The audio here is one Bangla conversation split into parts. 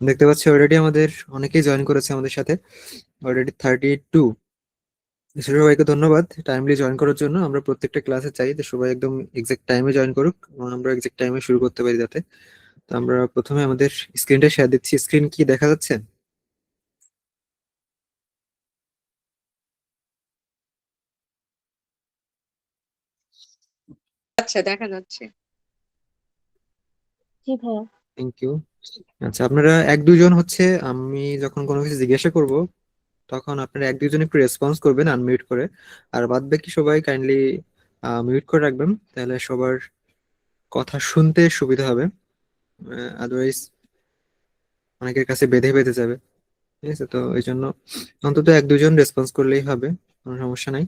দেখতে পাচ্ছি অলরেডি আমাদের অনেকেই জয়েন করেছে আমাদের সাথে, অলরেডি 32। সবাইকে ধন্যবাদ টাইমলি জয়েন করার জন্য। আমরা প্রত্যেকটা ক্লাসে চাই যে সবাই একদম এক্সাক্ট টাইমে জয়েন করুক এবং আমরা এক্সাক্ট টাইমে শুরু করতে পারি যাতে। তো আমরা প্রথমে আমাদের স্ক্রিনটা শেয়ার দিচ্ছি। স্ক্রিন কি দেখা যাচ্ছে? আচ্ছা, দেখা যাচ্ছে। জি ভাইয়া। Thank you. আচ্ছা, আপনারা এক দুজন হচ্ছে, আমি যখন কোনো কিছু জিজ্ঞাসা করব তখন আপনারা এক দুজন একটু রেসপন্স করবেন আনমিউট করে। আর বাদ বাকি সবাই কাইন্ডলি মিউট করে রাখবেন, তাহলে সবার কথা শুনতে সুবিধা হবে। আদারওয়াইজ অনেকের কাছে বেঁধে বেঁধে যাবে। ঠিক আছে, তো এই জন্য অন্তত এক দুজন রেসপন্স করলেই হবে, কোনো সমস্যা নাই।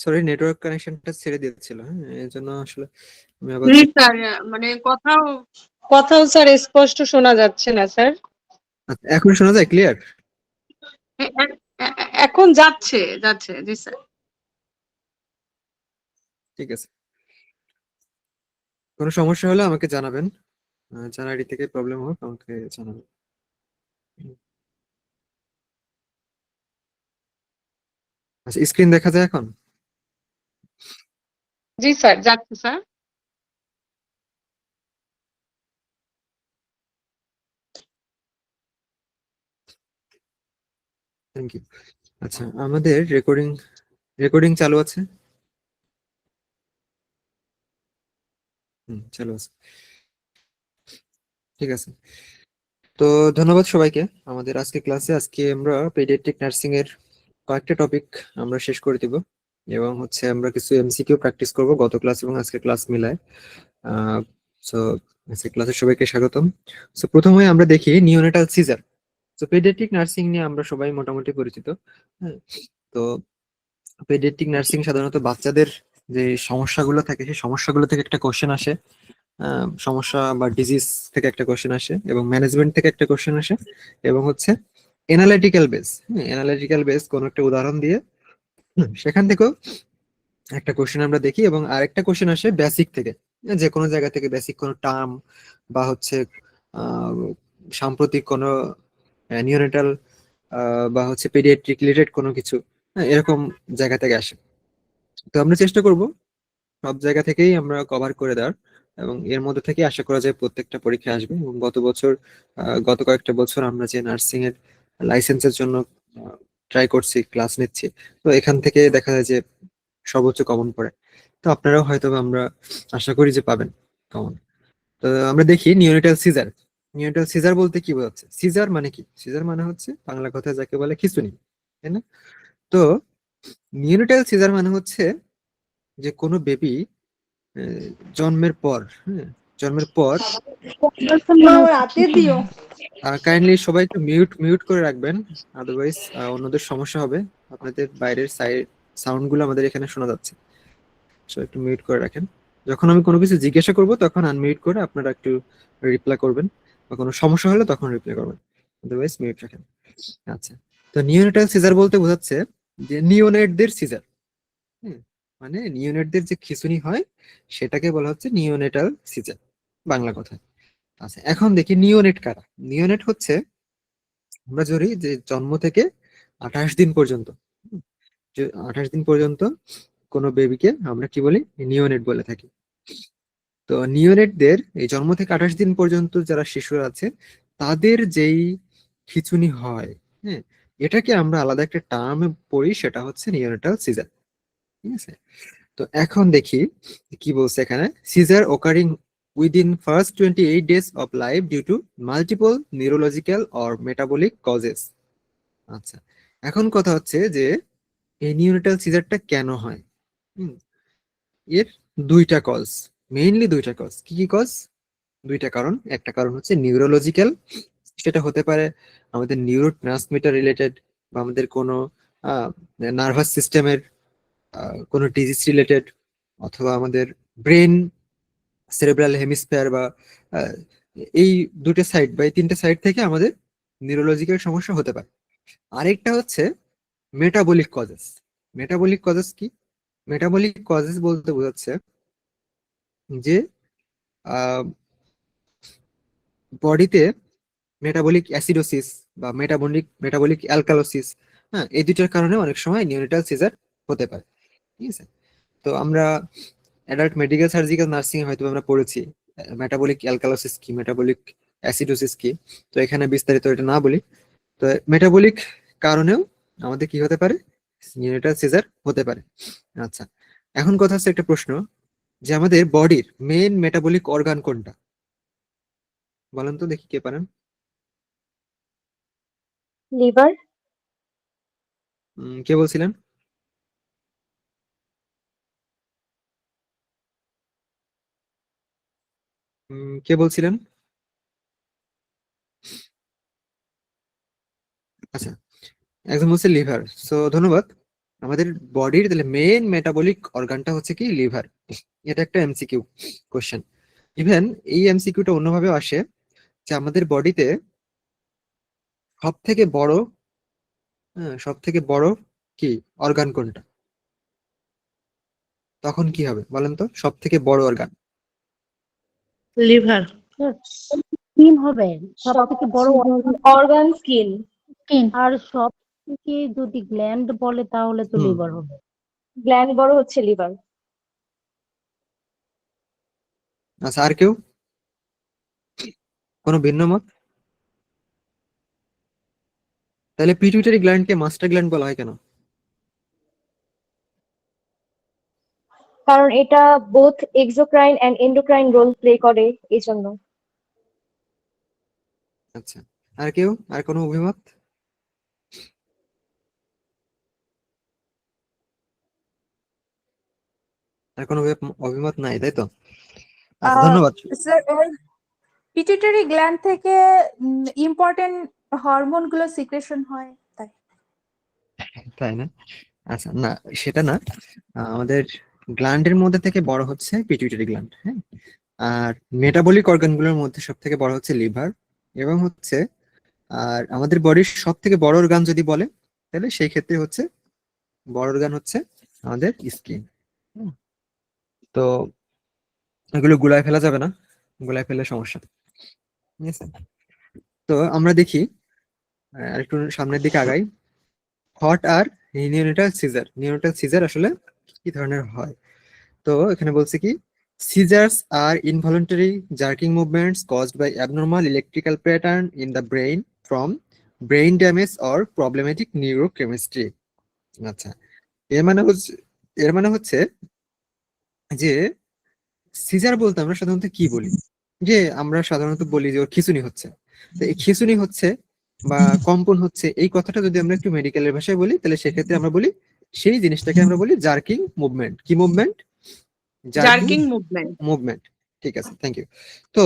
সরি, নেটওয়ার্ক কানেকশনটা ছেড়ে দিচ্ছিল, হ্যাঁ এই জন্য আসলে আমি আবার জি স্যার, মানে কোথাও কোথাও স্যার স্পষ্ট শোনা যাচ্ছে না স্যার। আচ্ছা, এখন শোনা যায় ক্লিয়ার? এ- এ- এখন যাচ্ছে যাচ্ছে, জি স্যার। ঠিক আছে, কোনো সমস্যা হলে আমাকে জানাবেন। যার আইডি থেকে প্রবলেম হোক আমাকে জানাবেন। আচ্ছা, স্ক্রিন দেখা যায় এখন? জি স্যার, যাচ্ছে স্যার। Thank you. আচ্ছা, আমাদের রেকর্ডিং রেকর্ডিং চালু আছে? চালু আছে, ঠিক আছে। তো ধন্যবাদ সবাইকে। আমাদের আজকে আমরা পেডিয়াট্রিক নার্সিং এর কয়েকটা টপিক আমরা শেষ করে দিব, এবং হচ্ছে আমরা কিছু এমসিকিউ প্র্যাকটিস করব গত ক্লাস এবং আজকের ক্লাস মিলায়। আহ সো আজকের ক্লাসে সবাইকে স্বাগতম। সো প্রথমে আমরা দেখি নিওনেটাল সিজার। তো পেডিয়াট্রিক নার্সিং নিয়ে আমরা সবাই মোটামুটি পরিচিত। হ্যাঁ, তো পেডিয়াট্রিক নার্সিং সাধারণত বাচ্চাদের যে সমস্যাগুলো থাকে সেই সমস্যাগুলো থেকে একটা কোশ্চেন আসে। সমস্যা বা ডিজিজ থেকে একটা কোশ্চেন আসে, এবং ম্যানেজমেন্ট থেকে একটা কোশ্চেন আসে, এবং হচ্ছে এনালিটিক্যাল বেস। এনালিটিক্যাল বেস কোন একটা উদাহরণ দিয়ে সেখান থেকেও একটা কোশ্চেন আমরা দেখি, এবং আরেকটা কোশ্চেন আসে বেসিক থেকে, যে কোনো জায়গা থেকে বেসিক কোনো টার্ম বা হচ্ছে আহ, সাম্প্রতিক কোনো নিওনেটাল বা হচ্ছে পেডিয়াট্রিক রিলেটেড কোনো কিছু, এরকম জায়গা থেকে আসে। তো আমরা চেষ্টা করব সব জায়গা থেকেই আমরা কভার করে দেওয়ার, এবং এর মধ্যে থেকে আশা করা যায় প্রত্যেকটা পরীক্ষা আসবে। এবং গত কয়েকটা বছর আমরা যে নার্সিং এর লাইসেন্সের জন্য ট্রাই করছি, ক্লাস নিচ্ছি, তো এখান থেকে দেখা যায় যে সর্বোচ্চ কমন পড়ে। তো আপনারাও হয়তো বা আমরা আশা করি যে পাবেন কমন। তো আমরা দেখি নিওনেটাল সিজার। নিওনেটাল সিজার বলতে কি বোঝাচ্ছে? সিজার মানে কি? সিজার মানে হচ্ছে বাংলা কথায় যাকে বলে খিঁচুনি, তাই না? তো নিওনেটাল সিজার মানে হচ্ছে যে কোনো বেবি জন্মের পর, হ্যাঁ, জন্মের পর। রাতে দিও। কাইন্ডলি সবাই একটু মিউট মিউট করে রাখবেন, আদারওয়াইজ অন্যদের সমস্যা হবে। আপনাদের বাইরের সাউন্ড গুলো আমাদের এখানে শোনা যাচ্ছে, সো একটু মিউট করে রাখেন। যখন আমি কোনো কিছু জিজ্ঞাসা করব তখন আনমিউট করে আপনারা একটু রিপ্লাই করবেন, বা কোনো সমস্যা হলে তখন রিপ্লাই করবেন, আদারওয়াইজ মিউট রাখেন। আচ্ছা, তো নিওনেটাল সিজার বলতে বোঝাচ্ছে যে নিওনেটদের সিজার। হুম, মানে নিওনেটদের যে খিঁচুনি হয় সেটাকে বলা হচ্ছে নিওনেটাল সিজার বাংলা কথায়। আচ্ছা, এখন দেখি নিওনেট কারা। নিওনেট হচ্ছে, আমরা ধরি যে জন্ম থেকে 28 দিন পর্যন্ত, হুম, যে 28 দিন পর্যন্ত কোনো বেবিকে আমরা কি বলি? নিওনেট বলে থাকি। তো নিওনেটদের এই জন্ম থেকে 28 দিন পর্যন্ত যারা শিশুরা আছে তাদের যেই খিঁচুনি হয়, হ্যাঁ, এটাকে আমরা আলাদা একটা টার্মে পড়ি, সেটা হচ্ছে নিওনেটাল সিজার। ঠিক আছে, তো এখন দেখি কি বলছে এখানে। Seizure occurring within first 28 days of life due to multiple neurological or metabolic causes. আচ্ছা, এখন কথা হচ্ছে যে এই নিওনেটাল সিজারটা কেন হয়। হুম, এর দুইটা কজ, মেইনলি দুইটা কজ। কি কি কজ? দুইটা কারণ। একটা কারণ হচ্ছে নিউরোলজিক্যাল, সেটা হতে পারে আমাদের নিউরো ট্রান্সমিটার রিলেটেড, বা আমাদের কোনো নার্ভাস সিস্টেমের কোনো ডিজিজ রিলেটেড, অথবা আমাদের ব্রেন সেরেব্রাল হেমিস্ফিয়ার, বা আহ, এই দুটো সাইড বা এই তিনটে সাইড থেকে আমাদের নিউরোলজিক্যাল সমস্যা হতে পারে। আরেকটা হচ্ছে মেটাবলিক কজেস। মেটাবলিক কজেস কি? মেটাবলিক কজেস বলতে বোঝাচ্ছে যে বডিতে মেটাবলিক অ্যাসিডোসিস বা মেটাবলিক মেটাবলিক অ্যালকালোসিস, হ্যাঁ, এই দুইটার কারণে অনেক সময় নিউনেটাল সিজার হতে পারে। ঠিক আছে, তো আমরা অ্যাডাল্ট মেডিকেল সার্জিক্যাল নার্সিং এ হয়তো আমরা পড়েছি মেটাবলিক অ্যালকালোসিস কি, মেটাবলিক অ্যাসিডোসিস কি। তো এখানে বিস্তারিত এটা না বলি। তো মেটাবলিক কারণেও আমাদের কি হতে পারে, নিউনেটাল সিজার হতে পারে। আচ্ছা, এখন কথা হচ্ছে একটা প্রশ্ন, যে আমাদের বডির মেইন মেটাবলিক অর্গান কোনটা? বলেন তো দেখি, কে পারেন? লিভার। কে বলছিলেন? কে বলছিলেন? আচ্ছা, একজন বলছে লিভার। সো ধন্যবাদ। আমাদের বডির তাহলে মেইন মেটাবলিক অর্গানটা হচ্ছে কি, লিভার। এটা একটা এমসিকিউ কোশ্চেন। ইভেন এই এমসিকিউটা অন্যভাবেও আসে, যে আমাদের বডিতে সব থেকে বড়, হ্যাঁ, সব থেকে বড় কি অর্গান কোনটা? তখন কি হবে বলেন তো, সব থেকে বড় অর্গান? লিভার। স্কিন হবে সব থেকে বড় অর্গান স্কিন। স্কিন, আর সব থেকে যদি গ্ল্যান্ড বলে তাহলে তো হুম, লিভার হবে। গ্ল্যান্ড বড় হচ্ছে লিভার। আচ্ছা, আর কেউ কোনো ভিন্ন মত? তাহলে পিটুইটারি গ্ল্যান্ডকে মাস্টার গ্ল্যান্ড বলা হয় কেন? কারণ এটা both exocrine and endocrine role play করে, এই জন্য। আচ্ছা, আর কেউ, আর কোনো অভিমত? আর কোনো অভিমত নাই, তাই তো? আচ্ছা, ধন্যবাদ। স্যার, পিটুইটারি গ্ল্যান্ড থেকে ইম্পর্টেন্ট হরমোন গুলো সিক্রেশন হয় তাই। তাই না? আচ্ছা, না, সেটা না। আমাদের গ্ল্যান্ডের মধ্যে থেকে বড় হচ্ছে পিটুইটারি গ্ল্যান্ড, হ্যাঁ। আর মেটাবলিক অর্গানগুলোর মধ্যে সব থেকে বড় হচ্ছে লিভার, এবং হচ্ছে আর আমাদের বডির সব থেকে বড় অর্গান যদি বলে, তাহলে সেই ক্ষেত্রে হচ্ছে বড় অর্গান হচ্ছে আমাদের স্কিন। তো এগুলো গুলায় ফেলা যাবে না, গুলায় ফেললে সমস্যা। ঠিক আছে, তো আমরা দেখি একটু সামনের দিকে আগাই। What are neonatal seizure. Neonatal seizure আসলে কি ধরনের হয়? তো এখানে বলছে কি, seizures are involuntary jerking movements caused by abnormal electrical pattern in the brain from brain damage or problematic neurochemistry. আচ্ছা, এর মানে হচ্ছে এর মানে হচ্ছে যে সিজার বলতে আমরা সাধারণত কি বলি, যে আমরা সাধারণত বলি যে ওর খিঁচুনি হচ্ছে। তো এই খিঁচুনি হচ্ছে বা কম্পন হচ্ছে, এই কথাটা যদি আমরা একটু মেডিকেলের ভাষায় বলি, তাহলে সেক্ষেত্রে আমরা বলি সেই জিনিসটাকে আমরা বলি জার্কিং মুভমেন্ট। কি movement? Jerking jerking movement. Movement. ঠিক আছে, থ্যাংক ইউ। তো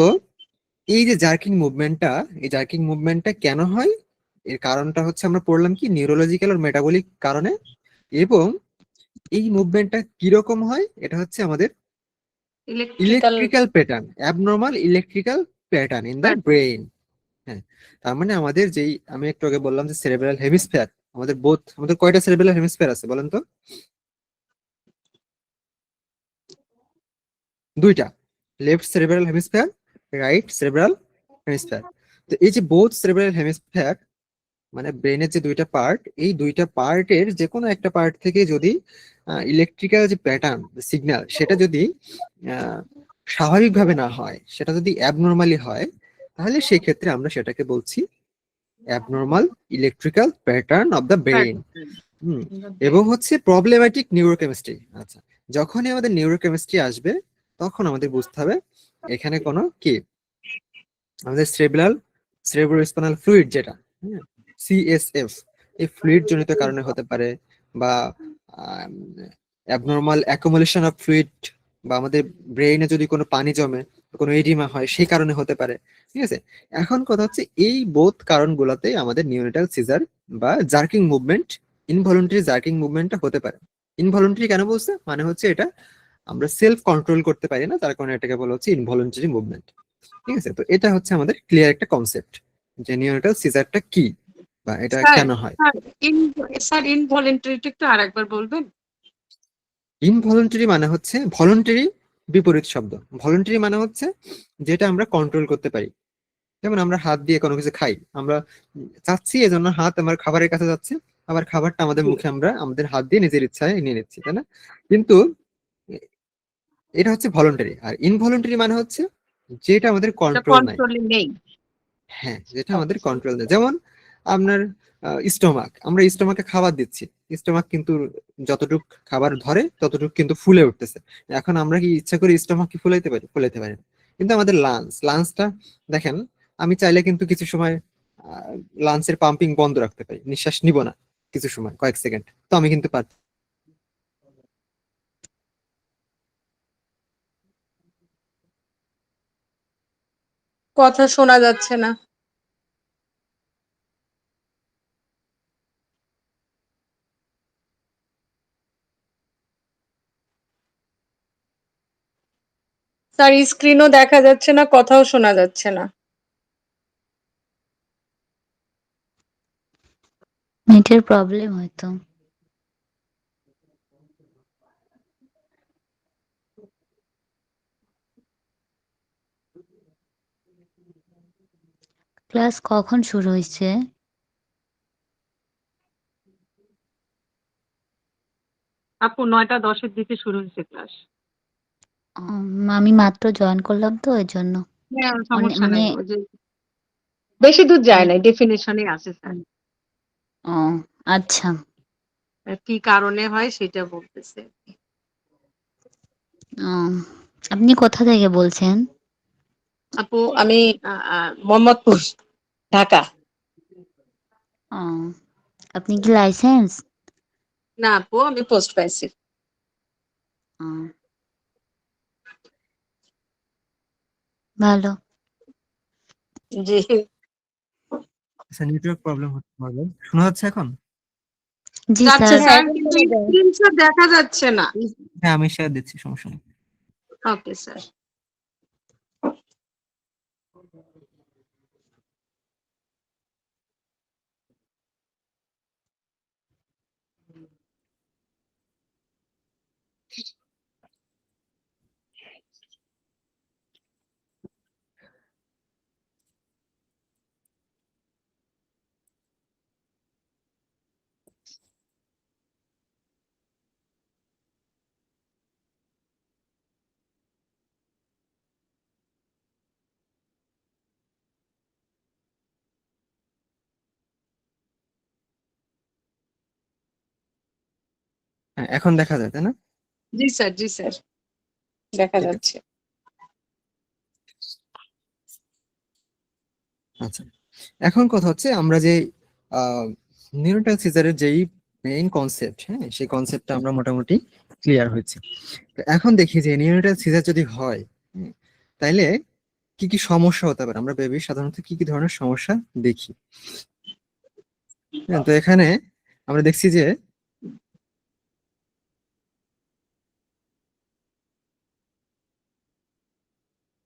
এই যে জার্কিং মুভমেন্টটা, এই জার্কিং মুভমেন্টটা কেন হয়? এর কারণটা হচ্ছে আমরা পড়লাম কি, নিউরোলজিক্যাল আর মেটাবলিক কারণে। এবং এই মুভমেন্টটা কিরকম হয়, এটা হচ্ছে আমাদের electrical electrical pattern, abnormal electrical pattern in the brain. হ্যাঁ, তার মানে আমাদের যেই আমি একটু আগে বললাম যে সেরেব্রাল হেমিস্ফিয়ার, আমাদের কয়টা সেরেব্রাল হেমিস্ফিয়ার আছে বলেন তো? দুইটা, left cerebral hemisphere, right cerebral hemisphere. তো এই যে বোথ সেরেব্রাল হেমিস্ফিয়ার, মানে ব্রেনের যে দুইটা পার্ট, এই দুইটা পার্টের যে কোনো একটা পার্ট থেকে যদি ইলেকট্রিক্যাল যে প্যাটার্ন সিগন্যাল, সেটা যদি স্বাভাবিকভাবে না হয়, সেটা যদি অ্যাবনর্মালি হয়, তাহলে সেই ক্ষেত্রে আমরা সেটাকে বলছি abnormal electrical pattern of the brain. এবং হচ্ছে প্রবলেম্যাটিক নিউরোকেমিস্ট্রি। আচ্ছা, যখনই আমাদের নিউরোকেমিস্ট্রি আসবে তখন আমাদের বুঝতে হবে এখানে কোনো কি আমাদের সেরেব্রোস্পাইনাল ফ্লুইড যেটা সিএসএফ, এই ফ্লুইড জনিত কারণে হতে পারে, বা অ্যাবনর্মাল অ্যাকুমুলেশন অফ ফ্লুইড, বা আমাদের ব্রেইনে যদি কোনো পানি জমে, কোনো এডিমা হয়, সেই কারণে হতে পারে। ঠিক আছে, এখন কথা হচ্ছে এই বোধ কারণগুলোতে আমাদের নিউরেটাল সিজার বা জার্কিং মুভমেন্ট, ইনভলন্টারি জার্কিং মুভমেন্টটা হতে পারে। ইনভলন্টারি কেন বলছে, মানে হচ্ছে এটা আমরা সেলফ কন্ট্রোল করতে পারি না, তার কারণে এটাকে বলা হচ্ছে ইনভলন্টারি মুভমেন্ট। ঠিক আছে, তো এটা হচ্ছে আমাদের ক্লিয়ার একটা কনসেপ্ট যে নিউরেটাল সিজারটা কি বা এটা কেন হয়। স্যার ইনভলেন্টারিটা একটু আরেকবার বলবেন? ইনভলন্টারি মানে হচ্ছে ভলান্টারি বিপরীত শব্দ। ভলান্টারি মানে হচ্ছে যেটা আমরা কন্ট্রোল করতে পারি। যেমন আমরা হাত দিয়ে কোনো কিছু খাই, আমরা চাচ্ছি এজন্য হাত আমার খাবারের কাছে যাচ্ছে, আবার খাবারটা আমাদের মুখে আমরা আমাদের হাত দিয়ে নিজের ইচ্ছায় নিয়ে নিচ্ছি, তাই না? কিন্তু এটা হচ্ছে ভলান্টারি। আর ইনভলান্টারি মানে হচ্ছে যেটা আমাদের কন্ট্রোল নাই। কন্ট্রোলে নেই। হ্যাঁ, যেটা আমাদের কন্ট্রোল নেই। যেমন আপনার স্টোমাক, আমরা স্টোমাকে খাবার দিচ্ছি, স্টোমাক কিন্তু যতটুক খাবার ধরে ততটুকু কিন্তু ফুলে উঠতেছে। এখন আমরা কি ইচ্ছা করে স্টোমাক কি ফুলাইতে পারি? ফুলাইতে পারি না। কিন্তু আমাদের লাঞ্চটা দেখেন, আমি চাইলে কিন্তু কিছু সময় লাঞ্চের পাম্পিং বন্ধ রাখতে পারি, নিঃশ্বাস নিব না কিছু সময়, কয়েক সেকেন্ড, তো আমি কিন্তু পারি। কথা শোনা যাচ্ছে না। স্যার স্ক্রিনও দেখা যাচ্ছে না, কথাও শোনা যাচ্ছে না। নেটের প্রবলেম হয়তো। ক্লাস কখন শুরু হয়েছে? আপু 9:10 দিকে শুরু হয়েছে ক্লাস। আমি মাত্র জয়েন করলাম তো এই জন্য। হ্যাঁ, সমস্যা মানে নাই, ওই যে বেশি দূর যায় নাই, ডেফিনেশনে আছে স্যার। ও আচ্ছা। কি কারণে হয় সেটা বলতেছে। উম, আপনি কোথা থেকে বলছেন? আপু আমি মোহাম্মদপুর, ঢাকা। ও, আপনি কি লাইসেন্স? না আপু, আমি পোস্ট পাইছি। ভালো। জি আচ্ছা, নেটওয়ার্ক প্রবলেম হতে পারবে। শোনা যাচ্ছে এখন? জি যাচ্ছে স্যার। স্যার, কিন্তু স্ক্রিনশট দেখা যাচ্ছে না। হ্যাঁ, আমি শেয়ার দিচ্ছি, সমস্যা নেই। Okay sir. হ্যাঁ, এখন দেখা যায়, তাই না? জি স্যার, জি স্যার, দেখা ঠিক আছে, যাচ্ছে। আচ্ছা। এখন কথা হচ্ছে আমরা যে নিউরোটাল সিজারের যেই মেইন কনসেপ্ট, হ্যাঁ, সেই কনসেপ্টটা আমরা মোটামুটি ক্লিয়ার হয়েছে। তো এখন দেখি যে নিউরোটাল সিজার যদি হয়, তাইলে কি কি সমস্যা হতে পারে, আমরা বেবি সাধারণত কি কি ধরনের সমস্যা দেখি। হ্যাঁ, তো এখানে আমরা দেখছি যে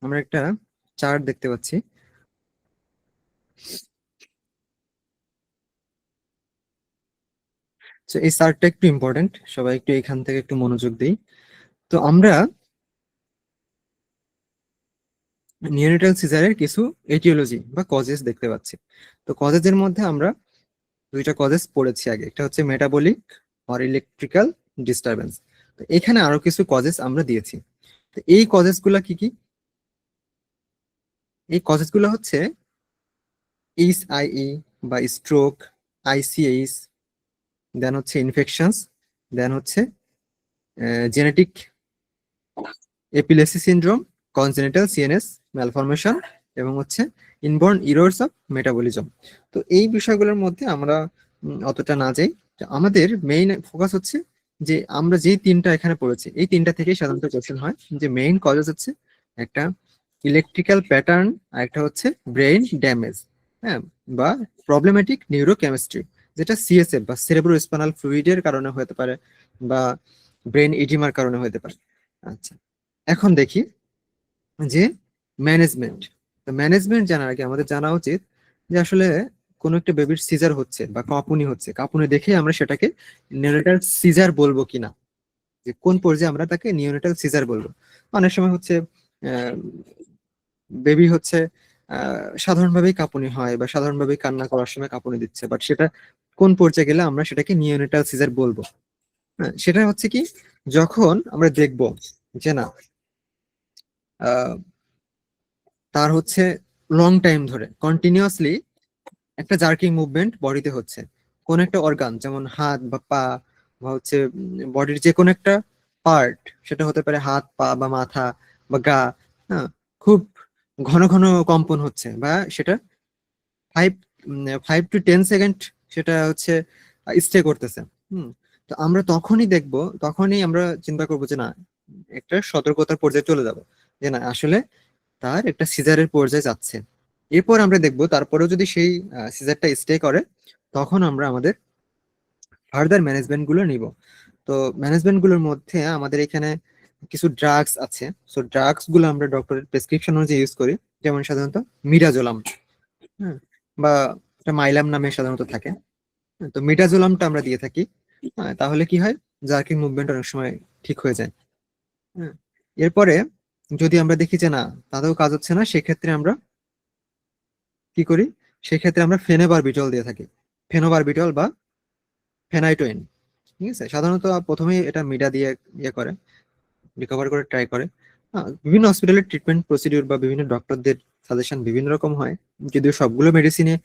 আমরা একটা চার্ট দেখতে পাচ্ছি। তো এই চার্টটা একটু ইম্পর্টেন্ট, সবাই একটু এখান থেকে একটু মনোযোগ দিই। তো আমরা নিউরোটাল সিজারের কিছু এটিওলজি বা কজেস দেখতে পাচ্ছি। তো কজেসের মধ্যে আমরা দুইটা কজেস পড়েছি আগে, একটা হচ্ছে মেটাবলিক আর ইলেকট্রিক্যাল ডিস্টারবেন্স। তো এখানে আরো কিছু কজেস আমরা দিয়েছি। তো তো এই কজেস গুলা কি কি? এই কজেস গুলো হচ্ছে এইচআইই বা স্ট্রোক, আইসিএইচ, দেন হচ্ছে ইনফেকশনস, দেন হচ্ছে genetic epilepsy syndrome, congenital CNS malformation, এবং হচ্ছে ইনবর্ন ইরর্স অফ মেটাবলিজম। তো এই বিষয়গুলোর মধ্যে আমরা অতটা না যাই। তো আমাদের মেইন ফোকাস হচ্ছে যে আমরা যেই তিনটা এখানে পড়েছি এই তিনটা থেকেই সাধারণত কোশ্চেন হয়, যে মেইন কজেস হচ্ছে একটা ইলেকট্রিক্যাল প্যাটার্ন, আর একটা হচ্ছে ব্রেইন ড্যামেজ, হ্যাঁ, বা প্রবলেমেটিক নিউরোকেমিস্ট্রি, যেটা সিএসএফ বা সেরেব্রোস্পাইনাল ফ্লুইডের কারণে হতে পারে বা ব্রেন ইডিমার কারণে হতে পারে। আচ্ছা, এখন দেখি যে ম্যানেজমেন্ট। তো ম্যানেজমেন্ট জানার আগে আমাদের জানা উচিত যে আসলে কোন একটা বেবির সিজার হচ্ছে বা কাঁপুনি হচ্ছে, কাঁপুনি দেখে আমরা সেটাকে নিওনেটাল সিজার বলবো কিনা, যে কোন পর্যায়ে আমরা তাকে নিওনেটাল সিজার বলবো। অনেক সময় হচ্ছে বেবি হচ্ছে সাধারণভাবেই কাঁপুনি হয় বা সাধারণভাবেই কান্না করার সময় কাঁপুনি দিচ্ছে, বাট সেটা কোন পর্যায়ে গেলে আমরা সেটাকে নিওনেটাল সিজার বলবো? হ্যাঁ, সেটা হচ্ছে কি, যখন আমরা দেখবো যে না তার হচ্ছে লং টাইম ধরে কন্টিনিউয়াসলি একটা জার্কিং মুভমেন্ট বডিতে হচ্ছে, কোন একটা অর্গান যেমন হাত বা পা বা হচ্ছে বডির যে কোনো একটা পার্ট, সেটা হতে পারে হাত, পা বা মাথা বা গা, হ্যাঁ, খুব ঘন ঘন কম্পন হচ্ছে, বা সেটা 5 to 10 সেকেন্ড সেটা হচ্ছে স্টে করতেছে। হুম। তো আমরা তখনই আমরা চিন্তা করবো যে না, একটা সতর্কতার পর্যায়ে চলে যাব, যে না আসলে তার একটা সিজারের পর্যায়ে যাচ্ছে। এরপর আমরা দেখবো তারপরেও যদি সেই সিজারটা স্টে করে, তখন আমরা আমাদের ফার্দার ম্যানেজমেন্ট গুলো নিব। তো ম্যানেজমেন্ট গুলোর মধ্যে আমাদের এখানে কিছু ড্রাগস আছে। সো ড্রাগস গুলো আমরা ডক্টরের প্রেসক্রিপশন অনুযায়ী ইউজ করি, যেমন সাধারণত মিডাজোলাম, হ্যাঁ, বা এটা মাইলাম নামে সাধারণত থাকে। হ্যাঁ, তো মিডাজোলামটা আমরা দিয়ে থাকি। হ্যাঁ, তাহলে কি হয়, জার্কিং মুভমেন্ট অনেক সময় ঠিক হয়ে যায়। হ্যাঁ, এরপরে যদি আমরা দেখি যে না তাতেও কাজ হচ্ছে না, সেক্ষেত্রে আমরা কি করি, সেক্ষেত্রে আমরা ফেনোবারবিটল দিয়ে থাকি, ফেনোবারবিটল বা ফেনাইটোইন। ঠিক আছে, সাধারণত প্রথমেই এটা মিডা দিয়ে ইয়ে করে, রিকভার করে ট্রাই করে। বিভিন্ন হসপিটালের ট্রিটমেন্ট প্রসিডিউর বা বিভিন্ন ডক্টরদের সাজেশন বিভিন্ন রকম হয়, যদিও সবগুলো মেডিসিনে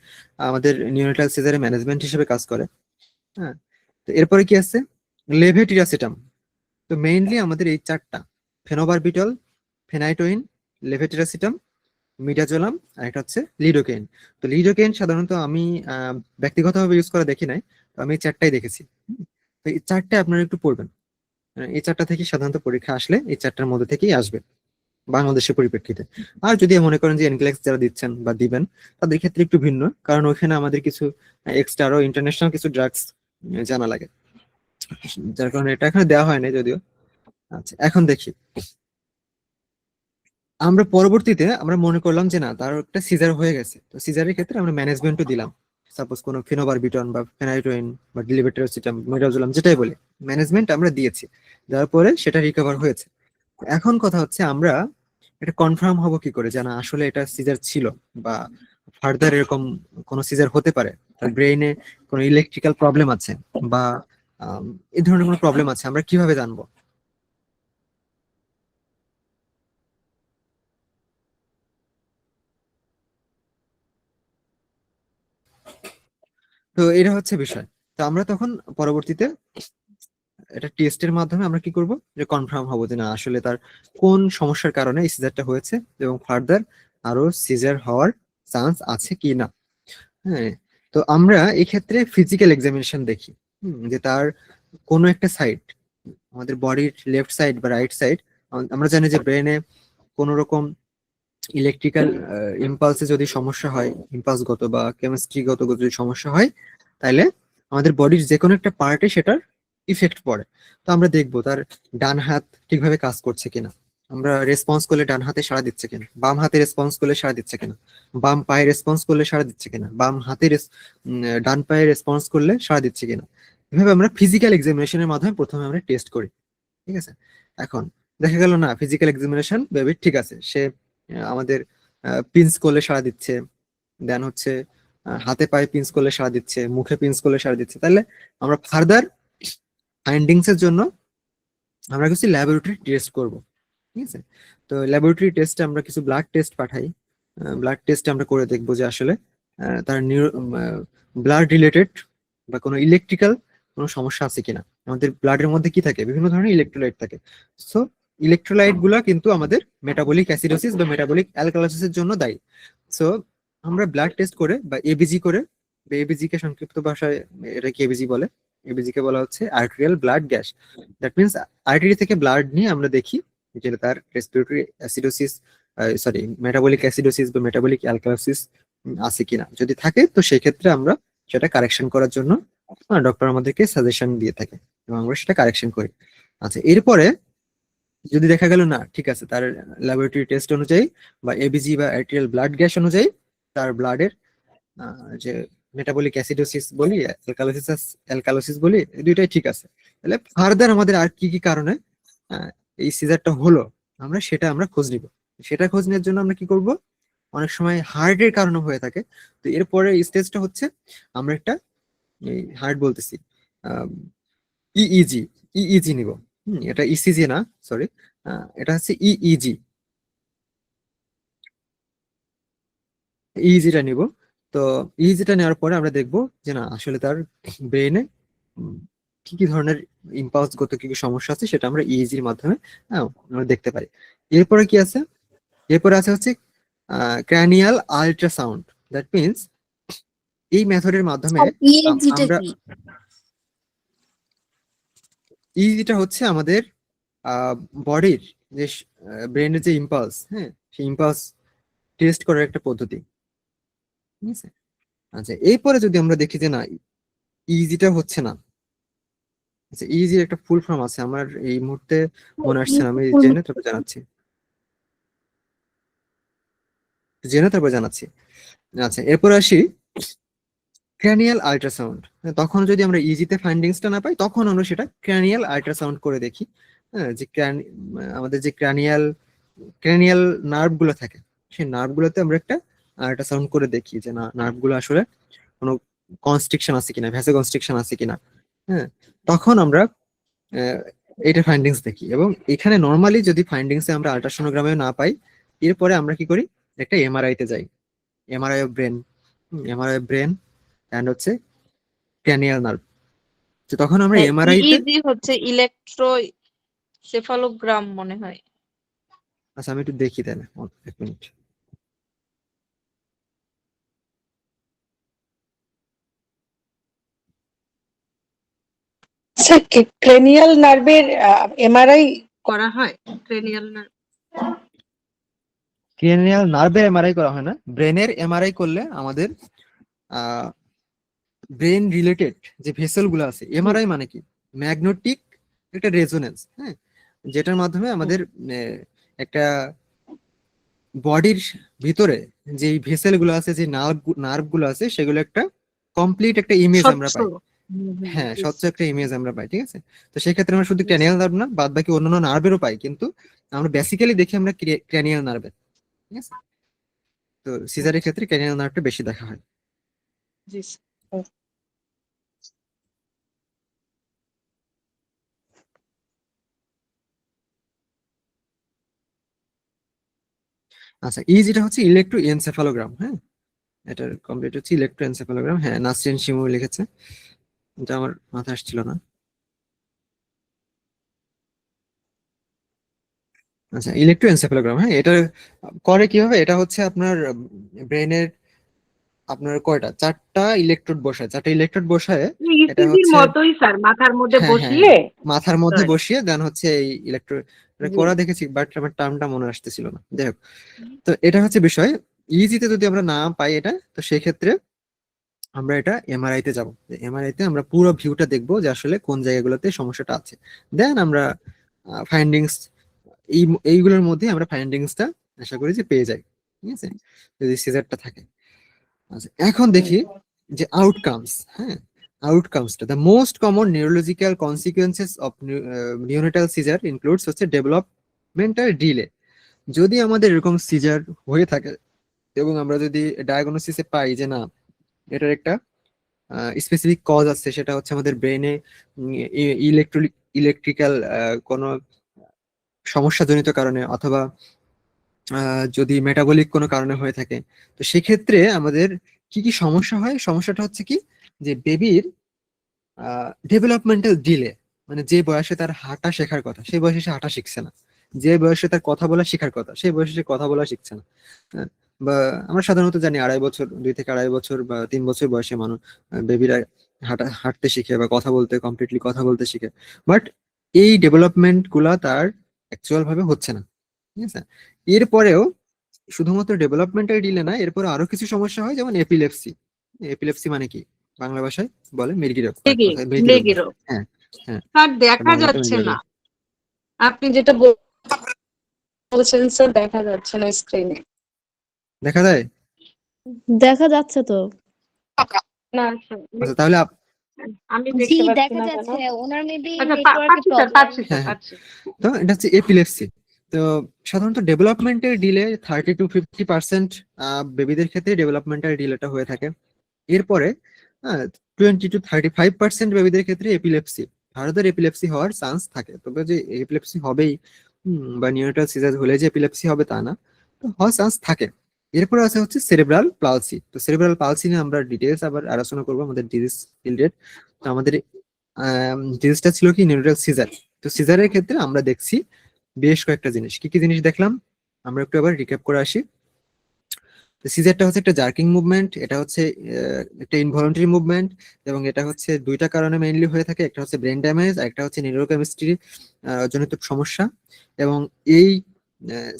আমাদের নিউরোটাল সিজারের ম্যানেজমেন্ট হিসেবে কাজ করে। হ্যাঁ, তো এরপরে কি আছে, লেভেটিরাসিটাম। তো মেইনলি আমাদের এই চারটা, ফেনোবারবিটল, ফেনাইটোইন, লেভেটিরাসিটাম, মিডাজোলাম, আর একটা হচ্ছে লিডোকেইন। তো লিডোকেইন সাধারণত আমি ব্যক্তিগতভাবে ইউজ করা দেখি নাই, তো আমি এই চারটাই দেখেছি। তো এই চারটে আপনারা একটু পড়বেন। এই চারটা থেকে সাধারণত পরীক্ষা আসলে এই চারটার মধ্যে থেকেই আসবে বাংলাদেশের পরিপ্রেক্ষিতে। আর যদি মনে করেন যে এনক্লেক্স যারা দিচ্ছেন বা দিবেন, তাদের ক্ষেত্রে একটু ভিন্ন, কারণ ওখানে আমাদের কিছু এক্সট্রা আরো ইন্টারন্যাশনাল কিছু ড্রাগস জানা লাগে, যার কারণে এটা এখানে দেওয়া হয় না যদিও। আচ্ছা, এখন দেখি আমরা পরবর্তীতে আমরা মনে করলাম যে না তার একটা সিজার হয়ে গেছে, তো সিজারের ক্ষেত্রে আমরা ম্যানেজমেন্টও দিলাম। সাপোজ কোনো ফেনোবারবিটন বা ফেনাইটোইন বা ডিলিবেটারোসিটাম, মিডাজোলাম, যেটাই বলি, ম্যানেজমেন্ট আমরা দিয়েছি, দেওয়ার পরে সেটা রিকভার হয়েছে। এখন কথা হচ্ছে আমরা এটা কনফার্ম হব কি করে জানা আসলে এটা সিজার ছিল, বা ফার্দার এরকম কোনো সিজার হতে পারে, তার ব্রেইনে কোনো ইলেকট্রিক্যাল প্রবলেম আছে বা এই ধরনের কোনো প্রবলেম আছে, আমরা কিভাবে জানবো? তো এটা হচ্ছে বিষয়। তো আমরা তখন পরবর্তীতে এটা টেস্টের মাধ্যমে আমরা কি করব, যে কনফার্ম হবো যে না আসলে তার কোন সমস্যার কারণে এই সিজারটা হয়েছে এবং ফার্দার আরো সিজার হওয়ার চান্স আছে কি না। হ্যাঁ, তো আমরা এই ক্ষেত্রে ফিজিক্যাল এক্সামিনেশন দেখি, যে তার কোনো একটা সাইড, আমাদের বডির লেফট সাইড বা রাইট সাইড, আমরা জানি যে ব্রেনে কোন রকম ইলেকট্রিক্যাল ইম্পালসে যদি সমস্যা হয়, ইম্পালসগত বা কেমিস্ট্রিগত যদি সমস্যা হয়, তাহলে আমাদের বডির যে কোনো একটা পার্টে সেটার ইফেক্ট পড়ে। তো আমরা দেখবো তার ডান হাত ঠিকভাবে কাজ করছে কিনা, আমরা রেসপন্স করলে ডান হাতে সাড়া দিচ্ছে কিনা, বাম হাতে রেসপন্স করলে সাড়া দিচ্ছে কিনা, বাম পায়ে রেসপন্স করলে সাড়া দিচ্ছে কিনা, বাম হাতে ডান পায়ে রেসপন্স করলে সাড়া দিচ্ছে কিনা। এভাবে আমরা ফিজিক্যাল এক্সামিনেশনের মাধ্যমে প্রথমে আমরা টেস্ট করি। ঠিক আছে, এখন দেখা গেল না ফিজিক্যাল এক্সামিনেশন বেবি ঠিক আছে, সে আমাদের পিঞ্চ করলে সাড়া দিচ্ছে, দেন হচ্ছে হাতে পায়ে পিঞ্চ করলে সাড়া দিচ্ছে, মুখে পিঞ্চ করলে সাড়া দিচ্ছে, তাহলে আমরা ফার্দার ফাইন্ডিংস এর জন্য আমরা কিছু ল্যাবরেটরি টেস্ট করব। ঠিক আছে। তো ল্যাবরেটরি টেস্টে আমরা কিছু ব্লাড টেস্ট পাঠাই, ব্লাড টেস্ট আমরা করে দেখবো যে আসলে তার ব্লাড রিলেটেড বা কোনো ইলেকট্রিক্যাল কোনো সমস্যা আছে কিনা। আমাদের ব্লাডের মধ্যে কি থাকে, বিভিন্ন ধরনের ইলেকট্রোলাইট থাকে। সো ইলেকট্রোলাইট গুলা কিন্তু আমাদের মেটাবলিক অ্যাসিডোসিস বা মেটাবলিক অ্যালকালাইসিসের জন্য দায়ী। সো আমরা ব্লাড টেস্ট করে বা এবিজি করে, এবিজি কে সংক্ষিপ্ত ভাষায় এটা কি এবিজি বলে, এবিজি কে বলা হচ্ছে arterial blood gas. That means artery থেকে ব্লাড নিয়ে আমরা দেখি যে তার respiratory acidosis, sorry metabolic acidosis বা মেটাবলিক অ্যালকালাইসিস আছে কিনা। যদি থাকে তো সেই ক্ষেত্রে আমরা সেটা কারেকশন করার জন্য ডক্টর আমাদেরকে সাজেশন দিয়ে থাকে এবং আমরা সেটা কারেকশন করি। আচ্ছা, এরপরে যদি দেখা গেল না ঠিক আছে, তার ল্যাবরেটরি টেস্ট অনুযায়ী বা এবিজি বা আর্টেরিয়াল ব্লাড গ্যাস অনুযায়ী তার ব্লাডের যে মেটাবলিক অ্যাসিডোসিস বলি, অ্যালকালোসিস বলি, এই দুইটাই ঠিক আছে, তাহলে ফার্দার আমাদের আর কি কি কারণে এই সিজারটা হলো আমরা খোঁজ নিব। সেটা খোঁজ নেওয়ার জন্য আমরা কি করব, অনেক সময় হার্টের কারণে হয়ে থাকে। তো এরপরে স্টেজটা হচ্ছে আমরা একটা হার্ট বলতেছি ইইজি, ইইজি নিব। এটা ইসিজি না, সরি, এটা হচ্ছে ইইজি, ইইজিটা নিব। তো ইইজিটা নেওয়ার পরে আমরা দেখব যে না আসলে তার ব্রেনে কি কি ধরনের ইম্পালস গত কি কি সমস্যা আছে সেটা আমরা ইইজির মাধ্যমে আমরা দেখতে পারি। এরপরে কি আছে, এরপরে আছে হচ্ছে ক্র্যানিয়াল আল্ট্রাসাউন্ড। দ্যাট মিনস এই মেথডের মাধ্যমে ইএজিটা আমরা কি? ইইজিটা হচ্ছে আমাদের বডির যে ব্রেনের যে ইম্পালস, হ্যাঁ সেই ইম্পালস টেস্ট করার একটা পদ্ধতি। ঠিক আছে। আচ্ছা, এরপরে যদি আমরা দেখি যে না ইজিটা হচ্ছে না, আচ্ছা ইজির একটা ফুল ফর্ম আছে আমার এই মুহূর্তে মনে আসছে না, আমি জেনে তারপর জানাচ্ছি, জানাচ্ছি। আচ্ছা, এরপর আসি ক্র্যানিয়াল আল্ট্রাসাউন্ড। তখন যদি আমরা ইজিতে ফাইন্ডিংসটা না পাই তখন আমরা সেটা ক্র্যানিয়াল আল্ট্রাসাউন্ড করে দেখি। হ্যাঁ, যে আমাদের যে ক্র্যানিয়াল নার্ভ গুলো থাকে সেই নার্ভ গুলোতে আমরা একটা আল্ট্রাসাউন্ড করে দেখি যে না নার্ভ গুলো আসলে কোনো কনস্ট্রিকশন আছে কিনা, ভ্যাসো কনস্ট্রিকশন আছে কিনা। হ্যাঁ, তখন আমরা এটা ফাইন্ডিংস দেখি। এবং এখানে নর্মালি যদি ফাইন্ডিংসে আমরা আল্ট্রাসোনোগ্রামে না পাই, এরপরে আমরা কি করি, একটা এমআরআই তে যাই, MRI of brain, MRI brain and হচ্ছে ক্র্যানিয়াল নার্ভ। তো তখন আমরা এমআরআই তে, ইইজি হচ্ছে ইলেকট্রোসেফালোগ্রাম মনে হয়। আচ্ছা আমি একটু দেখি তাহলে, এক মিনিট। স্যার ক্রেনিয়াল নার্ভের এমআরআই করা হয়? ক্রেনিয়াল নার্ভ ক্র্যানিয়াল নার্ভের এমআরআই করা হয় না, ব্রেনের এমআরআই করলে আমাদের ব্রেন রিলেটেড যে ভেসেল গুলো আছে, এমআরআই মানে কি ম্যাগনেটিক একটা রেজোনেন্স, হ্যাঁ, যেটার মাধ্যমে আমাদের একটা বডির ভিতরে যে ভেসেল গুলো আছে, যে নার্ভ গুলো আছে, সেগুলো একটা কমপ্লিট একটা ইমেজ আমরা পাই। হ্যাঁ, স্বচ্ছ একটা ইমেজ আমরা পাই। ঠিক আছে। তো সেক্ষেত্রে আমরা শুধু ক্র্যানিয়াল নার্ভ না, বাদ বাকি অন্যান্য নার্ভেরও পাই, কিন্তু আমরা বেসিক্যালি দেখি আমরা ক্র্যানিয়াল নার্ভের। ঠিক আছে। তো সিজারের ক্ষেত্রে ক্র্যানিয়াল নার্ভটা বেশি দেখা হয়। জি স্যার। আচ্ছা, যেটা হচ্ছে ইলেকট্রোএনসেফালোগ্রাম। হ্যাঁ, এটার কমপ্লিট হচ্ছে ইলেকট্রোএনসেফালোগ্রাম। হ্যাঁ, নাসরিন শিমু লিখেছে, এটা আমার মাথায় আসছিল না। আচ্ছা, ইলেকট্রোএনসেফালোগ্রাম, হ্যাঁ এটা করে কিভাবে, এটা হচ্ছে আপনার ব্রেনের আপনার কয়টা, চারটা ইলেকট্রোড বসায়, চারটা ইলেকট্রোড বসায়, এটা ইসিজির হচ্ছে মতোই স্যার, মাথার মধ্যে হ্যাঁ হ্যাঁ বসিয়ে। মাথার মধ্যে Right. বসিয়ে দেন হচ্ছে এই জি। করা দেখেছি, বাট আমার টার্মটা মনে আসতেছিল না। যাই হোক, তো এটা হচ্ছে বিষয়। ইজিতে যদি আমরা না পাই এটা, তো সেক্ষেত্রে আমরা এটা এমআরআই তে যাবো। এমআরআই তে আমরা পুরো ভিউটা দেখবো যে আসলে কোন জায়গাগুলোতে সমস্যাটা আছে। দেন আমরা ফাইন্ডিংস এইগুলোর মধ্যে আমরা ফাইন্ডিংসটা আশা করি যে পেয়ে যাই। ঠিক আছে, যদি সিজারটা থাকে। আচ্ছা, এখন দেখি যে আউটকামস। হ্যাঁ, আউটকামসটা the most common neurological consequences of neonatal seizure includes হচ্ছে ডেভেলপমেন্টাল ডিলে। যদি আমাদের এরকম সিজার হয়ে থাকে এবং আমরা যদি ডায়াগনোসিসে পাই যে না এটার একটা স্পেসিফিক কজ আছে, সেটা হচ্ছে আমাদের ব্রেনে ইলেকট্রিক্যাল কোনো সমস্যাজনিত কারণে অথবা যদি মেটাবলিক কোনো কারণে হয়ে থাকে, তো সেক্ষেত্রে আমাদের কি কি সমস্যা হয়? সমস্যাটা হচ্ছে কি, যে বেবির ডেভেলপমেন্টাল ডিলে, মানে যে বয়সে তার হাঁটা শেখার কথা সেই বয়সে সে হাঁটা শিখছে না, যে বয়সে তার কথা বলা শেখার কথা সেই বয়সে সে কথা বলা শিখছে না। হ্যাঁ, বা আমরা সাধারণত জানি 2.5 বছর, 2 থেকে 2.5 বছর বা 3 বছর বয়সে মানুষ বেবিরা হাঁটতে শিখে বা কথা বলতে কমপ্লিটলি কথা বলতে শিখে। বাট এই ডেভেলপমেন্ট গুলা তার অ্যাকচুয়াল ভাবে হচ্ছে না, ঠিক আছে? এরপরেও শুধুমাত্র ডেভেলপমেন্টাল ডিলে না, এরপরে আরো কিছু সমস্যা হয়, যেমন এপিলেপসি। এপিলেপসি মানে কি বাংলা ভাষায় বলে মৃগী রোগ, এক মৃগী কথায় মৃগী রোগ মৃগী বলে। রোগ। হ্যাঁ, হ্যাঁ, স্যার দেখা বাংলাতে যাচ্ছে মৃগী না, রোগ। আপনি যেটা বলছেন স্যার দেখা যাচ্ছে না স্ক্রিনে। দেখা যায়? দেখা যাচ্ছে তো। না স্যার, আচ্ছা, তাহলে আমি জি দেখতে পাচ্ছি দেখা না কেন? যাচ্ছে, ওনার মেবি আচ্ছা নেটওয়ার্কের পাচ্ছি স্যার, প্রবলেম। পাচ্ছি স্যার, হ্যাঁ, হ্যাঁ, পাচ্ছি। তো এটা হচ্ছে এপিলেপসি। তো সাধারণত ডেভেলপমেন্টের ডিলে 30 to 50% বেবিদের ক্ষেত্রে ডেভেলপমেন্টাল ডিলেটা হয়ে থাকে। এরপরে 20 to 35% বেবিদের ক্ষেত্রে এপিলেপসি, ভারতের এপিলেপসি হওয়ার চান্স থাকে। তবে যে এপিলেপসি হবেই বা নিউনাটাল সিজার হলে যে এপিলেপসি হবে তা না, তো হওয়ার চান্স থাকে। এরপরে আছে হচ্ছে সেরেব্রাল পালসি। তো সেরেব্রাল পালসি নিয়ে আমরা ডিটেলস আবার আলোচনা করবো আমাদের ডিজিজ ফিল্ডের। তো আমাদের ডিজিজটা ছিল কি নিউনাটাল সিজার। তো সিজারের ক্ষেত্রে আমরা দেখছি বেশ কয়েকটা জিনিস। কি কি জিনিস দেখলাম আমরা একটু আবার রিক্যাপ করে আসি। সিজারটা হচ্ছে একটা জার্কিং মুভমেন্ট, এটা হচ্ছে একটা ইনভলন্টারি মুভমেন্ট, এবং এটা হচ্ছে দুইটা কারণে মেইনলি হয়ে থাকে। একটা হচ্ছে ব্রেন ড্যামেজ, আর একটা হচ্ছে নিউরোকেমিস্ট্রি জনিত সমস্যা। এবং এই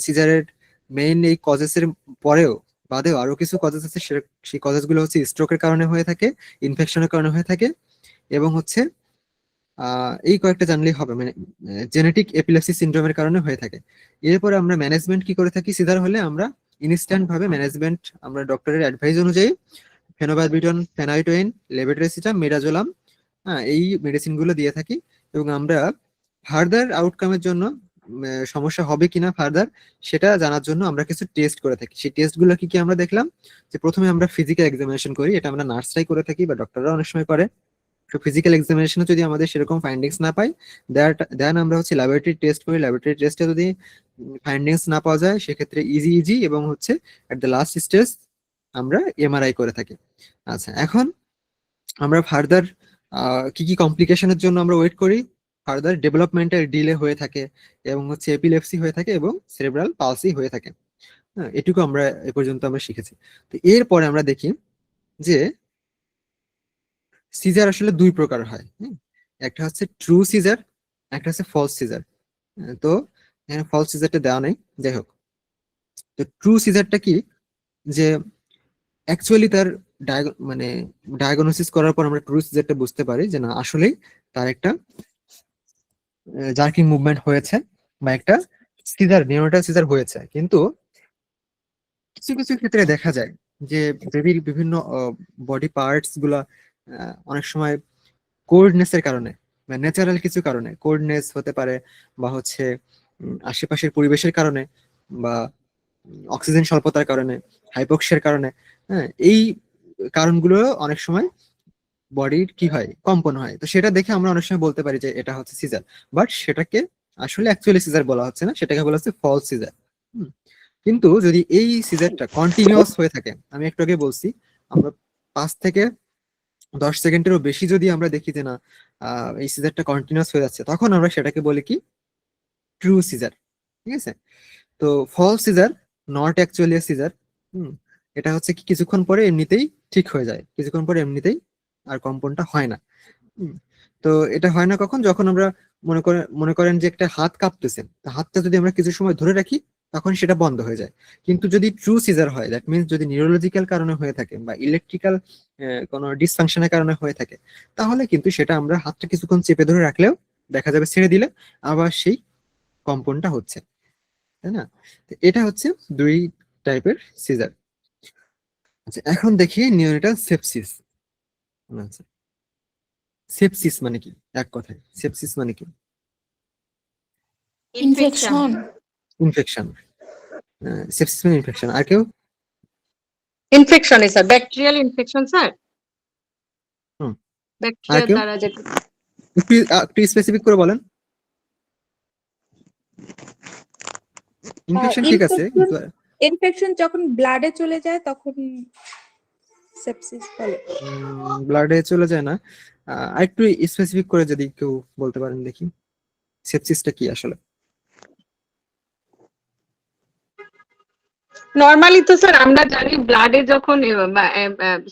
সিজারের মেইন এই কজেস এর পরেও বাদেও আরো কিছু কজেস আছে, সেই কজেস গুলো হচ্ছে স্ট্রোকের কারণে হয়ে থাকে, ইনফেকশনের কারণে হয়ে থাকে, এবং হচ্ছে এই কয়েকটা জানলেই হবে, মানে জেনেটিক এপিলেপসি সিনড্রোমের কারণে হয়ে থাকে। এরপরে আমরা ম্যানেজমেন্ট কি করে থাকি? সিজার হলে আমরা ইনস্ট্যান্ট ভাবে ম্যানেজমেন্ট আমরা ডক্টরের অ্যাডভাইস অনুযায়ী ফেনোবারবিটন, ফেনাইটোইন, লেভোটিরাজিটাম, মিডাজোলাম, এই মেডিসিন গুলো দিয়ে থাকি। এবং আমরা ফার্দার আউটকামের জন্য সমস্যা হবে কিনা ফার্দার সেটা জানার জন্য আমরা কিছু টেস্ট করে থাকি। সেই টেস্ট গুলো কি কি আমরা দেখলাম, যে প্রথমে আমরা ফিজিক্যাল এক্সামিনেশন করি, এটা আমরা নার্সরাই করে থাকি বা ডক্টররা অনেক সময় করে। তো ফিজিক্যাল এক্সামিনেশনে যদি আমাদের সেরকম ফাইন্ডিংস না পাই, দেন আমরা হচ্ছে ল্যাবরেটরি টেস্ট করি। ল্যাবরেটরি টেস্টে যদি ফাইন্ডিংস না পাওয়া যায়, সেক্ষেত্রে ইজি এবং হচ্ছে এট দ্য লাস্ট স্টেজ আমরা এমআরআই করে থাকি। আচ্ছা, এখন আমরা ফার্দার কি কি কমপ্লিকেশনের জন্য আমরা ওয়েট করি? ফার্দার ডেভেলপমেন্টাল ডিলে হয়ে থাকে, এবং হচ্ছে এপিলেপসি হয়ে থাকে, এবং সেরেব্রাল পালসি হয়ে থাকে। হ্যাঁ, এটুকু আমরা এ পর্যন্ত আমরা শিখেছি। তো এরপরে আমরা দেখি যে সিজার আসলে দুই প্রকার হয়। একটা হচ্ছে ট্রু সিজার, একটা হচ্ছে ফলস সিজার। তো এখানে ফলস সিজারটা দেওয়া নেই, যাই হোক। তো ট্রু সিজারটা কি, যে অ্যাকচুয়ালি তার মানে ডায়াগনোসিস করার পর আমরা ট্রু সিজারটা বুঝতে পারি যে না আসলেই তার একটা জার্কিং মুভমেন্ট হয়েছে বা একটা সিজার, নিওনাটাল সিজার হয়েছে। কিন্তু কিছু কিছু ক্ষেত্রে দেখা যায় যে বেবির বিভিন্ন বডি পার্টস গুলা অনেক সময় কোল্ডনেস এর কারণে বা ন্যাচারাল কিছু কারণে, কোল্ডনেস হতে পারে, বা হচ্ছে আশেপাশের পরিবেশের কারণে, বা অক্সিজেন স্বল্পতার কারণে, হাইপোক্সিয়ার কারণে, হ্যাঁ, এই কারণগুলো অনেক সময় বডির কি হয়, কম্পন হয়। তো সেটা দেখে আমরা অনেক সময় বলতে পারি যে এটা হচ্ছে সিজার। বাট সেটাকে আসলে অ্যাকচুয়ালি সিজার বলা হচ্ছে না, সেটাকে বলা হচ্ছে ফলস সিজার। কিন্তু যদি এই সিজারটা কন্টিনিউয়াস হয়ে থাকে, আমি একটু আগে বলছি, আমরা 5 থেকে 10 সেকেন্ডেরও বেশি যদি আমরা দেখি যে না এই সিজারটা কন্টিনিউয়াস হয়ে যাচ্ছে, তখন আমরা সেটাকে বলি কি ট্রু সিজার। ঠিক আছে? তো false seizure not actually seizure. এটা হচ্ছে কি কিছুক্ষণ পরে এমনিতেই ঠিক হয়ে যায়, কিছুক্ষণ পরে এমনিতেই আর কম্পনটা হয় না। হুম, তো এটা হয় না কখন, যখন আমরা মনে করেন যে একটা হাত কাঁপতেছে, তো হাতটা যদি আমরা কিছু সময় ধরে রাখি তখন সেটা বন্ধ হয়ে যায়। কিন্তু যদি ট্রু সিজার হয়, দ্যাট মিনস যদি নিউরোলজিক্যাল কারণে হয়ে থাকে বা ইলেকট্রিক্যাল কোনো ডিসফাংশনের কারণে হয়ে থাকে, তাহলে কিন্তু সেটা আমরা হাতটা কিছুক্ষণ চেপে ধরে রাখলেও দেখা যাবে ছেড়ে দিলে আবার সেই কম্পনটা হচ্ছে, তাই না? তো এটা হচ্ছে দুই টাইপের সিজার। আচ্ছা, এখন দেখি নিওনেটাল সেপসিস। আচ্ছা, সেপসিস মানে কি? এক কথায় সেপসিস মানে কি? ইনফেকশন। ইনফেকশন। সেপসিস মানে ইনফেকশন। আর কেউ? Infection sir, bacterial infection sir, হুম, আর ব্যাকটেরিয়া কেউ দ্বারা যেটা। একটু স্পেসিফিক করে বলেন। ইনফেকশন ঠিক আছে, কিন্তু ইনফেকশন যখন ব্লাডে চলে যায় তখন সেপসিস বলে। ব্লাডে চলে যায় না। আরেকটু স্পেসিফিক করে যদি কেউ বলতে পারেন দেখি, সেপসিসটা কি আসলে? নরমালি তো স্যার আমরা জানি ব্লাডে যখন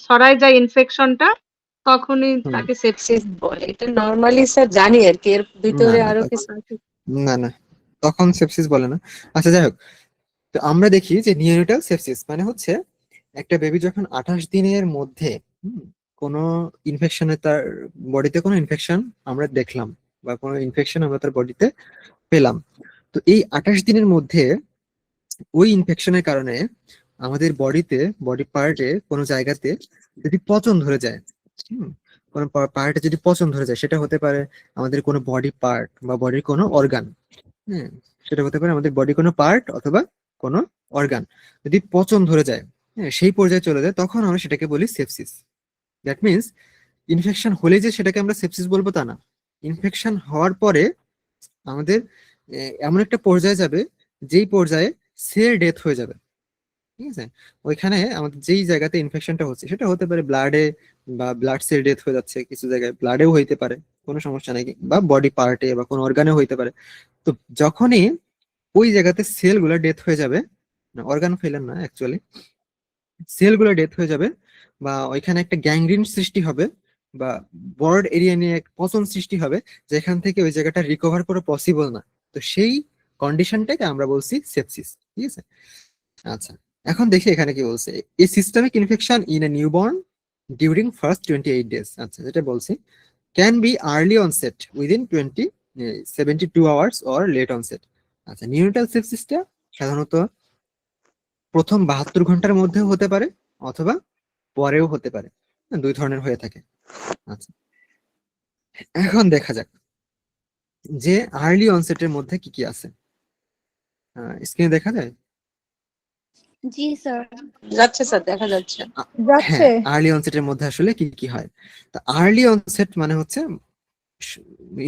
ছড়ায় যায় ইনফেকশনটা তখনই হুম। তাকে সেপসিস বলে। এটা নরমালি স্যার জানি আর কি, এর ভিতরে না, আরো কিছু আছে। না, তখন সেপসিস বলে না। আচ্ছা, যাই হোক, তো আমরা দেখি যে নিওনেটাল সেপসিস মানে হচ্ছে একটা বেবি যখন 28 দিনের মধ্যে কোনো ইনফেকশনে, তার বডিতে কোনো ইনফেকশন আমরা দেখলাম বা কোনো ইনফেকশন আমরা তার বডিতে পেলাম, তো এই 28 দিনের মধ্যে ওই ইনফেকশনের কারণে আমাদের বডিতে, বডি পার্টে কোনো জায়গাতে যদি পচন ধরে যায়, হুম, কোনো পার্টে যদি পচন ধরে যায়, সেটা হতে পারে আমাদের কোনো বডি পার্ট বা বডির কোনো অর্গান। হ্যাঁ, সেটা হতে পারে আমাদের বডি কোনো পার্ট অথবা কোনো অর্গান যদি পচন ধরে যায়, হ্যাঁ, সেই পর্যায়ে চলে যায়, তখন আমরা সেটাকে বলি সেপসিস। দ্যাট মিনস ইনফেকশন হলে যে সেটাকে আমরা সেপসিস বলবো তা না। ইনফেকশন হওয়ার পরে আমাদের এমন একটা পর্যায়ে যাবে যেই পর্যায়ে সেল ডেথ হয়ে যাবে। ঠিক আছে, ওইখানে আমাদের যেই জায়গাতে ইনফেকশনটা হচ্ছে সেটা হতে পারে ব্লাডে, বা ব্লাড সেল ডেথ হয়ে যাচ্ছে, কিছু জায়গায় ব্লাডেও হইতে পারে, কোনো সমস্যা নেই, বা বডি পার্টে বা কোনো অর্গানেও হইতে পারে। তো যখনই ওই জায়গাতে সেলগুলো ডেথ হয়ে যাবে, অর্গান ফেলেন না অ্যাকচুয়ালি, সেলগুলো ডেথ হয়ে যাবে, বা ওইখানে একটা গ্যাংগ্রিন সৃষ্টি হবে, বা বর্ড এরিয়া নিয়ে এক পচন সৃষ্টি হবে, যেখান থেকে ওই জায়গাটা রিকভার করা পসিবল না, তো সেই কন্ডিশনটাকে আমরা বলছি সেপসিস। ঠিক আছে, আচ্ছা, এখন দেখি এখানে কি বলছে, এই systemic infection in a newborn during first 28 days, আচ্ছা যেটা বলছি, can be early onset within 72 hours or late onset. আচ্ছা, নিউনাটাল সেপসিসটা সাধারণত প্রথম 72 ঘন্টার মধ্যেও হতে পারে অথবা পরেও হতে পারে, দুই ধরনের হয়ে থাকে। আচ্ছা, এখন দেখা যাক যে আর্লি অনসেটের মধ্যে কি কি আছে। স্ক্রিনে দেখা যায়? জি স্যার। যাচ্ছে স্যার, দেখা যাচ্ছে। যাচ্ছে। হ্যাঁ, আর্লি অনসেটের মধ্যে আসলে কি কি হয়? তা আর্লি অনসেট মানে হচ্ছে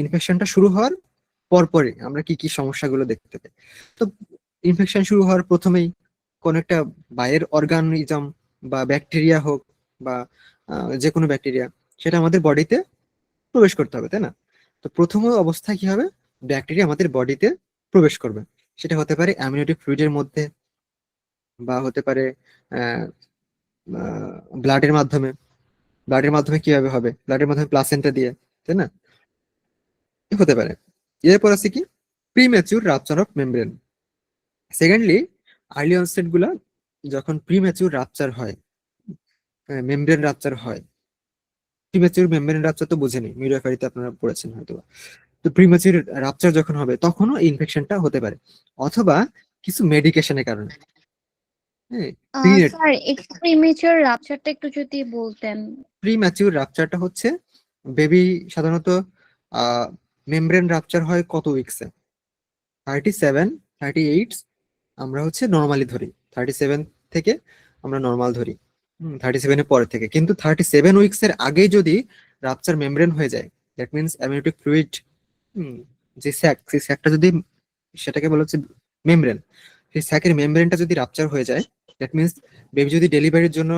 ইনফেকশনটা শুরু হওয়ার পরপরই আমরা কি কি সমস্যাগুলো দেখতে পাই। তো ইনফেকশন শুরু হওয়ার প্রথমেই কোন একটা বাইরের অর্গানিজম বা ব্যাকটেরিয়া হোক, বা যে কোনো ব্যাকটেরিয়া, সেটা আমাদের বডিতে প্রবেশ করতে হবে, তাই না? তো প্রথম অবস্থায় কি হবে, ব্যাকটেরিয়া আমাদের বডিতে প্রবেশ করবে, সেটা হতে পারে অ্যামনিওটিক ফ্লুইডের মধ্যে, বা হতে পারে ব্লাডের মাধ্যমে। ব্লাডের মাধ্যমে কিভাবে হবে? ব্লাডের মাধ্যমে প্লাসেন্টা দিয়ে, তাই না? হতে পারে। এরপর আছে কি, premature rupture of membrane. Secondly, early onset গুলা যখন প্রিম্যাচিউর রাপচার হয়, মেমব্রেন রাপচার হয়। প্রিম্যাচিউর মেমব্রেন রাপচার তো বুঝেনি, মিডওয়াইফারিতে আপনারা পড়েছেন হয়তো। তো প্রিম্যাচিউর রাপচার যখন হবে তখনও ইনফেকশনটা হতে পারে, অথবা কিছু মেডিকেশনের কারণে। হ্যাঁ, স্যার একটু প্রিমেচিউর রাপচারটা একটু যদি বলতেন। প্রিম্যাচিউর রাপচারটা হচ্ছে বেবি সাধারণত মেমব্রেন রাপচার হয় কত উইকসে? 37, 38 আমরা হচ্ছে নর্মালি ধরি, 37 থেকে আমরা নর্মাল ধরি, 37-এর পরে থেকে। কিন্তু 37 উইকস এর আগে যদি রাপচার মেমব্রেন হয়ে যায়, দ্যাট মিনস অ্যামনিওটিক ফ্লুইড, যে স্যাক, সেই স্যাকটা যদি, সেটাকে বলা হচ্ছে মেমব্রেন, সেই স্যাকের মেমব্রেনটা যদি রাপচার হয়ে যায়, দ্যাট মিনস বেবি যদি ডেলিভারির জন্য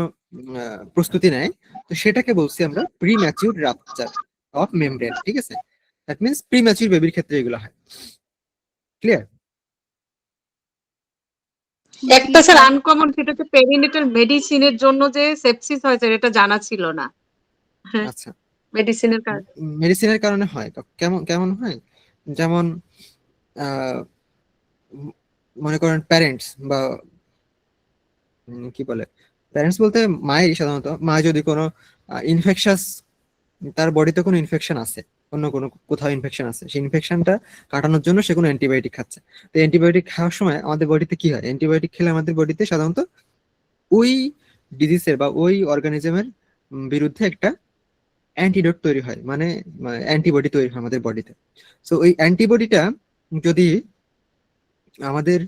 প্রস্তুতি নেয়, তো সেটাকে বলছি আমরা প্রিম্যাচিউর রাপচার অফ মেমব্রেন। ঠিক আছে, দ্যাট মিনস প্রিম্যাচিউর বেবির ক্ষেত্রে এগুলো হয়। ক্লিয়ার? একটা স্যার আনকমন, সেটা হচ্ছে পেরিনেটাল মেডিসিনের জন্য যে সেপসিস হয়েছে, এটা জানা ছিল না। হ্যাঁ, আচ্ছা, মেডিসিনের কারণে। মেডিসিনের কারণে হয়, কেমন কেমন হয়? যেমন আহ, মনে করেন প্যারেন্টস বা কি বলে, প্যারেন্টস বলতে মায়েরই, সাধারণত মা যদি কোনো ইনফেকশাস, তার বডিতে কোনো ইনফেকশন আছে, অন্য কোনো কোথাও ইনফেকশন আছে, সেই ইনফেকশনটা কাটানোর জন্য সে কোনো অ্যান্টিবায়োটিক খাচ্ছে। তো অ্যান্টিবায়োটিক খাওয়ার সময় আমাদের বডিতে কি হয়, অ্যান্টিবায়োটিক খেলে আমাদের বডিতে সাধারণত ওই ডিজিজের বা ওই অর্গানিজমের বিরুদ্ধে একটা অ্যান্টিডোট তৈরি হয়, মানে অ্যান্টিবডি তৈরি হয় আমাদের বডিতে। সো ওই অ্যান্টিবডিটা যদি আমাদের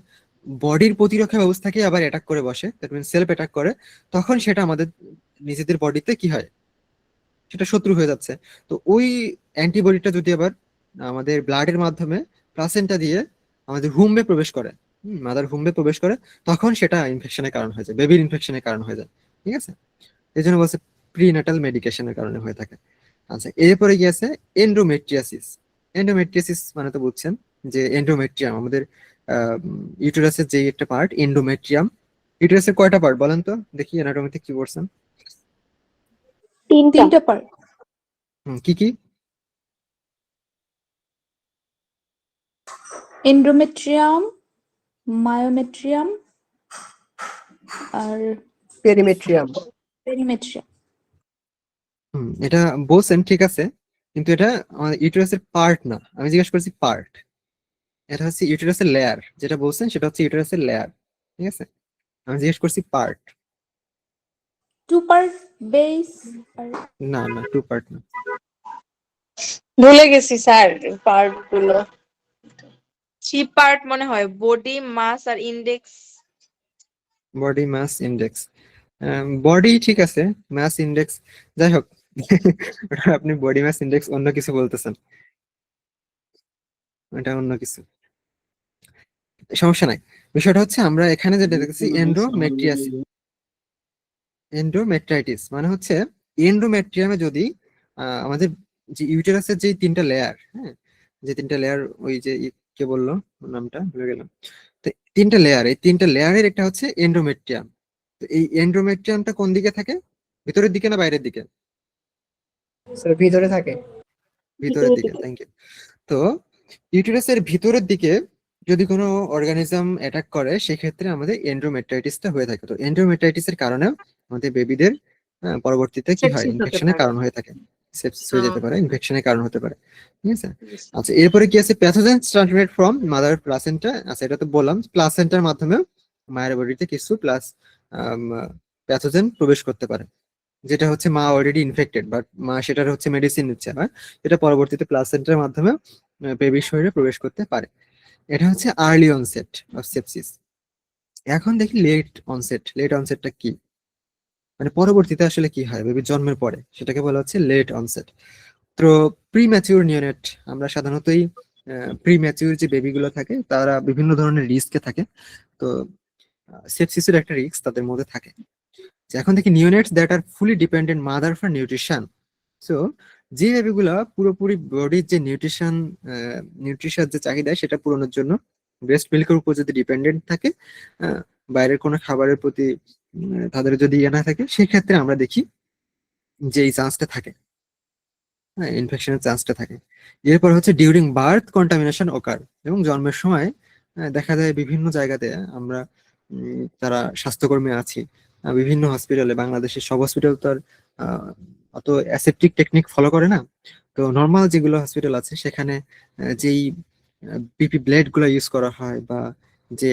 বডির প্রতিরক্ষা ব্যবস্থাকে আবার অ্যাটাক করে বসে, দ্যাট মিনস সেলফ অ্যাটাক করে, তখন সেটা আমাদের নিজেদের বডিতে কি হয়, সেটা শত্রু হয়ে যাচ্ছে। তো ওই অ্যান্টিবডিটা যদি আবার আমাদের ব্লাডের মাধ্যমে প্লাসেন্টা দিয়ে আমাদের হুম্বে প্রবেশ করে, মাদার হুম্বে প্রবেশ করে, তখন সেটা ইনফেকশনের কারণ হয়ে যায়, বেবির ইনফেকশনের কারণ হয়ে যায়। ঠিক আছে, এই জন্য বলছে প্রিনাটাল মেডিকেশনের কারণে হয়ে থাকে। আচ্ছা, এরপরে কি আছে এন্ডোমেট্রিয়াসিস। এন্ডোমেট্রিয়াসিস মানে তো বুঝছেন যে এন্ডোমেট্রিয়াম আমাদের ইউটেরাসের যে একটা পার্ট এন্ডোমেট্রিয়াম। ইউটেরাসের কয়টা পার্ট বলেন তো দেখি, অ্যানাটমিতে কি পড়ছেন? 3টা। 3টা পার্ট। কি কি? এন্ডোমেট্রিয়াম, মায়োমেট্রিয়াম আর পেরিমেট্রিয়াম। পেরিমেট্রিয়াম। এটা বলছেন ঠিক আছে, কিন্তু এটা আমাদের ইউটেরাসের পার্ট না, আমি জিজ্ঞেস করছি পার্ট। এটা হচ্ছে ইউটেরাসের লেয়ার, যেটা বলছেন সেটা হচ্ছে ইউটেরাসের লেয়ার। ঠিক আছে, আমি জিজ্ঞেস করছি পার্ট। 2 পার্ট বেস আর না না, টু পার্ট না। ভুলে গেছি স্যার পার্ট গুলো। 3 পার্ট মনে হয়, বডি, মাস আর index. Body mass index, body ঠিক আছে, মাস ইন্ডেক্স যাই হোক। ওটা আপনি বডি মাস ইন্ডেক্স অন্য কিছু বলতেছেন, এটা অন্য কিছু, সমস্যা নাই। বিষয়টা হচ্ছে আমরা এখানে যেটা দেখছি এন্ডোমেট্রিয়াসিস, এন্ডোমেট্রাইটিস মানে হচ্ছে এন্ডোমেট্রিয়ামে যদি আমাদের যে ইউটেরাসের যে 3টা লেয়ার, হ্যাঁ, যে 3টা লেয়ার, ওই যে কে বললো নামটা ভুলে গেলাম, তো 3টা লেয়ার, এই 3টা লেয়ারের একটা হচ্ছে এন্ডোমেট্রিয়াম। তো এই এন্ডোমেট্রিয়ামটা কোন দিকে থাকে, ভিতরের দিকে না বাইরের দিকে? স্যার ভিতরে থাকে। ভিতরের দিকে, থ্যাংক ইউ। তো ইউটেরাসের ভিতরের দিকে যদি কোনো অর্গানিজম অ্যাটাক করে, সেক্ষেত্রে আমাদের এন্ডোমেট্রাইটিসটা হয়ে থাকে। তো এন্ডোমেট্রাইটিসের কারণে আমাদের বেবিদের পরবর্তীতে কি হয়, Sepsis হতে ইনফেকশনের পারে। কারণ হয়ে থাকে, সেপসিস হয়ে যেতে হ্যাঁ। পারে, ইনফেকশনের কারণ হতে পারে। ঠিক আছে, আচ্ছা এরপরে কি আছে pathogen transmitted from mother placenta. আচ্ছা, এটা তো বললাম প্লাসেন্টার মাধ্যমে মায়ের বডিতে কিছু প্লাস প্যাথোজেন প্রবেশ করতে পারে, যেটা হচ্ছে মা অলরেডি ইনফেক্টেড, বাট মা সেটার হচ্ছে মেডিসিন নিচ্ছে, হয় এটা পরবর্তীতে প্লাসেন্টার মাধ্যমে বেবির শরীরে প্রবেশ করতে পারে। এটা হচ্ছে আর্লি অনসেট অফ সেপসিস। এখন দেখি লেট অনসেট। লেট অনসেটটা কি, মানে পরবর্তীতে আসলে কি হয় বেবির জন্মের পরে, সেটাকে বলা হচ্ছে লেট অনসেট। তো প্রিম্যাচিউর নিওনেট, আমরা সাধারণতই প্রিম্যাচিউর যে বেবিগুলো থাকে তারা বিভিন্ন ধরনের রিস্কে থাকে, তো সেপসিসের একটা রিস্ক তাদের মধ্যে থাকে। যে এখন দেখি neonates that are fully dependent mother for nutrition. So যে বেবিগুলা পুরোপুরি বডির যে নিউট্রিশন যে চাহিদা সেটা পূরণের জন্য ব্রেস্ট মিল্কের উপর যদি ডিপেন্ডেন্ট থাকে, বাইরের কোনো খাবারের প্রতি তাদের যদি ইয়ে না থাকে, সেক্ষেত্রে আমরা দেখি যে এই চান্সটা থাকে, হ্যাঁ, ইনফেকশনের চান্সটা থাকে। এরপর হচ্ছে ডিউরিং বার্থ কন্টামিনেশন ওকার, এবং জন্মের সময় দেখা যায় বিভিন্ন জায়গাতে আমরা যারা স্বাস্থ্যকর্মী আছি, বিভিন্ন হসপিটালে, বাংলাদেশের সব হসপিটাল তো আর অত অ্যাসেপটিক টেকনিক ফলো করে না। তো নর্মাল যেগুলো হসপিটাল আছে সেখানে যেই পিপি ব্লেড গুলো ইউজ করা হয়, বা যে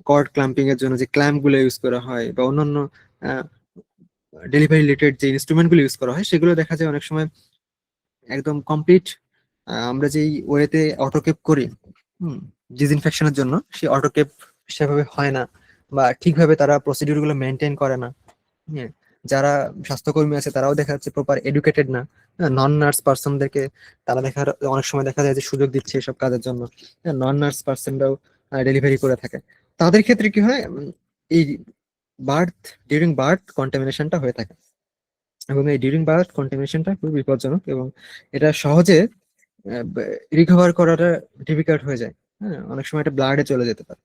কর্ড ক্ল্যাম্পিং এর জন্য যে ক্ল্যাম্প গুলো ইউজ করা হয়, বা অন্যান্য ডেলিভারি রিলেটেড যে ইনস্ট্রুমেন্ট গুলো ইউজ করা হয়, সেগুলো দেখা যায় অনেক সময় একদম কমপ্লিট আমরা যেই ওয়েতে অটোকেপ করি ডিসইনফেকশনের জন্য, সেই অটোকেপ সেভাবে হয় না, বা ঠিকভাবে তারা প্রসিডিউর গুলো মেনটেন করে না। হ্যাঁ, যারা স্বাস্থ্যকর্মী আছে তারাও দেখা যাচ্ছে প্রপার এডুকেটেড না। নন নার্স পার্সনদেরকে তারা অনেক সময় দেখা যায় যে সুযোগ দিচ্ছে এসব কাজের জন্য, নন নার্স পার্সনরাও ডেলিভারি করে থাকে। তাদের ক্ষেত্রে কি হয়, এই ডিউরিং বার্থ কন্টামিনেশনটা হয়ে থাকে, এবং এই ডিউরিং বার্থ কন্টামিনেশনটা খুব বিপজ্জনক, এবং এটা সহজে রিকভার করাটা ডিফিকাল্ট হয়ে যায়। হ্যাঁ, অনেক সময় এটা ব্লাডে চলে যেতে পারে।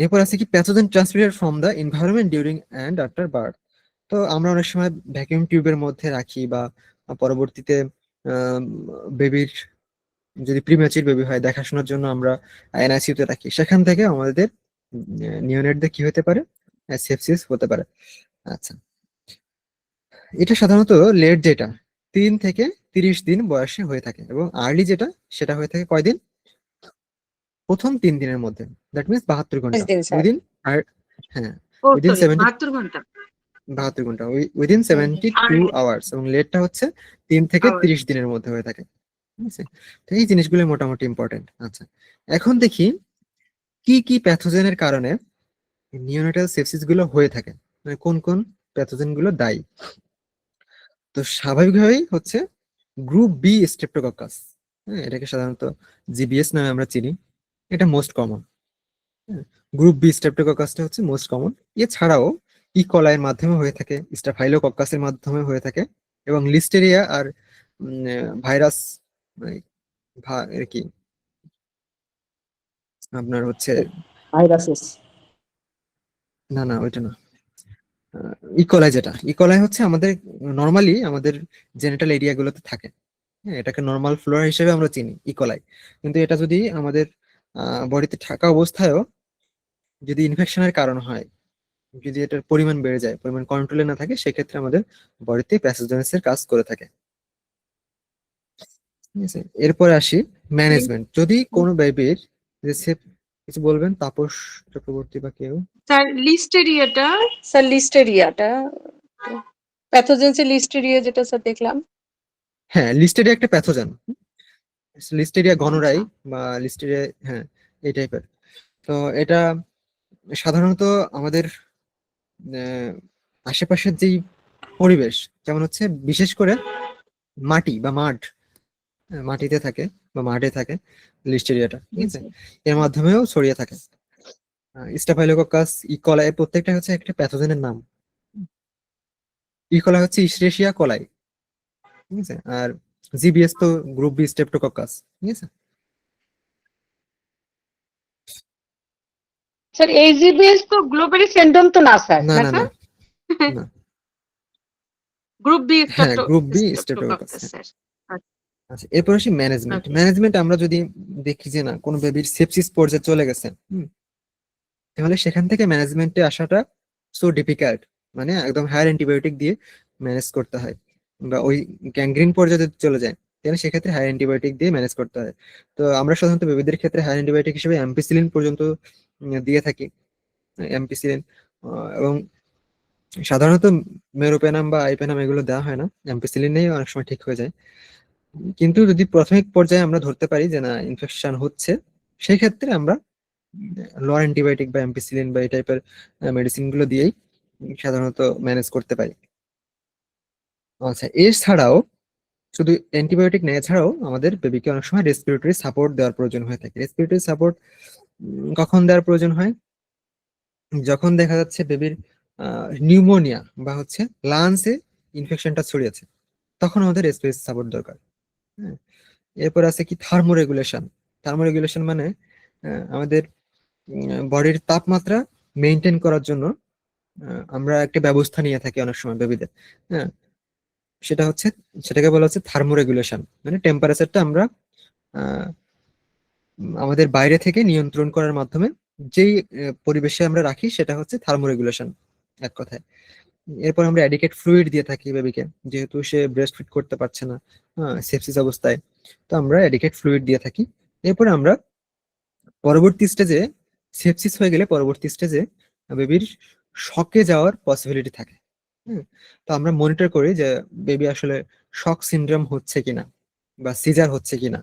এরপর আছে কি pathogen transmitted from the environment during and after birth. তো আমরা অনেক সময় ভ্যাকুয়াম টিউবের মধ্যে রাখি, বা পরবর্তীতে বেবির যদি প্রিম্যাচিউর বেবি হয় দেখাশোনার জন্য আমরা এনআইসিইউ তে রাখি, সেখান থেকে আমাদের নিওনেটদের কি হতে পারে, সেপসিস হতে পারে। আচ্ছা, এটা সাধারণত লেট যেটা 3 থেকে 30 দিন বয়সে হয়ে থাকে, এবং আর্লি যেটা সেটা হয়ে থাকে কয়দিন, প্রথম 3 দিনের মধ্যে, দ্যাট মিনস 72 ঘন্টা 5 দিন স্যার। উইদিন। আর হ্যাঁ, ও উইদিন সরি 70 72 ঘন্টা 72 ঘন্টা উইদিন 72 আওয়ার্স, এবং লেটটা হচ্ছে 3 থেকে Hours। 30 দিনের মধ্যে হয়ে থাকে। ঠিক আছে, তো এই জিনিসগুলো মোটামুটি ইম্পর্টেন্ট। আচ্ছা, এখন দেখি কি কি প্যাথোজেনের কারণে নিওনেটাল সেপসিস গুলো হয়ে থাকে, মানে কোন কোন প্যাথোজেন গুলো দায়ী। তো স্বাভাবিকভাবেই হচ্ছে গ্রুপ বি স্ট্রেপ্টোকক্কাস। হ্যাঁ, এটাকে সাধারণত জিবিএস নামে আমরা চিনি। এটা মোস্ট কমন। গ্রুপ বি স্ট্রেপ্টোককাসটা হচ্ছে মোস্ট কমন। এছাড়াও ইকলাইয়ের মাধ্যমে হয়ে থাকে, স্টাফাইলোকক্কাসের মাধ্যমে হয়ে থাকে, এবং লিস্টেরিয়া আর ভাইরাস এর কি আপনার হচ্ছে, ভাইরাসেস। না না ওইটা না, ইকোলাই, যেটা ইকোলাই হচ্ছে আমাদের নর্মালি আমাদের জেনিটাল এরিয়া গুলোতে থাকে। হ্যাঁ, এটাকে নর্মাল ফ্লোরা হিসেবে আমরা চিনি ইকোলাই। কিন্তু এটা যদি আমাদের বডিতে থাকা অবস্থায়ও যদি ইনফেকশনের কারণ হয়, যদি এটার পরিমাণ বেড়ে যায়, পরিমাণ কন্ট্রোলে না থাকে, সেক্ষেত্রে আমাদের বডিতে প্যাথোজেনেসিসের কাজ করে থাকে। ঠিক আছে, এরপরে আসি ম্যানেজমেন্ট। যদি কোনো বেবির কিছু বলবেন তাপস চক্রবর্তী বা কেউ? স্যার লিস্টেরিয়াটা প্যাথোজেন্সি লিস্টেরিয়া যেটা স্যার দেখলাম। হ্যাঁ, লিস্টেরিয়া একটা প্যাথোজেন, লিস্টেরিয়া গনোরাই বা লিস্টেরিয়া, হ্যাঁ এই টাইপের। তো এটা সাধারণত আমাদের আশেপাশের যেই পরিবেশ, যেমন হচ্ছে বিশেষ করে মাটি বা মাঠ, মাটিতে থাকে বা মাঠে থাকে লিস্টেরিয়াটা, ঠিক আছে, এর মাধ্যমেও ছড়িয়ে থাকে। স্টাফাইলোকক্কাস, ইকলাই, প্রত্যেকটা হচ্ছে একটা প্যাথোজেনের নাম। ইকলাই হচ্ছে ইশরেশিয়া কোলাই, ঠিক আছে, আর জিবিএস তো গ্রুপ বি স্ট্রেপ্টোকক্কাস, ঠিক আছে। স্যার এইচজিবিএস তো গ্লোবালি সিনড্রোম তো না স্যার, না না না না স্যার? না, গ্রুপ বি হ্যাঁ গ্রুপ বি স্ট্রেপ্টোকক্কাস। স্যার। আচ্ছা, এরপর আসি ম্যানেজমেন্ট। Okay. ম্যানেজমেন্ট আমরা যদি দেখি যে না কোনো বেবির সেপসিস পর্যায়ে চলে গেছে, তাহলে সেখান থেকে ম্যানেজমেন্টে আসাটা সো ডিফিকাল্ট, মানে একদম হায়ার অ্যান্টিবায়োটিক দিয়ে ম্যানেজ করতে হয়, বা ওই গ্যাংগ্রিন পর্যায়ে যদি চলে যায় তাহলে সেক্ষেত্রে হায়ার অ্যান্টিবায়োটিক দিয়ে ম্যানেজ করতে হয়। তো আমরা সাধারণত বেবিদের ক্ষেত্রে হায়ার অ্যান্টিবায়োটিক হিসেবে অ্যাম্পিসিলিন পর্যন্ত দিয়ে থাকি, অ্যাম্পিসিলিন। এবং সাধারণত মেরোপেনাম বা আইপেনাম এগুলো দেওয়া হয় না, অ্যাম্পিসিলিনেই অনেক সময় ঠিক হয়ে যায়। কিন্তু যদি প্রাথমিক পর্যায়ে আমরা ধরতে পারি যে না ইনফেকশন হচ্ছে, সেই ক্ষেত্রে আমরা লোয়ার অ্যান্টিবায়োটিক বা অ্যাম্পিসিলিন বা এই টাইপের মেডিসিন গুলো দিয়েই সাধারণত ম্যানেজ করতে পারি। আচ্ছা, এছাড়াও শুধু অ্যান্টিবায়োটিক নেই, এছাড়াও আমাদের বেবিকে অনেক সময় রেসপিরেটরি সাপোর্ট দেওয়ার প্রয়োজন হয়ে থাকে। রেসপিরেটরি সাপোর্ট কখন দেওয়ার প্রয়োজন হয়? যখন দেখা যাচ্ছে বেবির নিউমোনিয়া বা হচ্ছে লাংসে ইনফেকশনটা ছড়িয়েছে, তখন আমাদের রেসপিরেটরি সাপোর্ট দরকার। হ্যাঁ, এরপর আছে কি থার্মোরেগুলেশন। থার্মোরেগুলেশন মানে আমাদের বডির তাপমাত্রা মেনটেন করার জন্য আমরা একটা ব্যবস্থা নিয়ে থাকি অনেক সময় বেবিদের। হ্যাঁ, সেটা হচ্ছে, সেটাকে বলা হচ্ছে থার্মোরেগুলেশন। মানে টেম্পারেচারটা আমরা আহ, আমাদের বাইরে থেকে নিয়ন্ত্রণ করার মাধ্যমে যেই পরিবেশে আমরা রাখি সেটা হচ্ছে থার্মোরেগুলেশন এক কথায়। এরপর আমরা অ্যাডিকেট ফ্লুইড দিয়ে থাকি বেবিকে, যেহেতু সে ব্রেস্ট ফিড করতে পারছে না সেপসিস অবস্থায়, তো আমরা অ্যাডিকেট ফ্লুইড দিয়ে থাকি। এরপর আমরা পরবর্তী স্টেজে, সেপসিস হয়ে গেলে পরবর্তী স্টেজে বেবির শকে যাওয়ার পসিবিলিটি থাকে। তো আমরা মনিটর করি যে বেবি আসলে শক সিনড্রোম হচ্ছে কিনা বা সিজার হচ্ছে কিনা।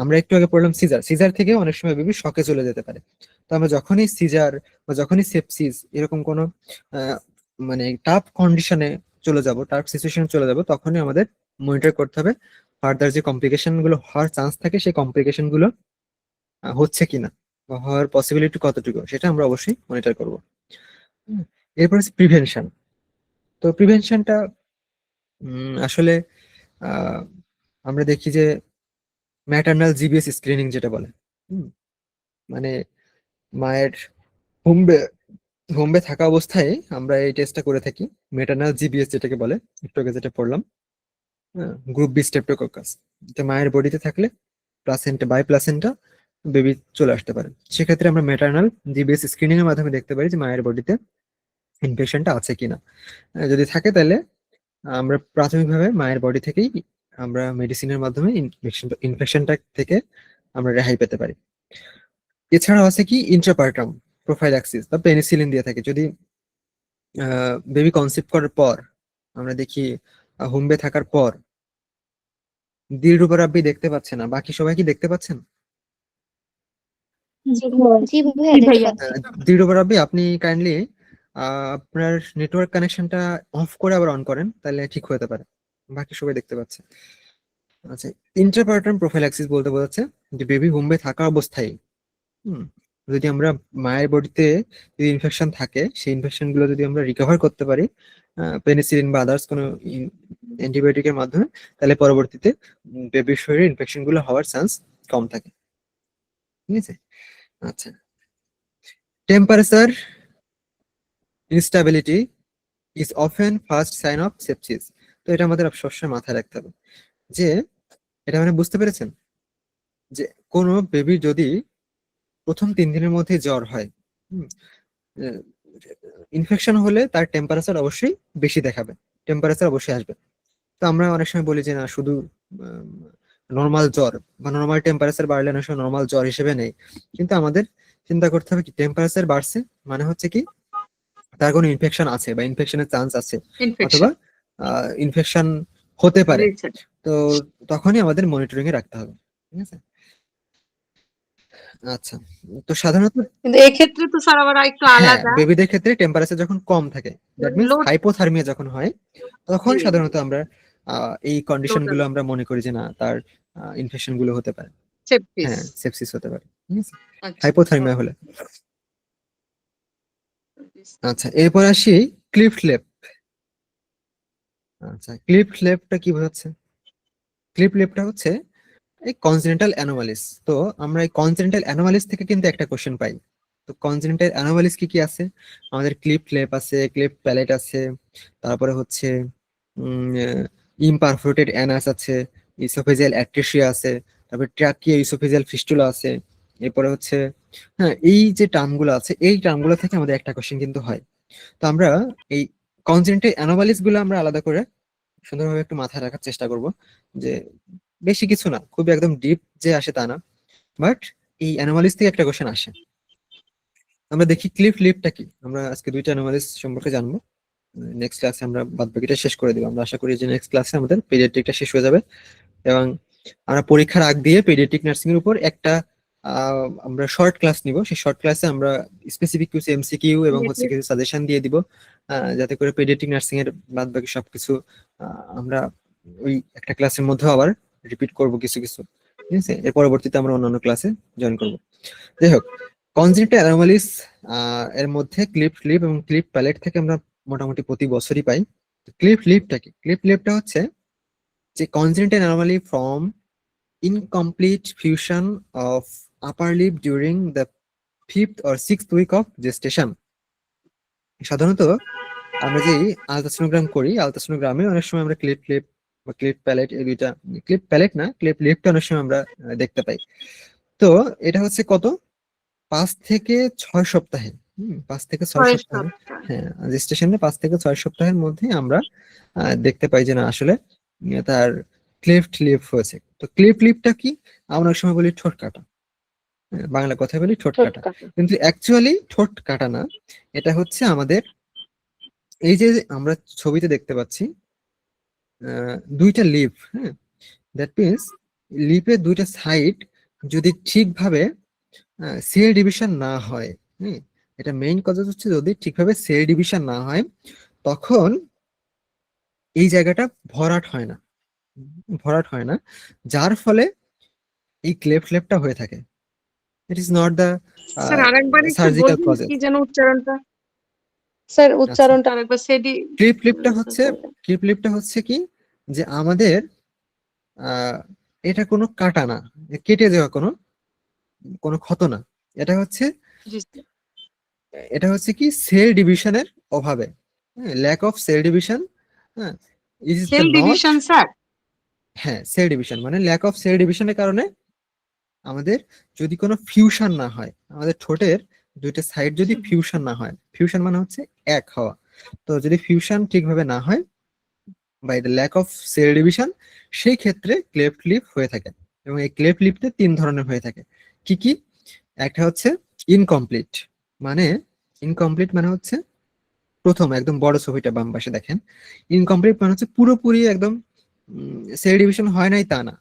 আমরা একটু আগে পড়লাম সিজার, সিজার থেকে অনেক সময় বেবি শকে চলে যেতে পারে। তো আমরা যখনই সিজার বা যখনই সেপসিস এরকম কোনো মানে টাফ কন্ডিশনে চলে যাব, টাফ সিচুয়েশনে চলে যাব, তখনই আমাদের মনিটর করতে হবে ফার্দার যে কমপ্লিকেশন গুলো হওয়ার চান্স থাকে, সেই কমপ্লিকেশন গুলো হচ্ছে কিনা বা হওয়ার পসিবিলিটি কতটুকু, সেটা আমরা অবশ্যই মনিটর করব। এরপর প্রিভেনশন। তো প্রিভেনশনটা আসলে আহ, আমরা দেখি যে ম্যাটারনাল জিবিএস স্ক্রিনিং যেটা বলে, মানে মায়ের হোমবে হোমবে থাকা অবস্থায় আমরা এই টেস্টটা করে থাকি, ম্যাটারনাল জিবিএস যেটাকে বলে, একটু আগে যেটা পড়লাম, গ্রুপ বি স্ট্রেপ্টোকক্কাস। এটা মায়ের বডিতে থাকলে প্লাসেন্টা বাই প্লাসেন্টা বেবি চলে আসতে পারে। সেক্ষেত্রে আমরা ম্যাটারনাল জিবিএস স্ক্রিনিং এর মাধ্যমে দেখতে পারি যে মায়ের বডিতে ইনফেকশনটা আছে কিনা। যদি থাকে তাহলে আমরা প্রাথমিকভাবে মায়ের বডি থেকেই আমরা মেডিসিনের মাধ্যমে ইনফেকশনটা থেকে আমরা রেহাই পেতে পারি। এছাড়াও আছে কি ইন্ট্রাপার্টাম প্রোফাইলাক্সিস বা পেনিসিলিন দিয়ে থাকে। যদি বেবি কনসেপ্ট করার পর আমরা দেখি হোমবে থাকার পর দৃঢ়প্রাব্বী দেখতে পাচ্ছে না, বাকি সবাই কি দেখতে পাচ্ছেন? জি ভাইয়া জি দেখতে ভাইয়া। পাচ্ছি। দৃঢ়প্রাব্বী আপনি কাইন্ডলি আপনার নেটওয়ার্ক কানেকশনটা অফ করে আবার অন করেন, তাহলে ঠিক হতে পারে। বাকি সবাই দেখতে পাচ্ছে। আচ্ছা, ইন্ট্রাপার্টাম প্রোফাইল্যাক্সিস বলতে বোঝাচ্ছে যে বেবি হোমে থাকা অবস্থায় যদি আমরা মায়ের বডিতে যদি ইনফেকশন থাকে, সেই ইনফেকশন গুলো যদি আমরা রিকভার করতে পারি পেনিসিলিন বা আদার্স কোনো অ্যান্টিবায়োটিকের মাধ্যমে, তাহলে পরবর্তীতে বেবির শরীরে ইনফেকশন গুলো হওয়ার চান্স কম থাকে। ঠিক আছে। আচ্ছা, temperature instability is often first sign of sepsis. তো এটা আমাদের সবসময় মাথায় রাখতে হবে যে এটা মানে বুঝতে পেরেছেন যে কোনো বেবি যদি প্রথম 3 দিনের মধ্যে জ্বর হয়, ইনফেকশন হলে তার টেম্পারেচার অবশ্যই বেশি দেখাবে, টেম্পারেচার অবশ্যই আসবে। তো আমরা অনেক সময় বলি যে না, শুধু নর্মাল জ্বর বা নর্মাল টেম্পারেচার বাড়লে অনেক সময় নর্মাল জ্বর হিসেবে নেই, কিন্তু আমাদের চিন্তা করতে হবে কি টেম্পারেচার বাড়ছে মানে হচ্ছে কি তার কোনো ইনফেকশন আছে বা ইনফেকশনের চান্স আছে, অথবা ইনফেকশন ইনফেকশন হতে পারে। তো তখনই আমাদের মনিটরিং এ রাখতে হবে। ঠিক আছে। আচ্ছা, তো সাধারণত কিন্তু এক্ষেত্রে তো স্যার আবার একটু হ্যাঁ, আলাদা। বেবিদের ক্ষেত্রে টেম্পারেচার যখন কম থাকে, দ্যাট মিন্স Load- হাইপোথার্মিয়া যখন হয়, তখন জি, সাধারণত আমরা এই কন্ডিশন Total. গুলো আমরা মনে করি যে না, তার ইনফেকশন গুলো হতে পারে, সেপসিস। হ্যাঁ সেপসিস হতে পারে। ঠিক আছে, আচ্ছা। হাইপোথার্মিয়া হলে। আচ্ছা, এরপর আসি ক্লিফট লেপ। আচ্ছা, ক্লিফট লেপটা কি বোঝাচ্ছে? ক্লিফট লেপটা হচ্ছে এই কনজেনিটাল অ্যানোমালিস। তো আমরা এই কনজেনিটাল অ্যানোমালিস থেকে কিন্তু একটা কোশ্চেন পাই। তো কনজেনিটাল অ্যানোমালিস কি কি আছে? আমাদের ক্লিফট লেপ আছে, ক্লিফট প্যালেট আছে, তারপরে হচ্ছে ইমপারফোরেটেড অ্যানাস আছে, ইসোফেজিয়াল অ্যাট্রেসিয়া আছে, তারপরে ট্রাকিয়া ইসোফেজিয়াল ফিস্টুলা আছে। এরপরে হচ্ছে হ্যাঁ, এই যে টার্মগুলো আছে, এই টার্মগুলো থেকে আমাদের একটা কোশ্চেন কিন্তু হয়। তো আমরা এই কনজেনিটাল অ্যানোমালিস গুলো আমরা আলাদা করে সুন্দরভাবে একটু মাথায় রাখার চেষ্টা করব, যে বেশি কিছু না, খুবই একদম ডিপ যে আসে তা না, বাট এই অ্যানোমালিস থেকে একটা কোশ্চেন আসে। আমরা দেখি ক্লিফট লিপটা কি। আমরা আজকে 2টা অ্যানোমালিস সম্পর্কে জানবো, নেক্সট ক্লাসে আমরা বাদ বাকিটা শেষ করে দিব। আমরা আশা করি যে নেক্সট ক্লাসে আমাদের পেডিয়াট্রিকটা শেষ হয়ে যাবে, এবং আমরা পরীক্ষার আগ দিয়ে পেডিয়াট্রিক নার্সিং এর উপর একটা আমরা শর্ট ক্লাস নিব। সেই শর্ট ক্লাসে আমরা স্পেসিফিক কিছু এমসিকিউ এবং হচ্ছে কিছু সাজেশন দিয়ে দিব, যাতে করে পেডিয়াট্রিক নার্সিং এর বাদ বাকি সবকিছু আমরা ওই একটা ক্লাসের মধ্যে আবার রিপিট করব কিছু কিছু। ঠিক আছে, এর পরবর্তীতে আমরা অন্যান্য ক্লাসে জয়েন করব। যাই হোক, কনজেনিটাল অ্যানোমালিস এর মধ্যে ক্লিফট লিপ এবং ক্লিফট প্যালেট থেকে আমরা মোটামুটি প্রতি বছরই পাই। ক্লিফট লিপটা কি? ক্লিফট লিপটা হচ্ছে যে congenital anomaly from incomplete fusion of upper lip during the 5th or 6th week of gestation. সাধারণত আমরা যে আলট্রাসোনোগ্রাম করি, আলট্রাসোনোগ্রামে অনেক সময় আমরা ক্লিপ লিপ বা ক্লিপ প্যালেট, এই দুইটা, ক্লিপ প্যালেট না, ক্লিপ লিপটা অনেক সময় আমরা দেখতে পাই। তো এটা হচ্ছে কত 5 থেকে 6 সপ্তাহে, 5 থেকে 6 সপ্তাহে, হ্যাঁ জেস্টেশনে 5 থেকে 6 সপ্তাহের মধ্যে আমরা দেখতে পাই যে না আসলে তার ক্লিফট লিপ হয়েছে। তো ক্লিফট লিপটা কি? আমরা অনেক সময় বলি ঠোঁট কাটা, বাংলা কথায় বলি ঠোঁট কাটা, কিন্তু অ্যাকচুয়ালি ঠোঁট কাটা না। এটা হচ্ছে আমাদের এই যে আমরা ছবিতে দেখতে পাচ্ছি 2টা লিপ, হ্যাঁ, দ্যাট মিনস লিপের 2টা সাইড যদি ঠিকভাবে সেল ডিভিশন না হয়, এটা মেইন কথা হচ্ছে যদি ঠিকভাবে সেল ডিভিশন না হয়, তখন এই জায়গাটা ভরাট হয় না, যার ফলে এই ক্লেফট লেপটা হয়ে থাকে। It is not the sir আরেকবার একটু সার্জিক্যাল বলবেন প্রসেস। কি যেন উচ্চারণটা? স্যার উচ্চারণটা আরেকবার সেডি। ক্লিপ লিপটা হচ্ছে কি যে আমাদের এটা কোনো কাটা না, কেটে যাওয়া কোনো ক্ষত না, এটা হচ্ছে কি সেল ডিভিশনের অভাবে, ল্যাক অফ সেল ডিভিশন। হ্যাঁ, ইজ সেল ডিভিশন স্যার? হ্যাঁ, সেল ডিভিশন মানে ল্যাক অফ সেল ডিভিশনের কারণে আমাদের যদি কোনো ফিউশন না হয়, আমাদের ঠোঁটের 2টা সাইড যদি ফিউশন না হয়, ফিউশন মানে হচ্ছে এক হওয়া, তো যদি ফিউশন ঠিকভাবে না হয় by the lack of cell division, সেই ক্ষেত্রে ক্লেফট লিপ হয়ে থাকে। এবং এই ক্লেফট লিপটা 3 ধরনের হয়ে থাকে। কি কি? একটা হচ্ছে ইনকমপ্লিট, মানে হচ্ছে প্রথম একদম বড় ছবিটা বাম পাশে দেখেন, ইনকমপ্লিট মানে হচ্ছে পুরোপুরি একদম সেল ডিভিশন হয় নাই তা না,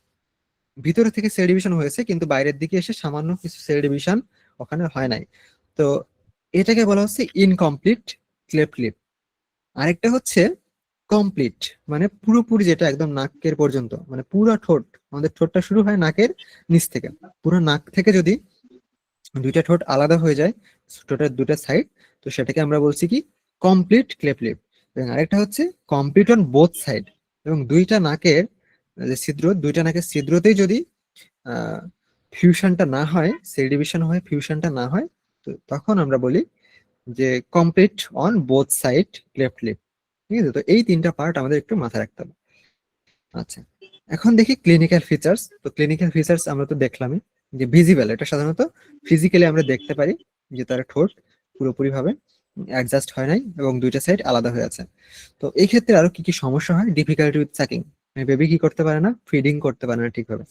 ভিতরে থেকে সেল ডিভিশন হয়েছে কিন্তু বাইরের দিকে এসে সামান্য কিছু সেল ডিভিশন ওখানে হয় নাই, তো এটাকে বলা হচ্ছে ইনকমপ্লিট ক্লেফট লিপ। আরেকটা হচ্ছে কমপ্লিট মানে পুরোপুরি, যেটা একদম নাকের পর্যন্ত, মানে পুরো ঠোঁট, আমাদের ঠোঁটটা শুরু হয় নাকের নিচ থেকে, পুরো নাক থেকে যদি দুইটা ঠোঁট আলাদা হয়ে যায়, ঠোঁটের দুটা সাইড, তো সেটাকে আমরা বলছি কি কমপ্লিট ক্লেফট লিপ। এবং আরেকটা হচ্ছে কমপ্লিট অন বোথ সাইড, এবং দুইটা নাকের যে ছিদ্র, দুইটা নাকের ছিদ্রতেই যদি ফিউশনটা না হয়, সেল ডিভিশন হয়, ফিউশনটা না হয়, তো তখন আমরা বলি যে complete on both side cleft lip. ঠিক আছে, তো এই তিনটা পার্ট আমাদের একটু মাথায় রাখতে হবে। আচ্ছা, এখন দেখি ক্লিনিক্যাল ফিচার্স। তো ক্লিনিক্যাল ফিচার্স আমরা তো দেখলামই, যে ভিজিবল, এটা সাধারণত ফিজিক্যালি আমরা দেখতে পারি যে তার ঠোঁট পুরোপুরি ভাবে অ্যাডজাস্ট হয় নাই এবং দুইটা সাইড আলাদা হয়ে আছে। তো এই ক্ষেত্রে আরো কি কি সমস্যা হয়? ডিফিকাল্টি উইথ সাকিং, বেবি কি করতে পারে না, ফিডিং করতে পারে না ঠিকভাবে,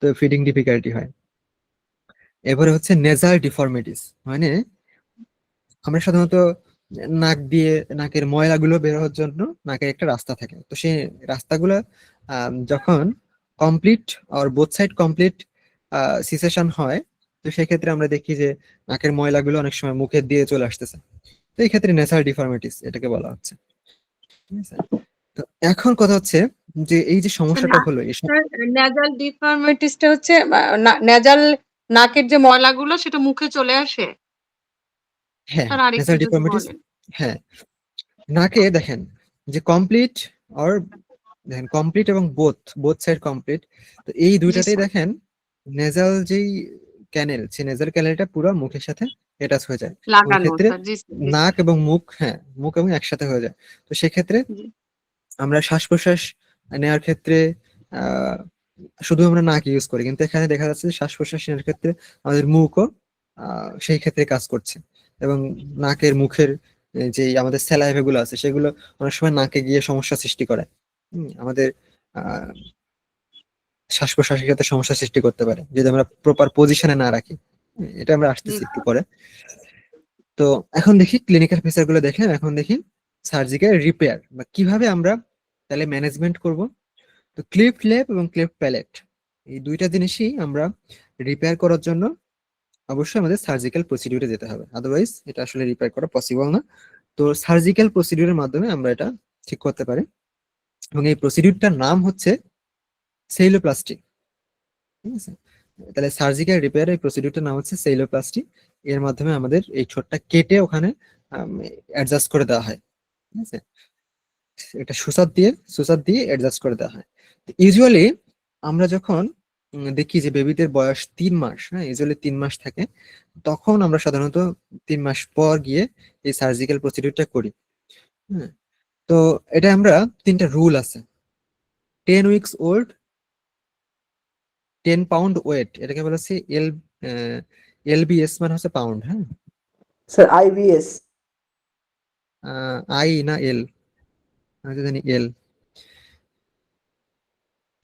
তো ফিডিং ডিফিকাল্টি হয়। এবারে হচ্ছে নেজাল ডিফর্মিটিস, মানে আমরা সাধারণত নাক দিয়ে নাকের ময়লাগুলো বের হওয়ার জন্য নাকের একটা রাস্তা থাকে, তো সেই রাস্তাগুলো যখন কমপ্লিট আর বোথ সাইড কমপ্লিট সিসেশন হয়, তো সেক্ষেত্রে আমরা দেখি যে নাকের ময়লাগুলো অনেক সময় মুখের দিয়ে চলে আসতেছে, তো এই ক্ষেত্রে নেসাল ডিফর্মিটিস এটাকে বলা হচ্ছে। ঠিক আছে, তো এখন কথা হচ্ছে যে এই যে সমস্যাটা হলো, এই নেজাল ডিফর্মিটিসটা হচ্ছে নেজাল, নাকের যে ময়লাগুলো সেটা মুখে চলে আসে। হ্যাঁ, স্যার আরেকটু নেসাল যদি ডিফর্মিটিস, বলেন। হ্যাঁ, নাকে দেখেন যে কমপ্লিট আর দেখেন কমপ্লিট এবং বোথ বোথ সাইড কমপ্লিট, তো এই জি দুইটাতেই স্যার, দেখেন নেজাল যেই ক্যানেল, সেই নেজাল ক্যানেলটা পুরো মুখের সাথে অ্যাটাচ হয়ে যায়। ওই লাগানো ক্ষেত্রে স্যার, জি স্যার, জি নাক স্যার, এবং মুখ, হ্যাঁ মুখ এবং একসাথে হয়ে যায়, তো সেক্ষেত্রে জি। আমরা শ্বাস প্রশ্বাস নেওয়ার ক্ষেত্রে আহ শুধু আমরা নাক ইউজ করি, কিন্তু এখানে দেখা যাচ্ছে যে শ্বাস প্রশ্বাস নেওয়ার ক্ষেত্রে আমাদের মুখও সেই ক্ষেত্রে কাজ করছে, এবং নাকের মুখের যে আমাদের স্যালাইভা গুলো আছে সেগুলো অনেক সময় নাকে গিয়ে সমস্যা সৃষ্টি করে, আমাদের আহ শ্বাস প্রশ্বাসের ক্ষেত্রে সমস্যা সৃষ্টি করতে পারে যদি আমরা প্রপার পজিশনে না রাখি। এটা আমরা আসতেছি একটু পরে। তো এখন দেখি ক্লিনিক্যাল ফিচার গুলো দেখলাম, এখন দেখি সার্জিক্যাল রিপেয়ার বা কিভাবে আমরা তাহলে ম্যানেজমেন্ট করব। তো ক্লিফট লেপ এবং ক্লিফট প্যালেট, এই দুইটা জিনিসই আমরা রিপেয়ার করার জন্য অবশ্যই আমাদের সার্জিক্যাল প্রসিডিউরে যেতে হবে, আদারওয়াইজ এটা আসলে রিপেয়ার করা পসিবল না। তো সার্জিক্যাল প্রসিডিউরের মাধ্যমে আমরা এটা ঠিক করতে পারি, এবং এই প্রসিডিউরটার নাম হচ্ছে সেইলোপ্লাস্টি। ঠিক আছে, তাহলে সার্জিক্যাল রিপেয়ার এই প্রসিডিউরটার নাম হচ্ছে সেইলোপ্লাস্টি। এর মাধ্যমে আমাদের এই ঠোঁটটা কেটে ওখানে অ্যাডজাস্ট করে দেওয়া হয়। ঠিক আছে, এটা সুসাদ দিয়ে অ্যাডজাস্ট করে দেওয়া হয়। ইউজুয়ালি আমরা যখন দেখি যে বেবিদের বয়স 3 মাস, হ্যাঁ ইউজুয়ালি 3 মাস থাকে, তখন আমরা সাধারণত 3 মাস পর গিয়ে এই সার্জিক্যাল প্রসিডিউরটা করি। হ্যাঁ, তো এটা আমরা 3টা রুল আছে। 10 উইকস ওল্ড, 10 পাউন্ড ওয়েট, এটাকে বলা হচ্ছে এলবিএস, মানে হচ্ছে পাউন্ড। হ্যাঁ, স্যার আইবিএস। আই না এল, আমি তো জানি এল।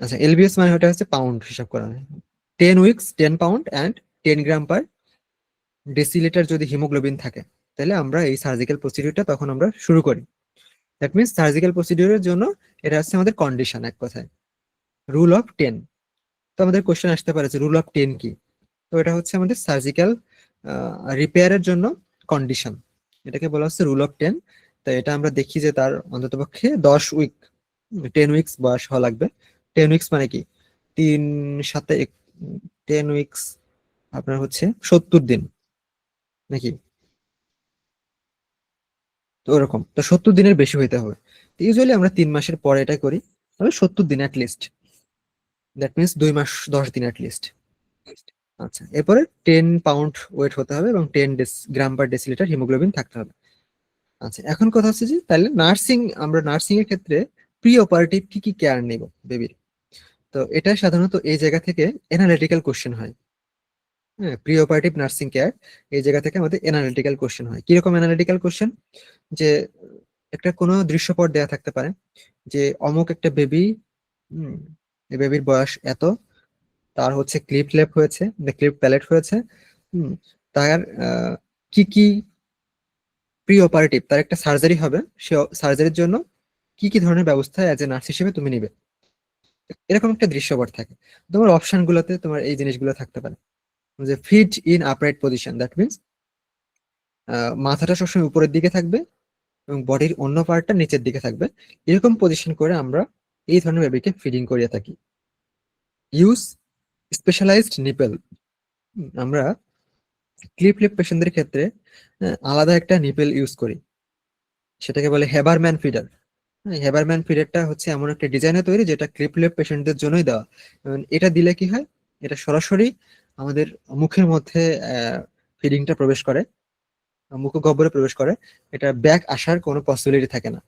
আচ্ছা, এলবিএস মানে ওটা হচ্ছে পাউন্ড হিসাব করা হয়। 10 weeks 10 pound and 10 gram per decilitre যদি হিমোগ্লোবিন থাকে, তাহলে আমরা এই সার্জিক্যাল প্রসিডিউরটা তখন আমরা শুরু করি। দ্যাট মিনস সার্জিক্যাল প্রসিডিউরের জন্য এটা হচ্ছে আমাদের কন্ডিশন, এক কথায় রুল অফ 10। তো আমাদের কোশ্চেন আসতে পারে যে রুল অফ 10 কি? তো এটা হচ্ছে আমাদের সার্জিক্যাল রিপেয়ারের জন্য কন্ডিশন, এটাকে বলা হচ্ছে রুল অফ 10। তো এটা আমরা দেখি যে তার অন্ততপক্ষে 10 উইক, 10 উইকস বয়স হওয়া লাগবে। 10 উইকস মানে কি, 10 উইকস আপনার হচ্ছে 70 দিন নাকি, তো ওরকম, তো 70 দিনের বেশি হইতে হবে। ইউজুয়ালি আমরা 3 মাসের পরে এটা করি, তবে 70 দিন অ্যাট লিস্ট, দ্যাট মিনস 2 মাস 10 দিন অ্যাট লিস্ট। আচ্ছা, এরপরে 10 পাউন্ড ওয়েট হতে হবে এবং 10 গ্রাম পার ডেসিলিটার হিমোগ্লোবিন থাকতে হবে। আচ্ছা, এখন কথা হচ্ছে যে তাহলে আমরা নার্সিং এর ক্ষেত্রে প্রি অপারেটিভ কি কি কেয়ার নেব বেবির। তো এটা সাধারণত এই জায়গা থেকে অ্যানালিটিক্যাল কোশ্চেন হয়। হ্যাঁ, প্রি অপারেটিভ নার্সিং কেয়ার, এই জায়গা থেকে আমাদের অ্যানালিটিক্যাল কোশ্চেন হয়। কিরকম অ্যানালিটিক্যাল কোশ্চেন? যে একটা কোনো দৃশ্যপট দেয়া থাকতে পারে যে অমুক একটা বেবি, এই বেবির বয়স এত, তার হচ্ছে ক্লিপ লেপ হয়েছে, ক্লিপ প্যালেট হয়েছে, তার কি কি প্রি অপারেটিভ, তার একটা সার্জারি হবে, সে সার্জারির জন্য কি কি ধরনের ব্যবস্থা অ্যাজ এ নার্স হিসেবে তুমি নিবে, এরকম একটা দৃশ্যপট থাকে। তোমার অপশন গুলোতে তোমার এই জিনিসগুলো থাকতে পারে, যে fit in upright position, that means মাথাটা সবসময় উপরের দিকে থাকবে এবং বডির অন্য পার্টটা নিচের দিকে থাকবে। এরকম পজিশন করে আমরা এই ধরনের বেবিকে ফিডিং করিয়ে থাকি। Use specialised nipple. আমরা ক্লিপ লিপ পেশেন্টদের ক্ষেত্রে আলাদা একটা নিপেল ইউজ করি, সেটাকে বলে হেবারম্যান ফিডার। হেবারম্যান ফিডারটা হচ্ছে এমন একটা ডিজাইনে তৈরি যেটা ক্লিপ লিপ পেশেন্টদের জন্যই দেওয়া। এটা দিলে কি হয়, এটা সরাসরি আমাদের মুখের মধ্যে ফিডিংটা প্রবেশ করে, মুখগহ্বরে প্রবেশ করে, এটা ব্যাক আসার কোনো পসিবিলিটি থাকে না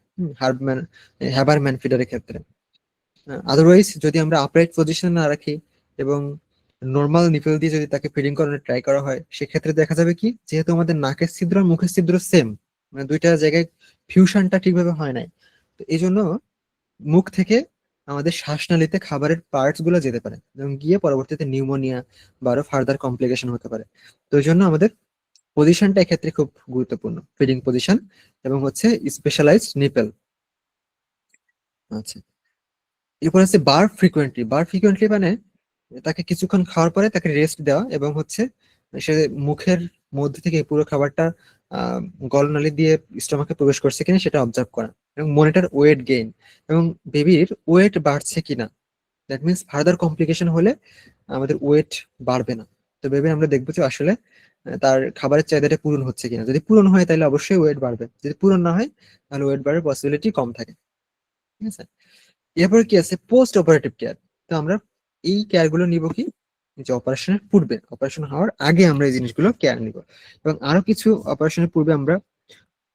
হেবারম্যান ফিডারের ক্ষেত্রে। আদারওয়াইজ যদি আমরা আপরাইট পজিশন না রাখি এবং নর্মাল নিপেল দিয়ে যদি তাকে ফিডিং করানোর ট্রাই করা হয়, সেক্ষেত্রে দেখা যাবে কি, যেহেতু আমাদের নাকের ছিদ্র আর মুখের ছিদ্র সেম, মানে দুইটা জায়গায় ফিউশনটা ঠিকভাবে হয় নাই, তো এই জন্য মুখ থেকে আমাদের শ্বাসনালীতে খাবারের পার্টস গুলো যেতে পারে এবং গিয়ে পরবর্তীতে নিউমোনিয়া বা আরো ফার্দার কমপ্লিকেশন হতে পারে। তো এই জন্য আমাদের পজিশনটা এক্ষেত্রে খুব গুরুত্বপূর্ণ, ফিডিং পজিশন এবং হচ্ছে স্পেশালাইজড নিপেল। আচ্ছা, এরপর হচ্ছে বার ফ্রিকোয়েন্টলি মানে তাকে কিছুক্ষণ খাওয়ার পরে তাকে রেস্ট দেওয়া এবং হচ্ছে সে মুখের মধ্যে থেকে পুরো খাবারটা গলনালী দিয়ে স্টমাকে প্রবেশ করছে কিনা সেটা অবজার্ভ করা এবং মনিটর ওয়েট গেইন এবং বেবির ওয়েট বাড়ছে কিনা। দ্যাট মিনস ফার্দার কমপ্লিকেশন হলে আমাদের ওয়েট বাড়বে না। তো বেবির আমরা দেখবো যে আসলে তার খাবারের চাহিদাটা পূরণ হচ্ছে কিনা। যদি পূরণ হয় তাহলে অবশ্যই ওয়েট বাড়বে, যদি পূরণ না হয় তাহলে ওয়েট বাড়ার পসিবিলিটি কম থাকে। ঠিক আছে, এরপর কি আছে পোস্ট অপারেটিভ কেয়ার। তো আমরা এই কেয়ার গুলো নিব কি, যে অপারেশনের পূর্বে, অপারেশন হওয়ার আগে আমরা এই জিনিসগুলো কেয়ার নিব। এবং আরো কিছু অপারেশনের পূর্বে আমরা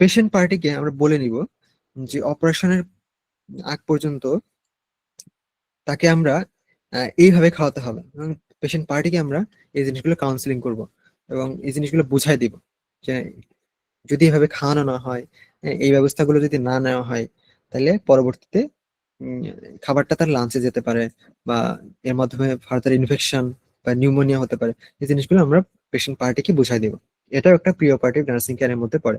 পেশেন্ট পার্টিকে আমরা বলে নিব যে অপারেশনের আগ পর্যন্ত তাকে আমরা এইভাবে খাওয়াতে হবে, এবং পেশেন্ট পার্টিকে আমরা এই জিনিসগুলো কাউন্সিলিং করব এবং এই জিনিসগুলো বুঝাই দিব যে যদি এভাবে খাওয়ানো না হয়, এই ব্যবস্থাগুলো যদি না নেওয়া হয়, তাহলে পরবর্তীতে খাবারটা তার লাঞ্চে যেতে পারে বা এর মাধ্যমে ফার্দার ইনফেকশন বা নিউমোনিয়া হতে পারে। এই জিনিসগুলো আমরা পেশেন্ট পার্টিকে বুঝাই দিব। এটাও একটা প্রি অপারেটিভ নার্সিং কেয়ারের মধ্যে পড়ে।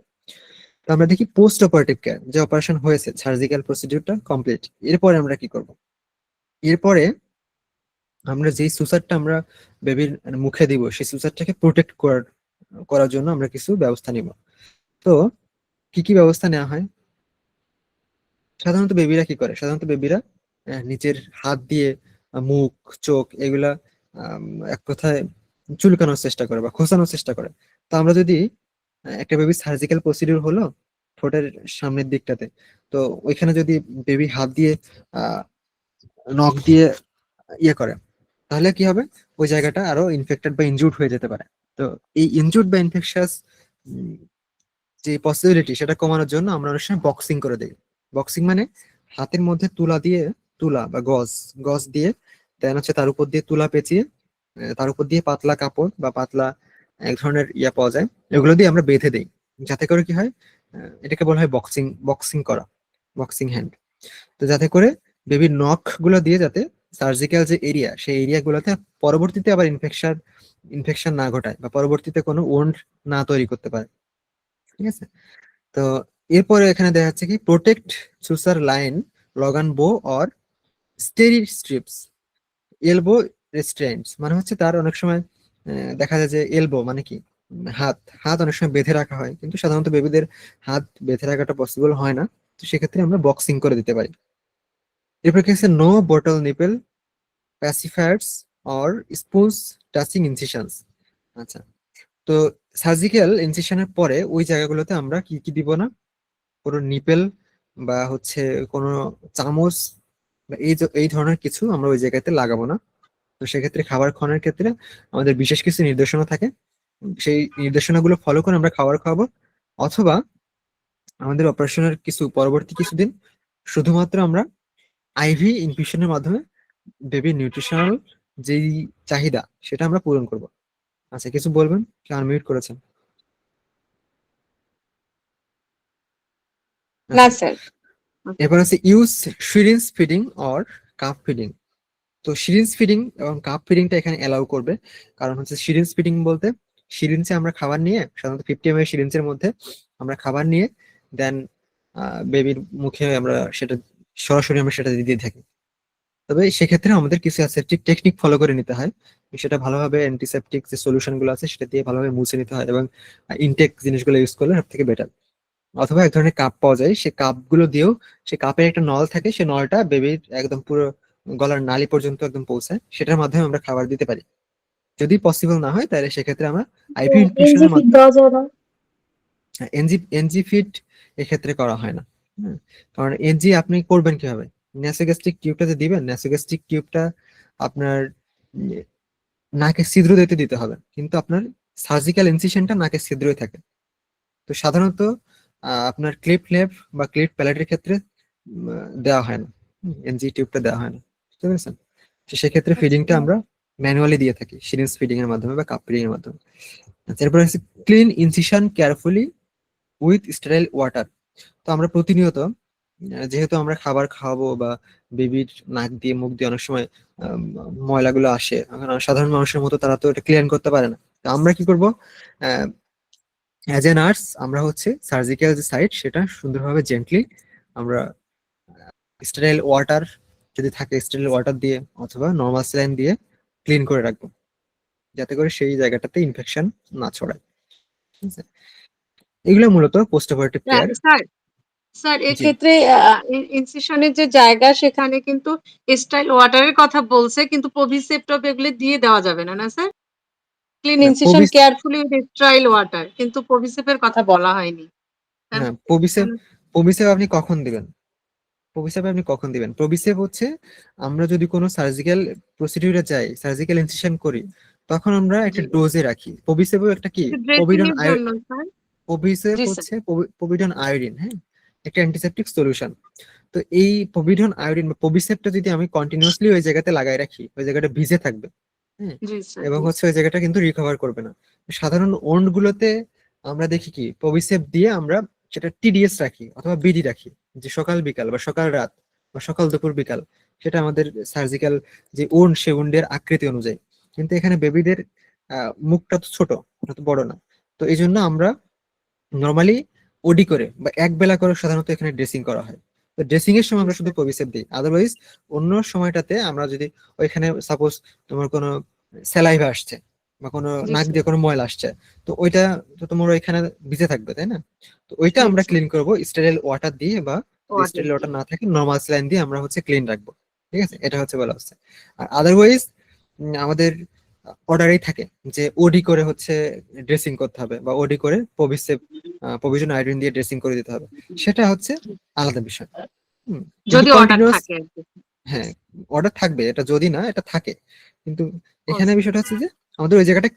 তো আমরা দেখি পোস্ট অপারেটিভ কেয়ার, যে অপারেশন হয়েছে, সার্জিক্যাল প্রসিডিউরটা কমপ্লিট, এরপরে আমরা কি করব, এরপরে আমরা যেই সুসারটা আমরা বেবির মুখে দিব সেই সুসারটাকে প্রোটেক্ট করার জন্য আমরা কিছু ব্যবস্থা নিব। তো কি কি ব্যবস্থা নেওয়া হয়, সাধারণত বেবিরা কি করে, সাধারণত বেবিরা নিজের হাত দিয়ে মুখ চোখ এগুলা এক কথায় চুলকানোর চেষ্টা করে বা খোঁচানোর চেষ্টা করে। তো আমরা যদি একটা বেবি সার্জিক্যাল প্রসিডিউর হলো ঠোঁটের সামনের দিকটাতে, তো ওইখানে যদি বেবি হাত দিয়ে নখ দিয়ে ইয়ে করে, তাহলে কি হবে, ওই জায়গাটা আরো ইনফেক্টেড বা ইনজুর্ড হয়ে যেতে পারে। তো এই ইনজুর্ড বা ইনফেকশাস যে পসিবিলিটি সেটা কমানোর জন্য আমরা অনেক সময় বক্সিং করে দিই। বক্সিং মানে হাতের মধ্যে তুলা বা গজ দিয়ে দেন হচ্ছে তার উপর দিয়ে তুলা পেঁচিয়ে তার উপর দিয়ে পাতলা কাপড় বা পাতলা এক ধরনের ইয়া পাওয়া যায়, এগুলো দিয়ে আমরা বেঁধে দিই, যাতে করে কি হয়, এটাকে বলা হয় বক্সিং করা, বক্সিং হ্যান্ড। তো যাতে করে বেবির নখ গুলো দিয়ে যাতে সার্জিক্যাল যে এরিয়া সেই এরিয়া গুলোতে পরবর্তীতে আবার ইনফেকশন না ঘটায় বা পরবর্তীতে কোনো ওন্ড না তৈরি করতে পারে। ঠিক আছে, তো এরপরে এখানে দেখা যাচ্ছে কি প্রোটেক্ট সুসার লাইন লগান বো অর স্টেরি স্ট্রিপস এলবো রেস্ট্রেন্টস, মানে হচ্ছে তার অনেক সময় দেখা যায় যে এলবো মানে কি, হাত হাত অনেক সময় বেঁধে রাখা হয়, কিন্তু সাধারণত বেবিদের হাত বেঁধে রাখাটা পসিবল হয় না, তো সেক্ষেত্রে আমরা বক্সিং করে দিতে পারি। এরপর কি আছে no bottle nipple pacifiers or spools touching incisions. আচ্ছা, তো সার্জিক্যাল ইনসিশনের পরে ওই জায়গাগুলোতে আমরা কি কি দিব না, কোনো নিপেল বা হচ্ছে কোনো চামচ বা এই ধরনের কিছু আমরা ওই জায়গাতে লাগাবো না। তো সেক্ষেত্রে খাবার খাওয়ানোর ক্ষেত্রে আমাদের বিশেষ কিছু নির্দেশনা থাকে, সেই নির্দেশনাগুলো ফলো করে আমরা খাবার খাওয়াবো, অথবা আমাদের অপারেশনের পরবর্তী কিছুদিন শুধুমাত্র আমরা আইভি ইনফিউশনের মাধ্যমে বেবি নিউট্রিশনাল যেই চাহিদা সেটা আমরা পূরণ করব। আচ্ছা, কিছু বলবেন, কি আনমিউট করেছেন? না আচ্ছা, স্যার। এরপর হচ্ছে use syringe feeding or cup feeding. তো সিরিঞ্জ ফিডিং এবং কাপ ফিডিংটা এখানে অ্যালাউ করবে, কারণ হচ্ছে সিরিঞ্জ ফিডিং বলতে সিরিঞ্জে আমরা খাবার নিয়ে, সাধারণত 50 ml সিরিঞ্জের মধ্যে আমরা খাবার নিয়ে দেন বেবির মুখে আমরা সেটা সরাসরি আমরা সেটা দিয়ে থাকি। তবে সেক্ষেত্রে আমাদের কিছু অ্যাসেপটিক টেকনিক ফলো করে নিতে হয়, সেটা ভালোভাবে অ্যান্টিসেপটিক যে সলিউশন গুলো আছে সেটা দিয়ে ভালোভাবে মুছে নিতে হয় এবং ইনটেক জিনিসগুলো ইউজ করলে সব থেকে বেটার। অথবা এক ধরনের কাপ পাওয়া যায়, সেই কাপগুলো দিয়েও, সেই কাপের একটা নল থাকে, সেই নলটা বেবির একদম পুরো গলার নালী পর্যন্ত একদম পৌঁছায়, সেটার মাধ্যমে আমরা খাবার দিতে পারি। যদি পসিবল না হয় তাহলে সেক্ষেত্রে আমরা আইভি এনজি ইনফিউশনের ফিড মাধ্যমে, দেওয়া যায় না? এনজি ফিড এক্ষেত্রে করা হয় না। হ্যাঁ, কারণ এনজি আপনি করবেন কিভাবে? ন্যাসোগ্যাস্ট্রিক টিউবটা যে দিবেন, ন্যাসোগ্যাস্ট্রিক টিউবটা আপনার নাকে ছিদ্র দিতে দিতে হবে, কিন্তু আপনার সার্জিক্যাল ইনসিশনটা নাকে ছিদ্রই থাকে। তো সাধারণত আপনার ক্লিপ লেপ বা ক্লিপ প্যালেটের ক্ষেত্রে দেওয়া হয় না, এনজি টিউবটা দেওয়া হয় না, বুঝতে পেরেছেন? তো সেক্ষেত্রে ফিডিংটা আমরা ম্যানুয়ালি দিয়ে থাকি, সিরিঞ্জ ফিডিং এর মাধ্যমে বা কাপ ফিডিং এর মাধ্যমে। আচ্ছা, এরপর হচ্ছে clean incision carefully with sterile water. তো আমরা প্রতিনিয়ত যেহেতু আমরা খাবার খাওয়াবো বা বেবির নাক দিয়ে মুখ দিয়ে অনেক সময় ময়লাগুলো আসে, এখন সাধারণ মানুষের মতো তারা তো এটা ক্লিয়ার করতে পারে না। তো আমরা কি করব, অ্যাজ এ নার্স আমরা হচ্ছে সার্জিক্যাল যে সাইট সেটা সুন্দরভাবে জেন্টলি আমরা স্টেরাইল ওয়াটার, যদি থাকে স্টেরাইল ওয়াটার দিয়ে অথবা নর্মাল স্যালাইন দিয়ে ক্লিন করে রাখবো, যাতে করে সেই জায়গাটাতে ইনফেকশন না ছড়ায়। ঠিক আছে? এগুলো মূলত post operative care. Sir, sir জি এক্ষেত্রে ইনসিশনের যে জায়গা সেখানে কিন্তু স্টাইল ওয়াটারের কথা বলছে, কিন্তু প্রভিসেপ্টপ এগুলো দিয়ে দেওয়া যাবে না, না স্যার? ক্লিন না, incision carefully with style water, কিন্তু প্রভিসেপের কথা বলা হয়নি। না, প্রবিসেপ আপনি কখন দিবেন? প্রবিসেপ হচ্ছে আমরা যদি কোনো সার্জিক্যাল প্রসিডিউরে যাই, সার্জিক্যাল ইনসিশন করি, তখন আমরা একটা জি, ডোজে রাখি। প্রবিসেপও একটা কি, ড্রেসিং পভিডন এর জন্য স্যার। প্রবিসেপ জি স্যার। হচ্ছে পভিডন আয়োডিন, হ্যাঁ, একটা অ্যান্টিসেপটিক সলিউশন। তো এই পভিডন আয়োডিন বা প্রবিসেপটা যদি আমি কন্টিনিউয়াসলি ওই জায়গাতে লাগাই রাখি, ওই জায়গাটা ভিজে থাকবে, হ্যাঁ, জি স্যার। এবং হচ্ছে ওই জায়গাটা কিন্তু রিকভার করবে না। সাধারণ ওন্ড গুলোতে আমরা দেখি কি, প্রবিসেপ দিয়ে আমরা সেটা টিডিএস রাখি অথবা বিডি রাখি, যে সকাল বিকাল বা সকাল রাত বা সকাল দুপুর বিকাল, সেটা আমাদের সার্জিক্যাল যে ওন্ড, সে ওন্ডের আকৃতি অনুযায়ী। কিন্তু এখানে বেবিদের মুখটা তো ছোট, ওটা তো বড় না। তো এই জন্য আমরা নর্মালি ওডি করে বা এক বেলা করে সাধারণত এখানে ড্রেসিং করা হয়। তো ড্রেসিং এর সময় আমরা শুধু প্রবিসেপ দিই, আদারওয়াইজ অন্য সময়টাতে আমরা যদি ওইখানে সাপোজ তোমার কোনো স্যালাইভা আসছে বা কোনো জি নাক স্যার। দিয়ে কোনো ময়লা আসছে, তো ওইটা তো তোমার ওইখানে ভিজে থাকবে, তাই না? তো ওইটা জি আমরা স্যার। ক্লিন করব স্টেরাইল ওয়াটার দিয়ে, বা যদি ওয়াটার স্টেরাইল দিয়ে। ওয়াটার না থাকে নর্মাল স্যালাইন দিয়ে আমরা হচ্ছে ক্লিন রাখবো। ঠিক আছে, এটা হচ্ছে বলা হচ্ছে। আর আদারওয়াইজ আমাদের অর্ডারেই থাকে যে ওডি করে হচ্ছে ড্রেসিং করতে হবে, বা ওডি করে প্রভিশন আয়োডিন দিয়ে ড্রেসিং করে দিতে হবে, সেটা হচ্ছে আলাদা বিষয়। কিন্তু যদি অর্ডার কন্টিনিউয়াস, থাকে আর কি। হ্যাঁ, অর্ডার থাকবে, এটা যদি না এটা থাকে। কিন্তু ও এখানে স্যার। বিষয়টা হচ্ছে যে আমাদের ওই জায়গাটা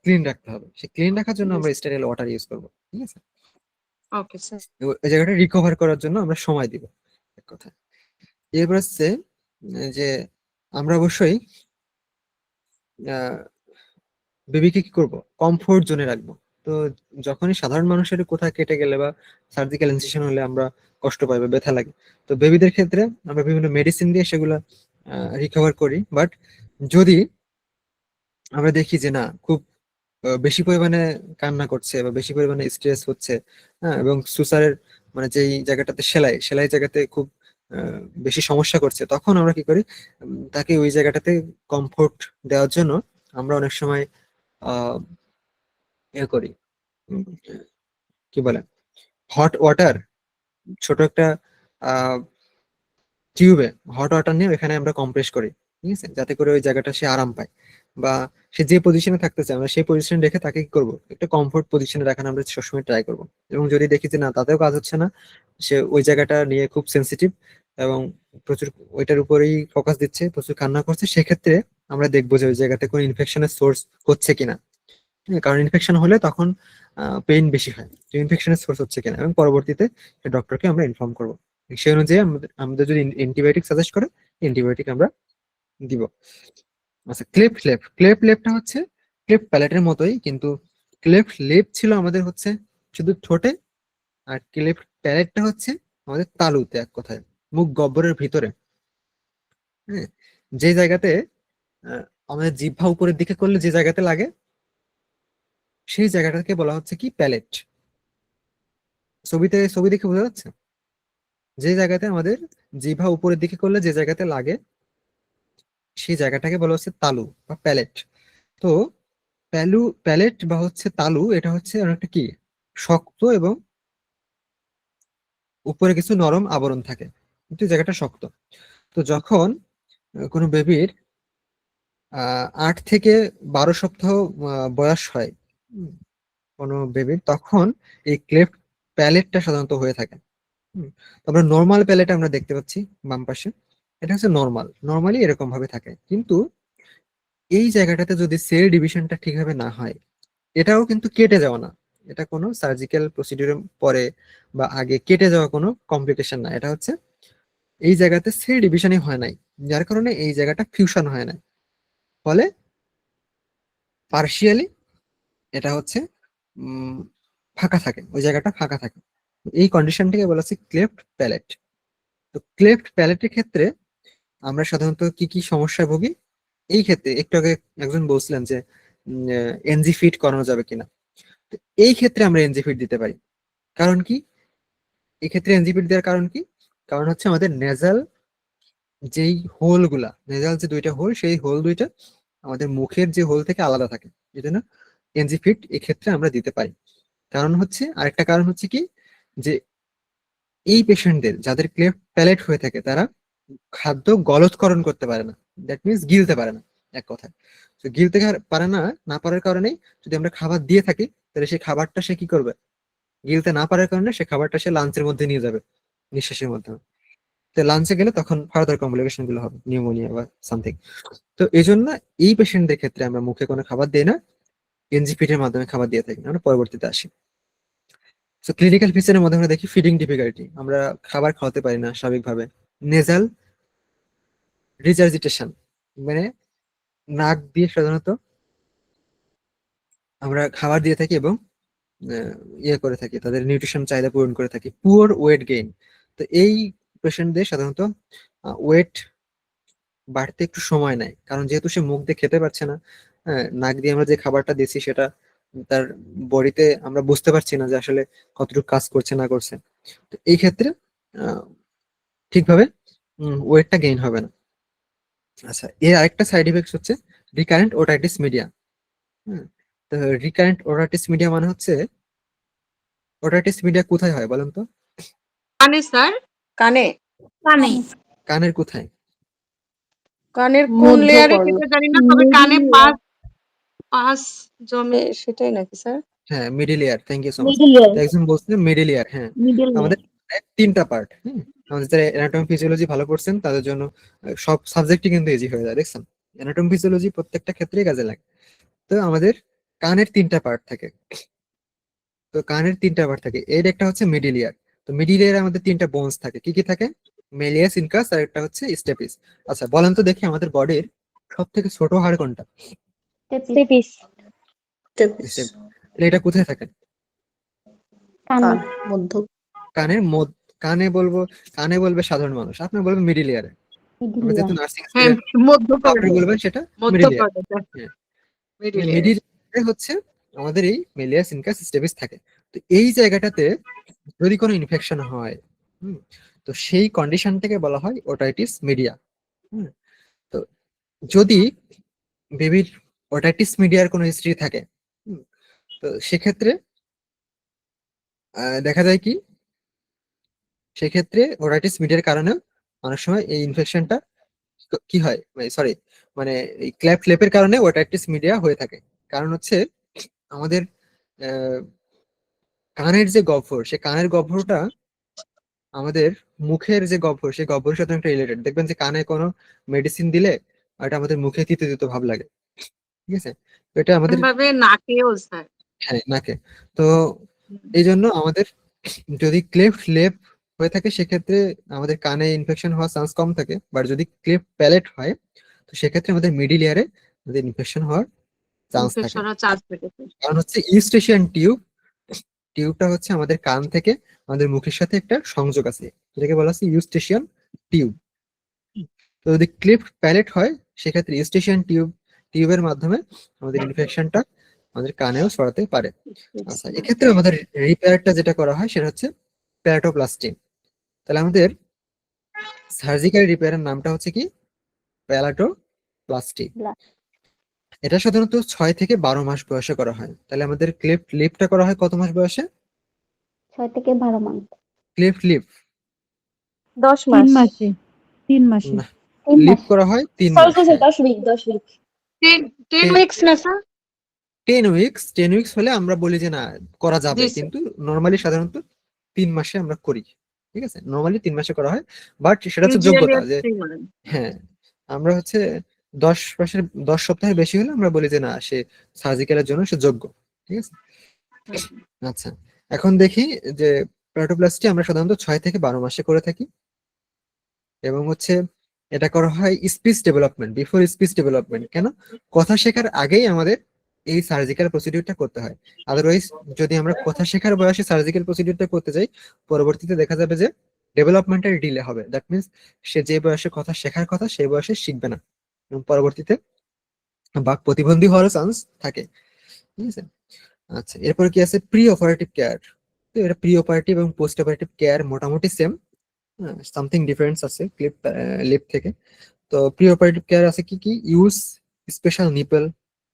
ক্লিন রাখতে হবে, সেই ক্লিন রাখার জন্য আমরা স্টেরাইল ওয়াটার ইউজ করবো। ঠিক আছে, ওকে স্যার। ওই জায়গাটা রিকভার করার জন্য আমরা সময় দিব, এক কথা। এরপর হচ্ছে যে আমরা অবশ্যই বেবিকে কি করব, কমফোর্ট জোনে রাখবো। তো যখনই সাধারণ মানুষের কোথাও কেটে গেলে বা সার্জিক্যাল ইনসিশন হলে আমরা কষ্ট পাই বা ব্যথা লাগে, তো বেবিদের ক্ষেত্রে আমরা বিভিন্ন মেডিসিন দিয়ে সেগুলো রিকভার করি। বাট যদি আমরা দেখি যে না, খুব বেশি পরিমাণে কান্না করছে বা বেশি পরিমাণে স্ট্রেস হচ্ছে, হ্যাঁ, এবং সুসারের মানে যেই জায়গাটাতে সেলাই জায়গাতে খুব বেশি সমস্যা করছে, তখন আমরা কি করি, তাকে ওই জায়গাটাতে কমফোর্ট দেওয়ার জন্য আমরা অনেক সময় আহ ইয়ে করি, উম, কি বলে, হট ওয়াটার, ছোট একটা টিউবে হট ওয়াটার নিয়ে এখানে আমরা কম্প্রেস করি, ঠিক আছে, যাতে করে ওই জায়গাটা সে আরাম পায়, বা সে যে পজিশনে থাকতে চায় আমরা সেই পজিশনে রেখে তাকে কি করবো, একটা কমফোর্ট পজিশনে রাখার আমরা সবসময় ট্রাই করবো। এবং যদি দেখি যে না, তাতেও কাজ হচ্ছে না, সে ওই জায়গাটা নিয়ে খুব সেন্সিটিভ এবং প্রচুর ওইটার উপরেই ফোকাস দিচ্ছে, প্রচুর কান্না করছে, সেক্ষেত্রে আমরা দেখবো যে ওই জায়গাতে কোনো ইনফেকশনের সোর্স হচ্ছে কিনা। হ্যাঁ, কারণ ইনফেকশন হলে তখন পেইন বেশি হয়, তো ইনফেকশনের সোর্স হচ্ছে কিনা, এবং পরবর্তীতে ডক্টরকে আমরা ইনফর্ম করবো। সেই অনুযায়ী আমাদের আমাদের যদি অ্যান্টিবায়োটিক সাজেস্ট করে, অ্যান্টিবায়োটিক আমরা দিব। আচ্ছা, ক্লেফট লেপটা হচ্ছে ক্লেফট প্যালেটের মতোই, কিন্তু ক্লেফট লেপ ছিল আমাদের হচ্ছে শুধু ঠোঁটে, আর ক্লেফট প্যালেটটা হচ্ছে আমাদের তালুতে, এক কথায় মুখ গহ্বরের ভিতরে। হ্যাঁ, যে জায়গাতে আহ, আমাদের জিহ্বা উপরের দিকে করলে যে জায়গাতে লাগে, সেই জায়গাটাকে বলা হচ্ছে কি, প্যালেট। ছবি দেখে বোঝা যাচ্ছে, যে জায়গাতে আমাদের জিহ্বা উপরের দিকে করলে যে জায়গাতে লাগে, সেই জায়গাটাকে বলা হচ্ছে তালু বা প্যালেট। তো প্যালেট বা হচ্ছে তালু, এটা হচ্ছে অনেকটা কি, শক্ত এবং উপরে কিছু নরম আবরণ থাকে, কিন্তু জায়গাটা শক্ত। তো যখন কোনো বেবির 8 থেকে 12 সপ্তাহ বয়স হয় কোনো বেবির, তখন এই ক্লেফট প্যালেটটা সাধারণত হয়ে থাকে। তো আমরা নর্মাল প্যালেট আমরা দেখতে পাচ্ছি বাম পাশে, এটা হচ্ছে নর্মালি এরকম ভাবে থাকে। কিন্তু এই জায়গাটাতে যদি সেল ডিভিশনটা ঠিকভাবে না হয়, এটাও কিন্তু কেটে যাওয়া না, এটা কোনো সার্জিক্যাল প্রসিডিউরের পরে বা আগে কেটে যাওয়া কোনো কমপ্লিকেশন না, এটা হচ্ছে এই জায়গাতে সেল ডিভিশনই হয় নাই, যার কারণে এই জায়গাটা ফিউশন হয় না, ফলে পার্শিয়ালি এটা হচ্ছে উম ফাঁকা থাকে, ওই জায়গাটা ফাঁকা থাকে। এই কন্ডিশনটাকে বলা হচ্ছে ক্লেফট প্যালেট। তো ক্লেফট প্যালেটের ক্ষেত্রে আমরা সাধারণত কি কি সমস্যায় ভুগি? এই ক্ষেত্রে একটু আগে একজন বলছিলেন যে এনজি ফিট করানো যাবে কিনা। তো এই ক্ষেত্রে আমরা এনজি ফিট দিতে পারি। কারণ কি? এই ক্ষেত্রে এনজি ফিট দেওয়ার কারণ কি? কারণ হচ্ছে আমাদের নেজাল যেই হোল গুলা, নেজাল যে দুইটা হোল, সেই হোল দুইটা আমাদের মুখের যে হোল থেকে আলাদা থাকে, এই জন্য এনজি ফিট এক্ষেত্রে আমরা দিতে পারি। কারণ হচ্ছে, আরেকটা কারণ হচ্ছে কি, যে এই পেশেন্টদের যাদের ক্লেফট প্যালেট হয়ে থাকে, তারা খাদ্য গলৎকরণ করতে পারে না, দ্যাট মিনস গিলতে পারে না এক কথায়। তো গিলতে পারে না, না পারার কারণে যদি আমরা খাবার দিয়ে থাকি, তাহলে সেই খাবারটা সে কি করবে? গিলতে না পারার কারণে সে খাবারটা সে লাঞ্চের মধ্যে নিয়ে যাবে, নিঃশ্বাসের মাধ্যমে। তো লাঞ্চে গেলে তখন ফার্দার কমপ্লিকেশন গুলো হবে, নিউমোনিয়া বা সামথিং। তো এই জন্য এই পেশেন্টদের ক্ষেত্রে আমরা মুখে কোনো খাবার দিই না, এনজিপিটি এর মাধ্যমে খাবার দিয়ে থাকি। আমরা পরবর্তীতে আসি। তো ক্লিনিক্যাল ফিচারের মধ্যে আমরা দেখি ফিডিং ডিফিকাল্টি, আমরা খাবার খাওয়াতে পারি না স্বাভাবিকভাবে। নেজাল রিজার্জিটেশন, মানে নাক দিয়ে সাধারণত আমরা খাবার দিয়ে থাকি এবং ইয়ে করে থাকি, তাদের নিউট্রিশন চাহিদা পূরণ করে থাকি। পুয়ার ওয়েট গেইন, তো এই পেশেন্টদের সাধারণত ওয়েট বাড়তে একটু সময় নেয়, কারণ যেহেতু সে মুখ দিয়ে খেতে পারছে না, নাক দিয়ে আমরা যে খাবারটা দিচ্ছি সেটা তার বডিতে আমরা বুঝতে পারছি না যে আসলে কতটুকু কাজ করছে না করছে। তো এই ক্ষেত্রে ঠিকভাবে ওয়েটটা গেইন হবে না। আচ্ছা, এর আরেকটা সাইড ইফেক্ট হচ্ছে রিকারেন্ট ওটাইটিস মিডিয়া। তো রিকারেন্ট ওটাইটিস মিডিয়া মানে হচ্ছে, ওটাইটিস মিডিয়া কোথায় হয় বলেন তো? কানে স্যার, কানে কানে কানের কোথায়? কানের কোন লেয়ারে লেয়ারে সেটা জানি না, তবে কানে পাস পাস জমে সেটাই নাকি স্যার? হ্যাঁ, middle ear, thank you so much. Middle ear, তো একজন বলছিলেন মিডল ইয়ার, হ্যাঁ। মিডল আমাদের তিনটা পার্ট, হ্যাঁ। আমাদের যারা অ্যানাটমি ফিজিওলজি ভালো করছেন তাদের জন্য সব সাবজেক্টই কিন্তু ইজি হয়ে যায়, দেখছেন? অ্যানাটমি ফিজিওলজি প্রত্যেকটা ক্ষেত্রেই কাজে লাগে। তো আমাদের কানের তিনটা পার্ট থাকে, তো কানের তিনটা পার্ট থাকে, এর একটা হচ্ছে মিডল ইয়ার। তো মিডল ইয়ারে আমাদের তিনটা বোনস থাকে, কি কি থাকে? মেলিয়াস, ইনকাস, আর একটা হচ্ছে স্টেপিস। আচ্ছা বলেন তো দেখি, আমাদের বডির সব থেকে ছোট হাড় কোনটা? Stapes, Stapes। তাহলে এটা কোথায় থাকে? কানে, মধ্য কানের কানে বলবো, কানে বলবে সাধারণ মানুষ, আপনি বলবেন মিডল ইয়ারে। মিডল আমরা যেহেতু ইয়ার, নার্সিং হ্যাঁ, মধ্য আপনি করে বলবেন সেটা মধ্য মিডল ইয়ার। করে হ্যাঁ, মিডিল মিডল ইয়ারে হচ্ছে আমাদের এই মেলিয়াস, ইনকাস, স্টেপিস থাকে। তো এই জায়গাটাতে যদি কোনো ইনফেকশন হয়, তো সেই কন্ডিশনটাকে বলা হয় ওটাইটিস মিডিয়া। তো যদি বেবির ওটাইটিস মিডিয়ার কোনো হিস্ট্রি থাকে, তো সেক্ষেত্রে দেখা যায় কি, সেক্ষেত্রে ওটাইটিস মিডিয়ার কারণে অনেক সময় এই ইনফেকশনটা কি হয়, সরি, মানে এই ক্লেপের কারণে ওটাইটিস মিডিয়া হয়ে থাকে। কারণ হচ্ছে আমাদের কানের যে গহ্বর, সে কানের গহ্বরটা আমাদের মুখের যে গহ্বর, সেই গহ্বরের সাথে একটা রিলেটেড। দেখবেন যে কানে কোনো মেডিসিন দিলে এটা আমাদের মুখে তিতে তিতে ভাব লাগে, ঠিক আছে? তো এটা আমাদের, ভাবে নাকেও স্যার। হ্যাঁ, নাকে। তো এই জন্য আমাদের যদি ক্লেফট লেপ হয়ে থাকে, সেক্ষেত্রে আমাদের কানে ইনফেকশন হওয়ার চান্স কম থাকে। বাট যদি ক্লেফট প্যালেট হয়, তো সেক্ষেত্রে আমাদের মিডিল ইয়ারে আমাদের ইনফেকশন হওয়ার চান্স থাকে। ইনফেকশনের চান্স থাকে। কারণ হচ্ছে ইউস্টেশিয়ান টিউবটা হচ্ছে আমাদের কান থেকে আমাদের মুখের সাথে একটা সংযোগ আছে, যেটাকে বলা হচ্ছে ইউস্টেশিয়ান টিউব। তো যদি ক্লিফট প্যালেট হয়, সেক্ষেত্রে ইউস্টেশিয়ান টিউবের মাধ্যমে আমাদের ইনফেকশনটা আমাদের কানেও ছড়াতে পারে। আচ্ছা, এক্ষেত্রে আমাদের রিপেয়ারটা যেটা করা হয় সেটা হচ্ছে প্যালাটোপ্লাস্টি। তাহলে আমাদের সার্জিক্যাল রিপেয়ারের নামটা হচ্ছে কি? প্যালাটোপ্লাস্টি। এটা সাধারণত 6 থেকে 12 মাস বয়সে করা হয়। তাহলে আমাদের ক্লিফট লিপটা করা হয় কত মাস বয়সে? 6 থেকে 12 মাস। ক্লিফট লিপ 10 তিন মাস। মাসে 3 মাসে না, লিপ করা হয় 3 Sorry, মাস। sorry, sorry, 10 week, 10 week. 10 10 weeks না স্যার? 10 উইকস, 10 উইকস হলে আমরা বলি যে না করা যাবে, জি স্যার। কিন্তু নরমালি সাধারণত 3 মাসে আমরা করি। ঠিক আছে, নরমালি 3 মাসে করা হয়, বাট সেটা হচ্ছে ইউজুয়ালি যোগ্যতা যে আপনি বলেন। হ্যাঁ আমরা হচ্ছে 10 সপ্তাহের বেশি হলে আমরা বলি যে না সে সার্জিক্যালের জন্য সে যোগ্য। ঠিক আছে, আচ্ছা এখন দেখি যে প্লাটোপ্লাস্টি আমরা সাধারণত 6 থেকে 12 মাসে করে থাকি, এবং হচ্ছে এটা করা হয় speech development, before speech development. কেন? কথা শেখার আগেই আমাদের এই সার্জিক্যাল প্রসিডিউরটা করতে হয়। আদারওয়াইজ যদি আমরা কথা শেখার বয়সে সার্জিক্যাল প্রসিডিউরটা করতে যাই, পরবর্তীতে দেখা যাবে যে ডেভেলপমেন্টের ডিলে হবে। দ্যাট মিনস সে যে বয়সে কথা শেখার কথা সেই বয়সে শিখবে না, এবং পরবর্তীতে বাক প্রতিবন্ধী হওয়ার চান্স থাকে। ঠিক আছে, আচ্ছা এরপর কি আছে প্রি অপারেটিভ কেয়ার। তো এটা প্রি অপারেটিভ এবং পোস্ট অপারেটিভ কেয়ার মোটামুটি সেম, সামথিং ডিফারেন্স আছে লিপ থেকে। তো প্রি অপারেটিভ কেয়ার আছে কি কি? Use special nipple,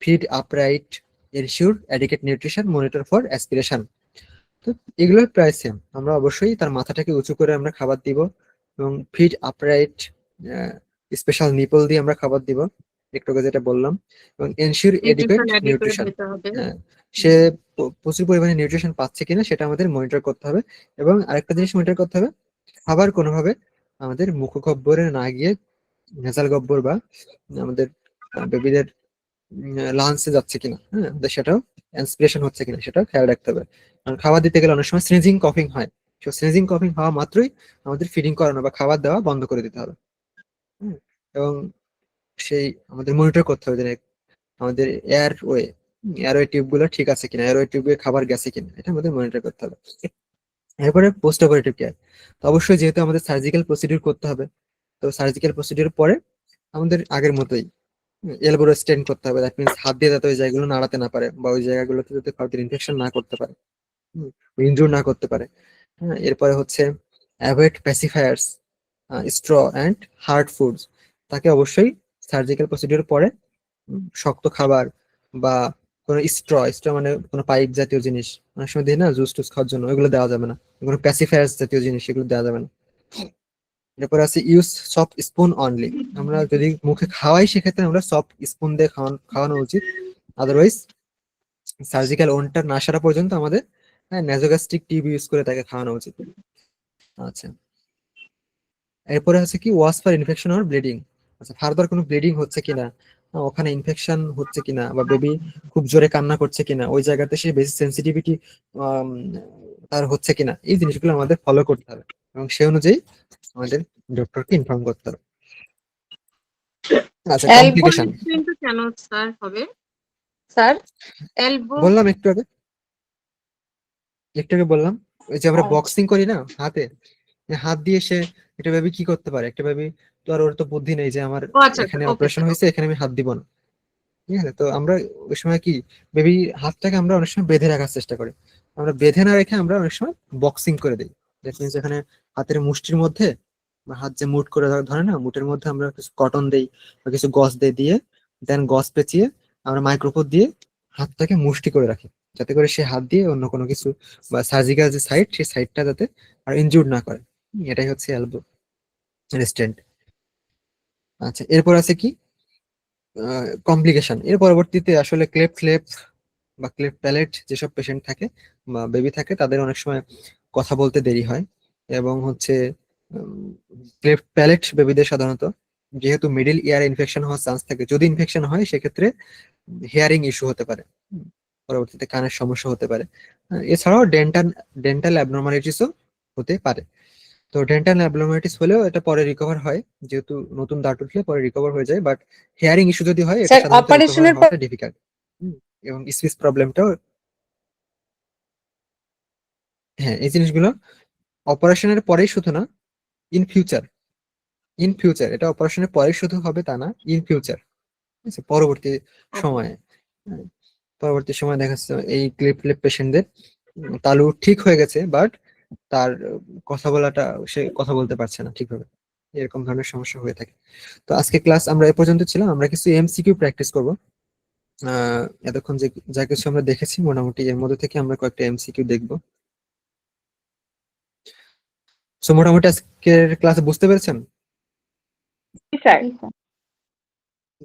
feed upright, ensure adequate nutrition, monitor for aspiration. তো এগুলো প্রায় সেম। আমরা অবশ্যই তার মাথাটাকে উঁচু করে আমরা খাবার দিব, এবং ফিড আপরাইট, স্পেশাল নিপল দিয়ে আমরা খাবার দিব, একটু আগে যেটা বললাম, এবং ensure adequate nutrition adequate nutrition. হতে হবে। সে প্রচুর পরিমাণে নিউট্রিশন পাচ্ছে কিনা সেটা আমাদের মনিটর করতে হবে। এবং আরেকটা জিনিস মনিটর করতে হবে, খাবার কোনোভাবে আমাদের মুখগহ্বরে না গিয়ে নেজাল গহ্বর বা আমাদের বেবিদের লাঞ্চে যাচ্ছে কিনা, হ্যাঁ তো সেটাও ইন্সপিরেশন হচ্ছে কিনা সেটাও খেয়াল রাখতে হবে। কারণ খাবার দিতে গেলে অনেক সময় স্নিজিং কফিং হয়, তো স্নিজিং কফিং হওয়া মাত্রই আমাদের ফিডিং করানো বা খাবার দেওয়া বন্ধ করে দিতে হবে। এবং সেই আমাদের মনিটর করতে হবে যে আমাদের এয়ারওয়ে টিউব গুলো ঠিক আছে কিনা, এয়ারওয়ে টিউবে খাবার গেছে কিনা, এটা আমাদের মনিটর করতে হবে। এরপরে পোস্ট অপারেটিভ কেয়ার। তো অবশ্যই যেহেতু আমাদের সার্জিক্যাল প্রসিডিউর করতে হবে, তো সার্জিক্যাল প্রসিডিউর পরে আমাদের আগের মতোই এলবো স্টেন করতে হবে। দ্যাট মিনস হাত দিয়ে যাতে ওই জায়গাগুলো নাড়াতে না পারে, বা ওই জায়গাগুলোতে যাতে কাউকে ইনফেকশন না করতে পারে, ইনজুর না করতে পারে। হ্যাঁ, এরপরে হচ্ছে avoid pacifiers, straw and hard foods. তাকে অবশ্যই সার্জিক্যাল প্রসিডিউর পরে শক্ত খাবার বা কোনো স্ট্র মানে কোনো পাইপ জাতীয় জিনিস অনেক সময় দিই না জুস টুস খাওয়ার জন্য, ওইগুলো দেওয়া যাবে না। কোনো প্যাসিফায়ার্স জাতীয় জিনিস এগুলো দেওয়া যাবে না। এরপর আছে ইউজ সফট স্পুন অনলি। আমরা যদি মুখে খাওয়াই সেক্ষেত্রে আমরা সফট স্পুন দিয়ে খাওয়ানো উচিত। আদারওয়াইজ সার্জিক্যাল ওনটা না সারা পর্যন্ত আমাদের নেজোগ্যাস্ট্রিক টিউব ইউজ করে তাকে খাওয়ানো উচিত। আচ্ছা এরপরে আছে কি ওয়াশ ফর ইনফেকশন আর ব্লিডিং। আচ্ছা ফার্দার কোনো ব্লিডিং হচ্ছে কিনা, ওখানে ইনফেকশন হচ্ছে কিনা, বা বেবি খুব জোরে কান্না করছে কিনা, ওই জায়গাতে সে বেশি সেন্সিটিভিটি তার হচ্ছে কিনা, এই জিনিসগুলো আমাদের ফলো করতে হবে, এবং সেই অনুযায়ী আমাদের ডক্টরকে ইনফর্ম করতে হবে। আচ্ছা এলবো কমপ্লিকেশন কিন্তু কেন স্যার হবে? স্যার এলবো বললাম একটু আগে বললাম, ওই যে আমরা আচ্ছা। বক্সিং করি না হাতে, হাত দিয়ে সে একটা বেবি কি করতে পারে, একটা বেবি তো আর ওর তো বুদ্ধি নেই যে আমার ও আচ্ছা এখানে ওকে অপারেশন স্যার। হয়েছে এখানে আমি হাত দিব না। ঠিক আছে, তো আমরা ওই সময় কি বেবি হাতটাকে আমরা অনেক সময় বেঁধে রাখার চেষ্টা করি, আমরা বেঁধে না রেখে আমরা অনেক সময় বক্সিং করে দিই। দ্যাট মিনস এখানে হাতের মুষ্টির মধ্যে বা হাত যে মুট করে ধরে না, মুটের মধ্যে আমরা কিছু কটন দেই বা কিছু গজ দিয়ে দেন গজ পেঁচিয়ে আমরা মাইক্রোফোন দিয়ে হাতটাকে মুষ্টি করে রাখি, যাতে করে সে হাত দিয়ে অন্য কোনো কিছু বা সার্জিক্যাল যে সাইড সেই সাইডটা যাতে আর ইনজুর না করে। এটাই হচ্ছে এলবো রেস্ট্রেন্ট। আচ্ছা এরপর আছে কি কমপ্লিকেশন। এর পরবর্তীতে আসলে ক্লেফট লিপ বা ক্লেফট প্যালেট যেসব পেশেন্ট থাকে বা বেবি থাকে তাদের অনেক সময় কথা বলতে দেরি হয়, এবং হচ্ছে ক্লেফট প্যালেট বেবিদের সাধারণত যেহেতু মিডল ইয়ার ইনফেকশন হওয়ার চান্স থাকে, যদি ইনফেকশন হয় সেক্ষেত্রে হিয়ারিং ইস্যু হতে পারে, পরবর্তীতে কানের সমস্যা হতে পারে। এছাড়াও ডেন্টাল অ্যাবনর্মালিটিসও হতে পারে। তো ডেন্টাল অ্যাবনর্মালিটিস হলেও এটা পরে রিকভার হয়, যেহেতু নতুন দাঁত উঠলে পরে রিকভার হয়ে যায়, বাট হিয়ারিং ইস্যু যদি হয় এটা স্যার সাধারণত রিকভার অপারেশনের পর হওয়াটা ডিফিকাল্ট। এবং স্পিচ প্রবলেমটাও, হ্যাঁ এই জিনিসগুলো অপারেশনের পরেই শুধু না, ইন ফিউচার এটা অপারেশনের পরেই শুধু হবে তা না, ইন ফিউচার পরবর্তী সময়ে, হ্যাঁ, পরবর্তী সময় দেখা যাচ্ছে এই ক্লিপ পেশেন্টদের তালু ঠিক হয়ে গেছে, বাট তার কথা বলাটা সে কথা বলতে পারছে না ঠিকভাবে, এরকম ধরনের সমস্যা হয়ে থাকে। তো আজকে ক্লাস আমরা এ পর্যন্ত ছিলাম, আমরা কিছু এমসিকিউ প্র্যাকটিস করব। এতক্ষণ যে যা কিছু আমরা দেখেছি মোটামুটি এর মধ্যে থেকে আমরা কয়েকটা এমসিকিউ দেখব। সো মোটামুটি আজকের ক্লাসে বুঝতে পেরেছেন স্যার জি স্যার।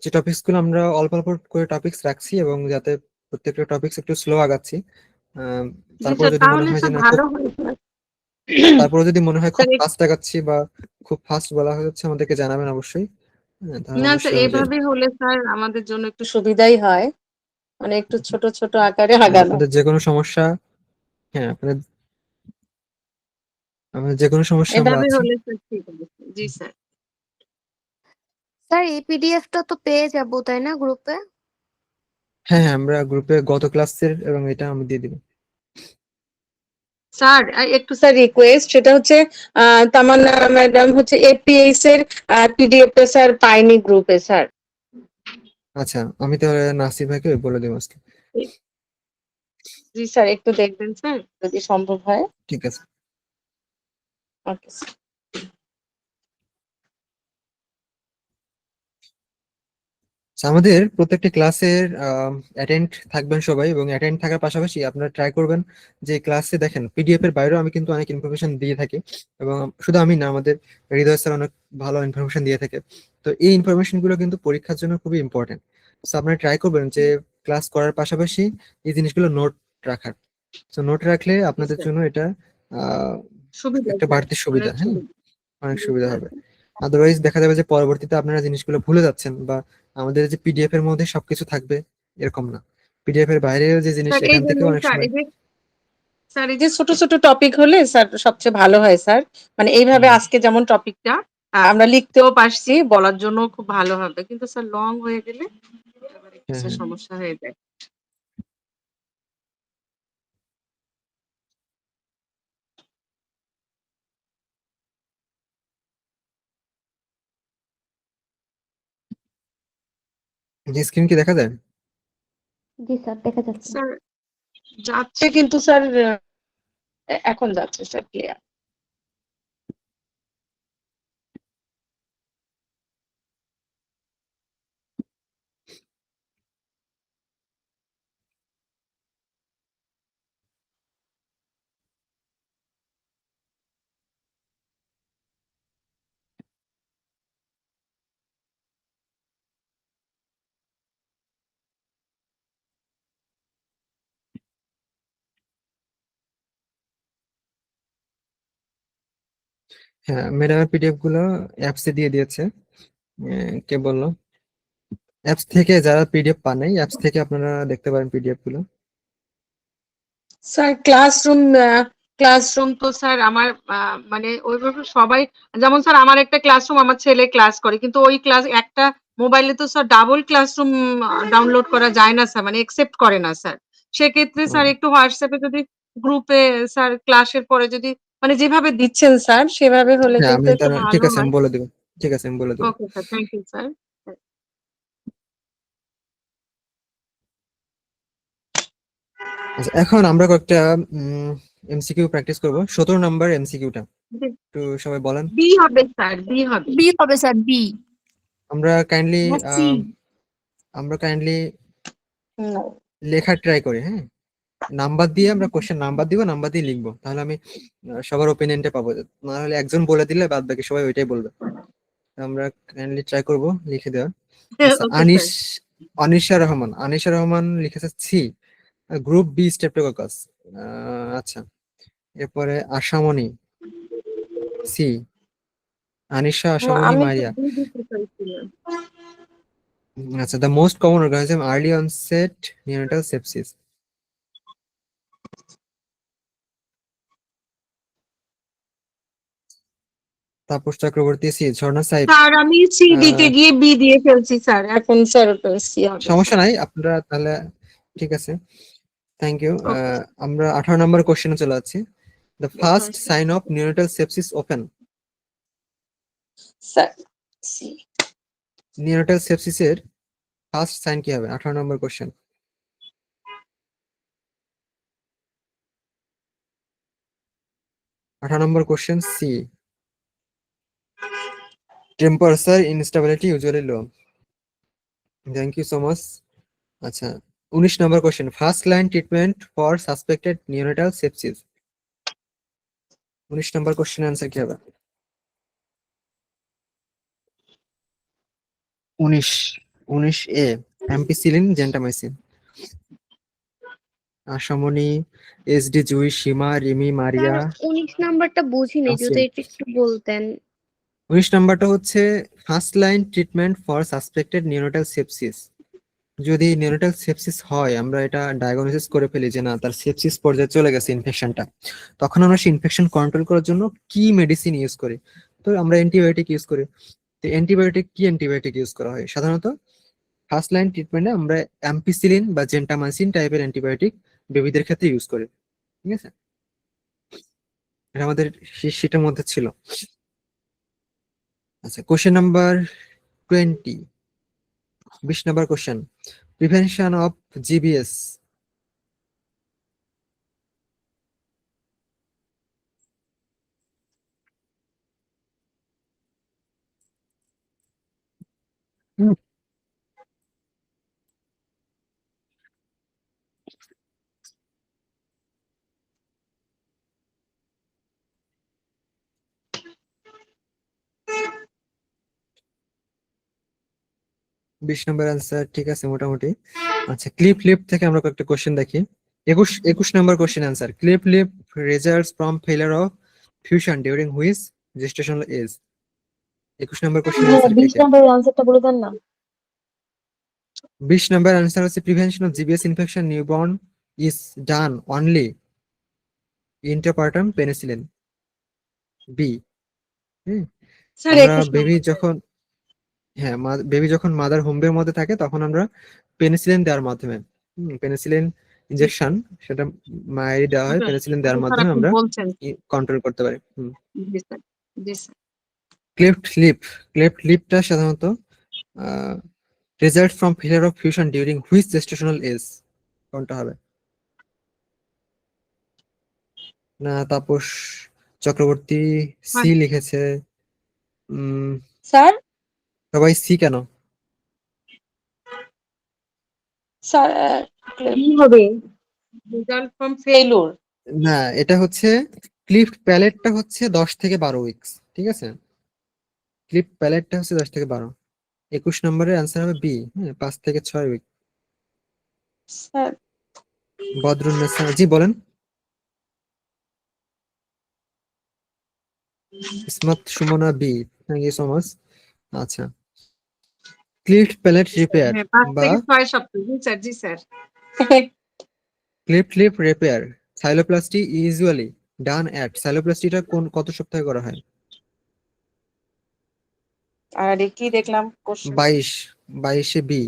যে টপিকস গুলো আমরা অল্প অল্প করে টপিকস রাখছি এবং যাতে প্রত্যেকটা টপিকস একটু স্লো আগাচ্ছি। আম, জি তারপরে স্যার, যদি মনে তাহলে হয় যে স্যার না খুব ভালো হয় স্যার। তারপরে যদি মনে হয় খুব স্যার ফাস্ট আগাচ্ছি বা খুব ফাস্ট বলা হচ্ছে আমাদেরকে জানাবেন অবশ্যই। হ্যাঁ, তাহলে না আমরা স্যার, সেই অনুযায়ী এভাবে হলে স্যার আমাদের জন্য একটু সুবিধাই হয়, মানে একটু ছোট ছোট আকারে আগানো। আপনাদের যে কোনো সমস্যা, হ্যাঁ আমাদের যে কোনো সমস্যা আমরা এভাবে আছি। হলে স্যার ঠিক আছে। জি স্যার। স্যার এই পিডিএফটা তো পেয়ে যাবো তাই না গ্রুপে? হ্যাঁ হ্যাঁ, আমরা গ্রুপে গত ক্লাসের এবং এটা আমি দিয়ে দিব। স্যার একটু স্যার রিকোয়েস্ট, সেটা হচ্ছে তামান্না ম্যাডাম হচ্ছে এপিএস এর পিডিএফটা স্যার পাইনি গ্রুপে স্যার। আচ্ছা, আমি তাহলে নাসির ভাইকে বলে দেবো আজকে। জি স্যার, একটু দেখবেন স্যার যদি সম্ভব হয়। ঠিক আছে। Okay sir. আচ্ছা, আমাদের প্রত্যেকটি ক্লাসের অ্যাটেন্ড থাকবেন সবাই, এবং অ্যাটেন্ড থাকার পাশাপাশি আপনারা ট্রাই করবেন যে ক্লাসে দেখেন পিডিএফ এর বাইরেও আমি কিন্তু অনেক ইনফরমেশন দিয়ে থাকি, এবং শুধু আমি না, আমাদের হৃদয় স্যার অনেক ভালো ইনফরমেশন দিয়ে থাকে। তো এই ইনফরমেশন গুলো কিন্তু পরীক্ষার জন্য খুবই ইম্পর্টেন্ট। তো আপনারা ট্রাই করবেন যে ক্লাস করার পাশাপাশি এই জিনিসগুলো নোট রাখার। তো নোট রাখলে জি আপনাদের স্যার, জন্য এটা আহ সুবিধা একটা স্যার, বাড়তি সুবিধা, অনেক হ্যাঁ সুবিধা। অনেক জি সুবিধা স্যার। হবে। আদারওয়াইজ দেখা যাবে যে পরবর্তীতে আপনারা জিনিসগুলো ভুলে যাচ্ছেন, বা আমাদের যে পিডিএফ এর মধ্যে সবকিছু থাকবে এরকম না, পিডিএফ এর বাইরেও যে জিনিস স্যার এই এখান থেকেও জন্যই অনেক স্যার, সময়। এই যে স্যার এই যে ছোট ছোট টপিক হলে স্যার সবচেয়ে ভালো হয় স্যার, মানে এইভাবে হুম, আজকে যেমন টপিকটা আমরা লিখতেও পারছি, বলার জন্য খুব ভালো হবে, কিন্তু স্যার লং হয়ে গেলে আবার একটু হ্যাঁ স্যার হ্যাঁ। সমস্যা হয়ে যায়। যে স্ক্রিন কি দেখা যায়? জি স্যার, দেখা যাচ্ছে। স্যার যাচ্ছে কিন্তু স্যার এখন যাচ্ছে স্যার ক্লিয়ার। হ্যাঁ, ম্যাডামের পিডিএফ গুলো অ্যাপসে দিয়ে দিয়েছে। কে বললো? অ্যাপস থেকে যারা পিডিএফ পান নাই, অ্যাপস থেকে আপনারা দেখতে পারেন পিডিএফ গুলো। স্যার ক্লাসরুম তো স্যার আমার মানে ওইভাবে সবাই, যেমন স্যার আমার একটা ক্লাসরুম, আমার ছেলে ক্লাস করে, কিন্তু ওই ক্লাস একটা মোবাইলে তো স্যার ডাবল ক্লাসরুম ডাউনলোড করা যায় না স্যার, মানে একসেপ্ট করে না স্যার। সেক্ষেত্রে স্যার ও, একটু হোয়াটসঅ্যাপে যদি গ্রুপে স্যার ক্লাসের পরে যদি মানে যেভাবে দিচ্ছেন স্যার সেভাবে হলে হ্যাঁ কিন্তু আমি একটু তারা, ঠিক ভালো আছে আমি হয়। বলে দেবো। ঠিক আছে আমি বলে দেবো। Okay sir, thank you sir. আচ্ছা, এখন আমরা কয়েকটা এমসিকিউ প্র্যাকটিস করব। 17 নম্বর এমসিকিউটা একটু সবাই বলেন। বি হবে স্যার, বি হবে। বি হবে স্যার, বি। আমরা কাইন্ডলি সি। আমরা কাইন্ডলি লেখার ট্রাই করি, হ্যাঁ। নাম্বার দিয়ে আমরা কোশ্চেন নাম্বার দিব, নাম্বার দিয়ে লিখবো, তাহলে আমি সবার ওপিনিয়নটা পাবো। না হলে একজন বলে দিলে বাদ বাকি সবাই ওইটাই বলবে। তো আমরা কাইন্ডলি ট্রাই করব লিখে দেওয়ার। আচ্ছা, ওকে স্যার। আনিশা রহমান লিখেছে সি, গ্রুপ বি স্ট্রেপ্টোককাস। আচ্ছা, এরপরে আশামণি সি, আনিশা, আশামণি, আমি তো মারিয়া। বি দিতে চাইছিলাম। আচ্ছা, the most common organism early onset neonatal sepsis. Tapas Chakraborty C, Jharna সাহেব। স্যার আমি সি দিতে আহ, গিয়ে বি দিয়ে ফেলছি স্যার, এখন স্যার ওটা সি হবে সমস্যা স্যার। নাই, আপনারা তাহলে ঠিক আছে, থ্যাংক ইউ। ওকে আমরা 18 নম্বর কোশ্চেনে চলে যাচ্ছি। The first sign of neonatal sepsis open. Sir, C. Neonatal সেপসিসের ফার্স্ট সাইন কি হবে? 18 number question. 18 number question C, temperature instability usually low. Thank you so much. আচ্ছা, 19 number question, first line treatment for suspected neonatal sepsis. 19 number question answer কি হবে? 19 A ampicillin, gentamicin. Ashamoni, SD, Jui, Seema, Rimi, Maria, sir 19 নাম্বারটা বুঝিনি, যদি নাসরিন। এটা একটু বলতেন। 19 নাম্বারটা হচ্ছে first line treatment for suspected neonatal sepsis. যদি নিওনাটাল সেপসিস হয়, আমরা এটা ডায়াগনোসিস করে ফেলি যে না, তার সেপসিস পর্যায়ে চলে গেছে ইনফেকশনটা, তখন আমরা সেই ইনফেকশন কন্ট্রোল করার জন্য কি মেডিসিন ইউজ করি? তো আমরা অ্যান্টিবায়োটিক ইউজ করি। তো অ্যান্টিবায়োটিক ইউজ করা হয় সাধারণত ফার্স্ট লাইন ট্রিটমেন্টে আমরা অ্যাম্পিসিলিন বা জেন্টামাইসিন টাইপের অ্যান্টিবায়োটিক বেবিদের ক্ষেত্রে ইউজ করি। ঠিক আছে, এটা আমাদের সেটার মধ্যে ছিল। আচ্ছা, question number 20 number question, prevention of GBS. বিশ নম্বর অ্যান্সার ঠিক আছে মোটামুটি। আচ্ছা, ক্লিপ লিপ থেকে আমরা কয়েকটা কোশ্চেন দেখি। 21 number question answer, cleft lip results from failure of fusion during which gestational age. 21 number question answer 20 নম্বরের আনসারটা বলে দেন না। 20 নম্বর অ্যান্সার হচ্ছে prevention of GBS infection newborn is done only intrapartum penicillin, B. Sir আমরা 21 বেবি নম্বর। যখন বেবি যখন মাদার হোমের মধ্যে থাকে তখন আমরা পেনিসিলিন দেওয়ার মাধ্যমে, পেনিসিলিন ইনজেকশন, সেটা মায়েরই দেওয়া হয়, পেনিসিলিন দেওয়ার স্যার মাধ্যমে আপনি আমরা বলছেন। কন্ট্রোল করতে পারি। জি স্যার, জি স্যার। ক্লেফট লিপটা সাধারণত result from failure of fusion during which gestational age, কোনটা হবে? না, তাপস চক্রবর্তী সি লিখেছে। স্যার সবাই সি কেন? স্যার কি হবে? Result from failure. না, এটা হচ্ছে ক্লিফট প্যালেটটা হচ্ছে 10 থেকে 12 উইকস। ঠিক আছে, ক্লিফট প্যালেটটা হচ্ছে 10 থেকে 12। 21 নম্বরের অ্যান্সার হবে বি, 5 থেকে 6 উইক। স্যার বদরুন্নেসা জি বলেন। Ismat Sumona B, thank you so much. আচ্ছা, ক্লিফট প্যালেট রিপেয়ার হ্যাঁ 5 বা থেকে 6 সপ্তাহ। জি স্যার, জি sir. Cleft lip repair cheiloplasty usually done at, সাইলোপ্লাস্টিটা কত সপ্তাহে করা হয়? আরে কি দেখলাম কোশ্চেন। 22 বি।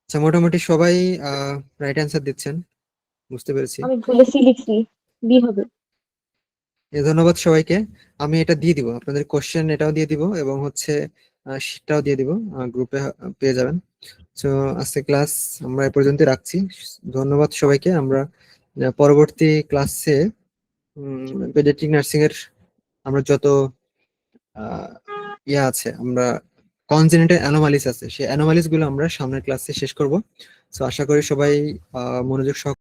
আচ্ছা, মোটামুটি সবাই রাইট অ্যান্সার দিচ্ছেন, বুঝতে পেরেছি। আমি ভুলে সি লিখছি, বি হবে। ধন্যবাদ সবাইকে। আমি এটা দিয়ে দিব, আপনাদের কোশ্চেন এটাও দিয়ে দিব এবং হচ্ছে সেটাও দিয়ে দিব, গ্রুপে পেয়ে যাবেন। তো আজকে ক্লাস আমরা এ পর্যন্ত রাখছি। ধন্যবাদ সবাইকে। আমরা পরবর্তী ক্লাসে পেডিয়াট্রিক নার্সিং এর আমরা যত আছে, আমরা কনজেনিটাল অ্যানোমালিস আছে, সেই অ্যানোমালিস গুলো আমরা সামনের ক্লাসে শেষ করব। তো আশা করি সবাই মনোযোগ সহ